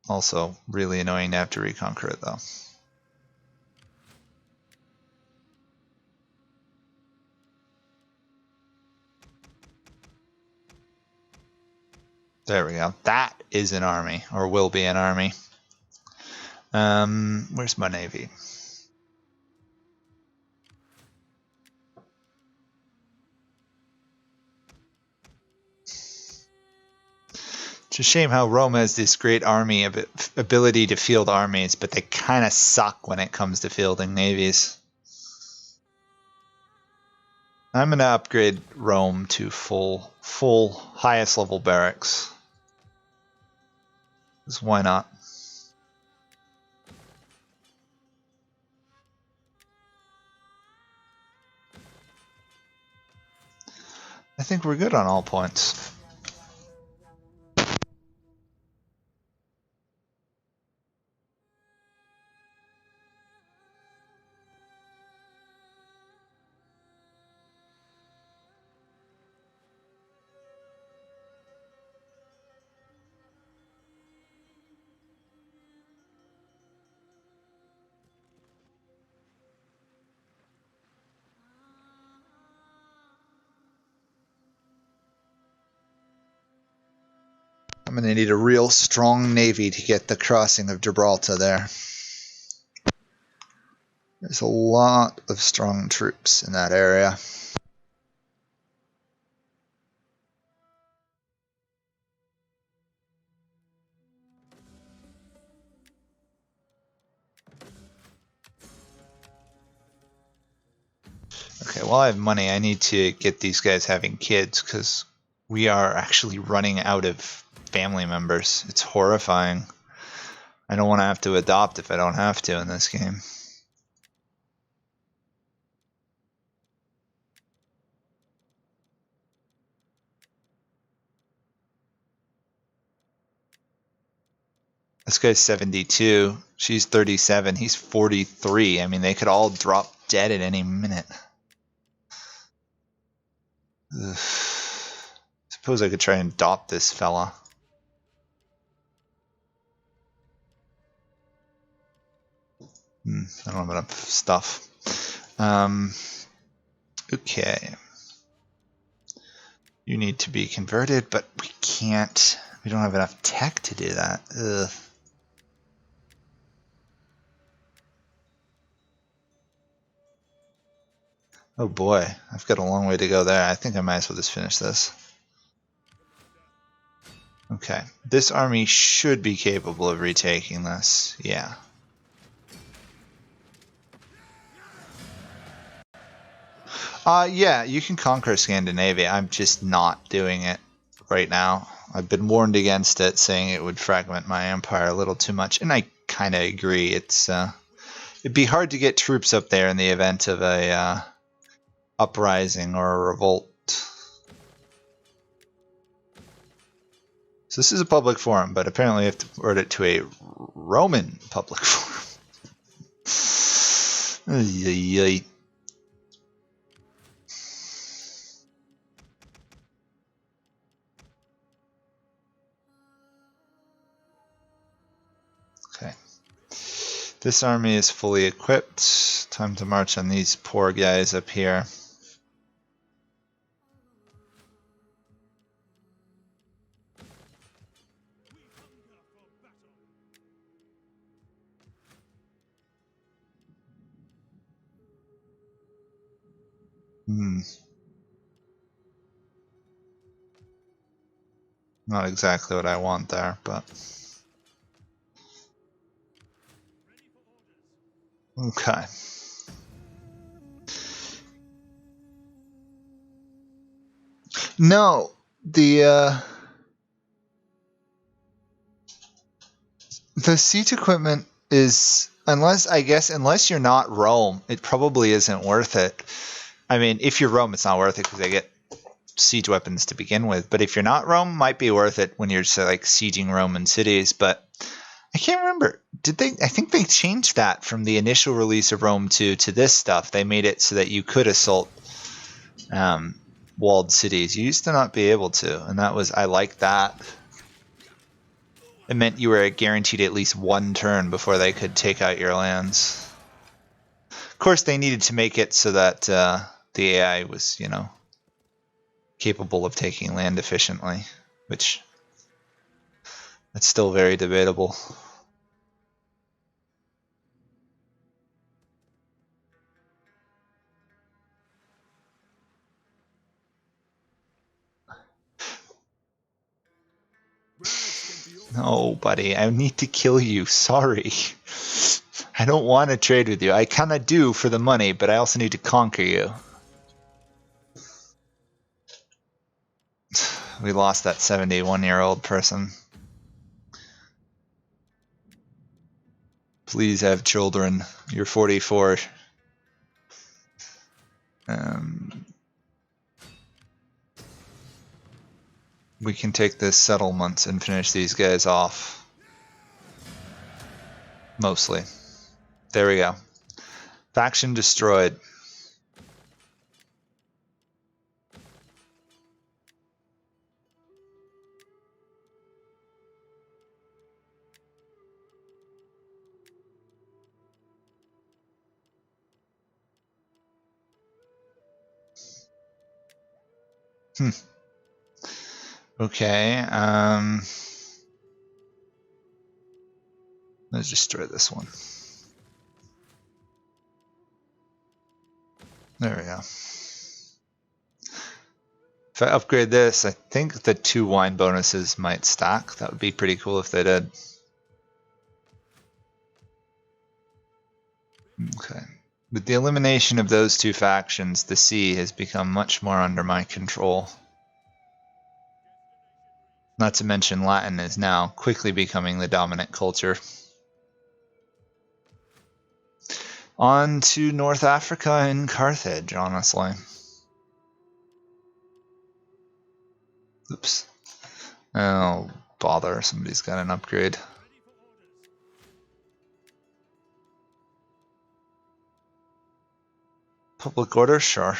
Also, really annoying to have to reconquer it, though. There we go. That is an army, or will be an army. Where's my navy? It's a shame how Rome has this great army of ability to field armies, but they kind of suck when it comes to fielding navies. I'm going to upgrade Rome to full highest level barracks. Because why not? I think we're good on all points. I'm going to need a real strong navy to get the crossing of Gibraltar there. There's a lot of strong troops in that area. Okay, while I have money, I need to get these guys having kids because we are actually running out of family members. It's horrifying. I don't want to have to adopt if I don't have to in this game. This guy's 72. She's 37. He's 43. I mean, they could all drop dead at any minute. Ugh. Suppose I could try and adopt this fella. I don't have enough stuff. Okay. You need to be converted, but we can't. We don't have enough tech to do that. Ugh. Oh boy, I've got a long way to go there. I think I might as well just finish this. Okay, this army should be capable of retaking this. Yeah. Yeah, you can conquer Scandinavia. I'm just not doing it right now. I've been warned against it, saying it would fragment my empire a little too much, and I kind of agree. It'd be hard to get troops up there in the event of a uprising or a revolt. So this is a public forum, but apparently I have to word it to a Roman public forum. Okay. This army is fully equipped. Time to march on these poor guys up here. Hmm. Not exactly what I want there, but okay. No, the siege equipment is, unless you're not Rome, it probably isn't worth it. I mean, if you're Rome, it's not worth it because they get siege weapons to begin with. But if you're not Rome, might be worth it when you're just like sieging Roman cities. But I can't remember. Did they? I think they changed that from the initial release of Rome 2 to this stuff. They made it so that you could assault walled cities. You used to not be able to, and I like that. It meant you were guaranteed at least one turn before they could take out your lands. Of course, they needed to make it so that the AI was, capable of taking land efficiently, which that's still very debatable. No, buddy, I need to kill you. Sorry. I don't want to trade with you. I kind of do for the money, but I also need to conquer you. We lost that 71-year-old person. Please have children. You're 44. We can take this settlement and finish these guys off. Mostly. There we go. Faction destroyed. Okay, let's destroy this one. There we go. If I upgrade this, I think the 2 wine bonuses might stack. That would be pretty cool if they did. Okay. With the elimination of those 2 factions, the sea has become much more under my control. Not to mention Latin is now quickly becoming the dominant culture. On to North Africa and Carthage, honestly. Oops. Oh, bother. Somebody's got an upgrade. Public order? Sure.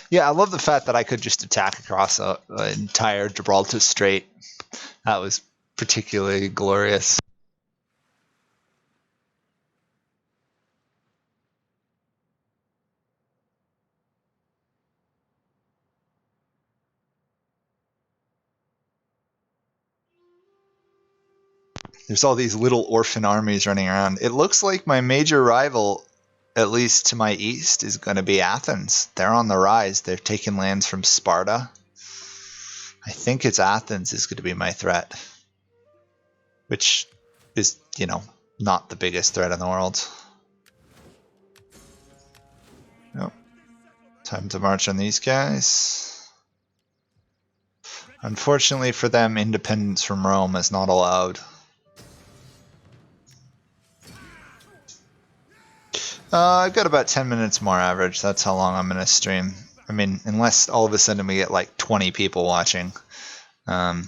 Yeah, I love the fact that I could just attack across an entire Gibraltar Strait. That was particularly glorious. There's all these little orphan armies running around. It looks like my major rival, at least to my east, is going to be Athens. They're on the rise. They're taking lands from Sparta. I think it's Athens is going to be my threat, which is, not the biggest threat in the world. Yep. Time to march on these guys. Unfortunately for them, independence from Rome is not allowed. I've got about 10 minutes more average. That's how long I'm going to stream. I mean, unless all of a sudden we get like 20 people watching. I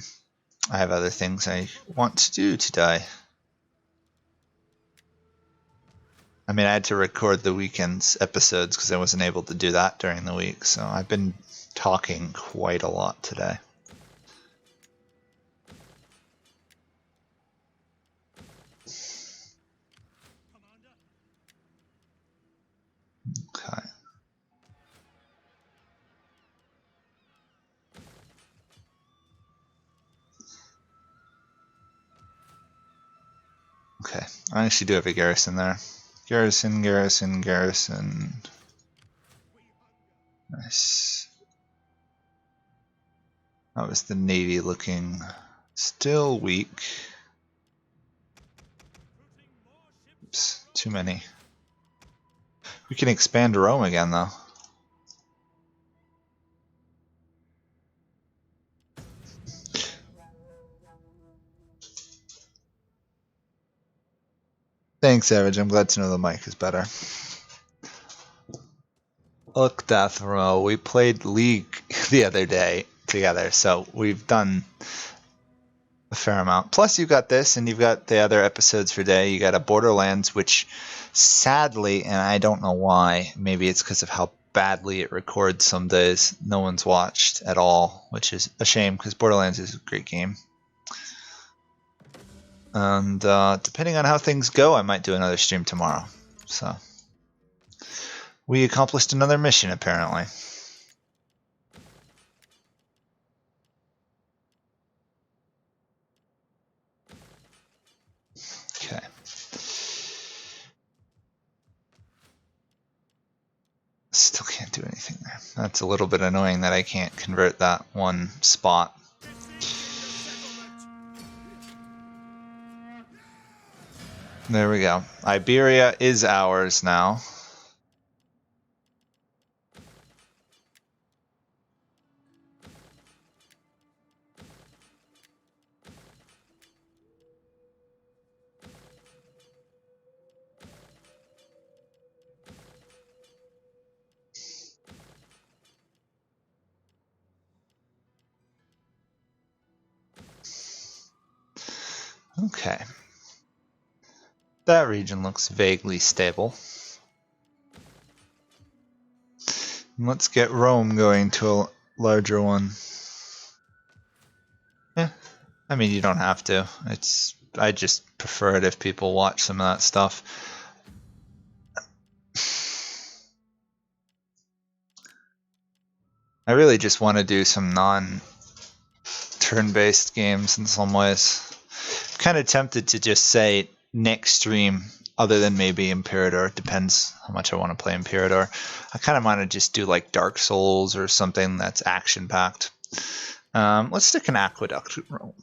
have other things I want to do today. I mean, I had to record the weekend's episodes because I wasn't able to do that during the week. So I've been talking quite a lot today. Okay. I actually do have a garrison there. Garrison, garrison, garrison. Nice. How is the Navy looking? Still weak. Oops, too many. We can expand Rome again, though. Thanks, Savage. I'm glad to know the mic is better. Look, Deathrow, we played League the other day together, so we've done a fair amount. Plus, you've got this, and you've got the other episodes for day. You got a Borderlands, which sadly, and I don't know why, maybe it's because of how badly it records some days, no one's watched at all, which is a shame because Borderlands is a great game. And depending on how things go, I might do another stream tomorrow. So we accomplished another mission, apparently. Okay. Still can't do anything there. That's a little bit annoying that I can't convert that one spot. There we go. Iberia is ours now. Okay. That region looks vaguely stable. Let's get Rome going to a larger one. Yeah, I mean, you don't have to. I just prefer it if people watch some of that stuff. I really just want to do some non-turn-based games in some ways. I'm kind of tempted to just say next stream, other than maybe Imperator, depends how much I want to play Imperator. I kind of want to just do like Dark Souls or something that's action-packed. Let's stick an Aqueduct in Rome.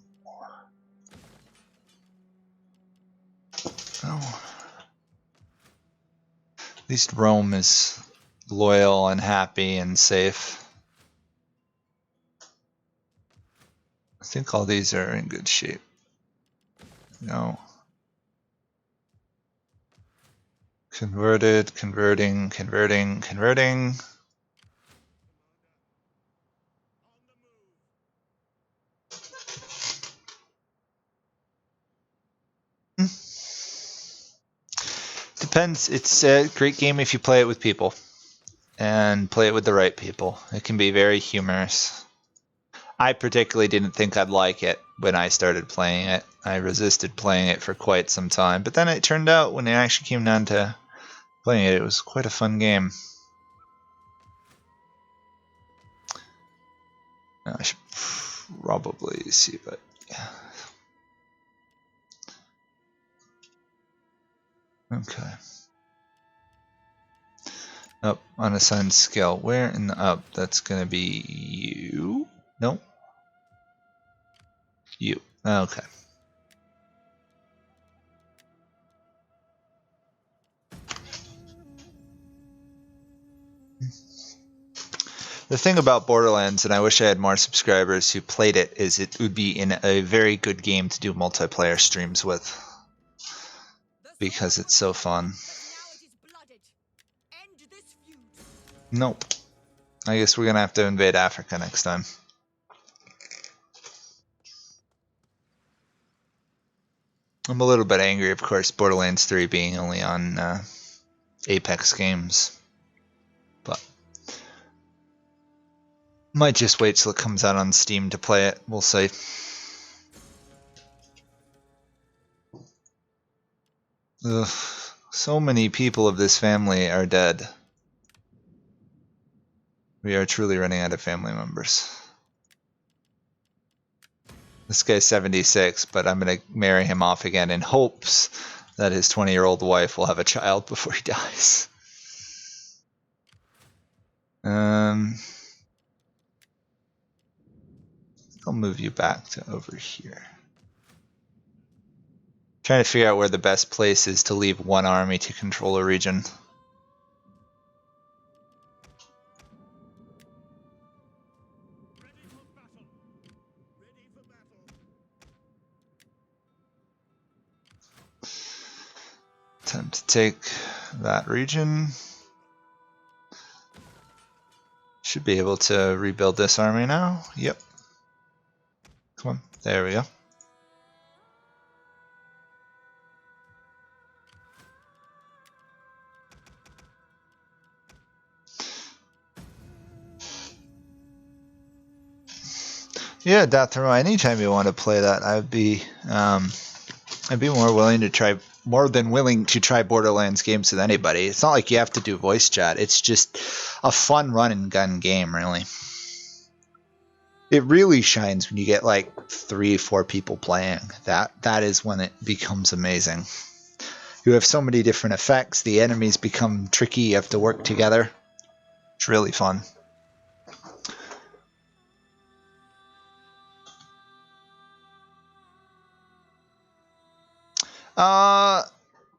Oh. At least Rome is loyal and happy and safe. I think all these are in good shape. No. Converted, converting, converting, converting. Depends. It's a great game if you play it with people. And play it with the right people. It can be very humorous. I particularly didn't think I'd like it when I started playing it. I resisted playing it for quite some time. But then it turned out when it actually came down to playing it, it was quite a fun game. I should probably see, but yeah. Okay. Up unassigned skill. Where in the up? That's gonna be you. Nope. You. Okay. The thing about Borderlands, and I wish I had more subscribers who played it, is it would be in a very good game to do multiplayer streams with. Because it's so fun. Nope. I guess we're gonna have to invade Africa next time. I'm a little bit angry, of course, Borderlands 3 being only on Apex Games. But might just wait till it comes out on Steam to play it. We'll see. Ugh. So many people of this family are dead. We are truly running out of family members. This guy's 76, but I'm going to marry him off again in hopes that his 20-year-old wife will have a child before he dies. I'll move you back to over here. Trying to figure out where the best place is to leave one army to control a region. Time to take that region. Should be able to rebuild this army now. Yep. Come on. There we go. Yeah, Dathro, anytime you want to play that, I'd be more than willing to try Borderlands games with anybody. It's not like you have to do voice chat. It's just a fun run and gun game, really. It really shines when you get like 3-4 people playing. That is when it becomes amazing. You have so many different effects. The enemies become tricky. You have to work together. It's really fun.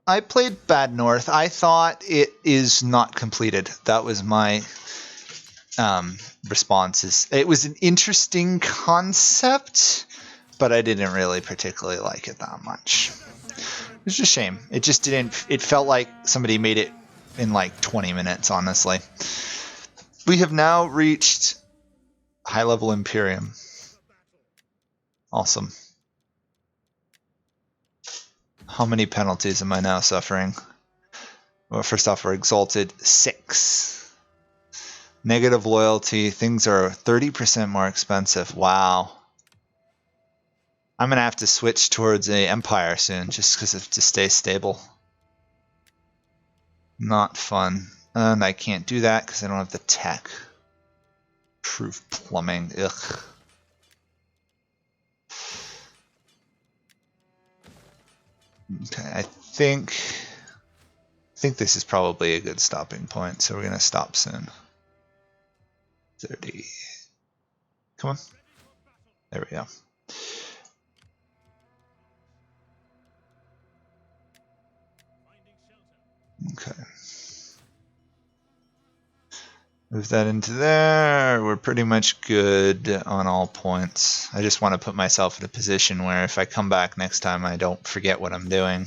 I played Bad North. I thought it is not completed. That was my response. It was an interesting concept, but I didn't really particularly like it that much. It was just a shame. It just didn't. It felt like somebody made it in like 20 minutes, honestly. We have now reached high level Imperium. Awesome. How many penalties am I now suffering? Well, first off, we're exalted 6. Negative loyalty. Things are 30% more expensive. Wow. I'm going to have to switch towards a empire soon just because to stay stable. Not fun. And I can't do that because I don't have the tech. Proof plumbing. Ugh. Okay, I think this is probably a good stopping point, so we're going to stop soon. 30. Come on. There we go. Okay. Move that into there. We're pretty much good on all points. I just want to put myself in a position where if I come back next time, I don't forget what I'm doing.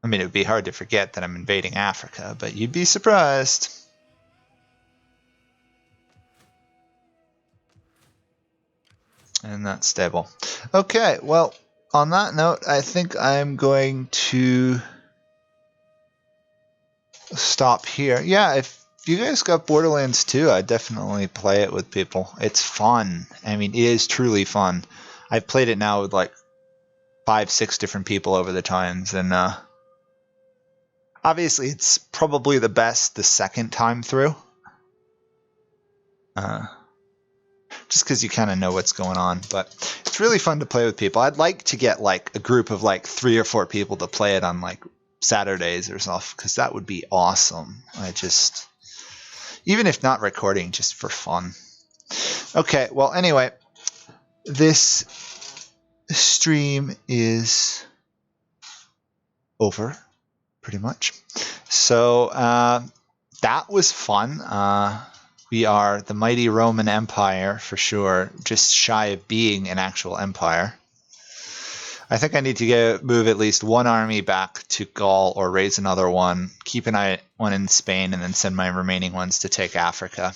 I mean, it would be hard to forget that I'm invading Africa, but you'd be surprised. And that's stable. Okay, well, on that note, I think I'm going to stop here. Yeah, if you guys got Borderlands 2, I'd definitely play it with people. It's fun. I mean, it is truly fun. I've played it now with like 5-6 different people over the times, and obviously it's probably the best the second time through. Just because you kind of know what's going on, but it's really fun to play with people. I'd like to get like a group of like 3 or 4 people to play it on like Saturdays or stuff, because that would be awesome. Even if not recording, just for fun. Okay, well, anyway, this stream is over, pretty much. So that was fun. We are the mighty Roman Empire, for sure, just shy of being an actual empire. I think I need to move at least one army back to Gaul or raise another one, keep one in Spain, and then send my remaining ones to take Africa.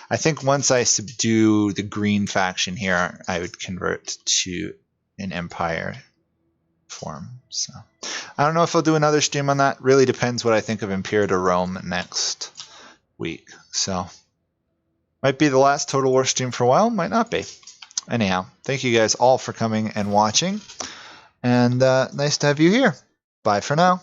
I think once I subdue the green faction here, I would convert to an empire form. So I don't know if I'll do another stream on that. Really depends what I think of Imperial to Rome next week. So might be the last Total War stream for a while, might not be. Anyhow, thank you guys all for coming and watching. And nice to have you here. Bye for now.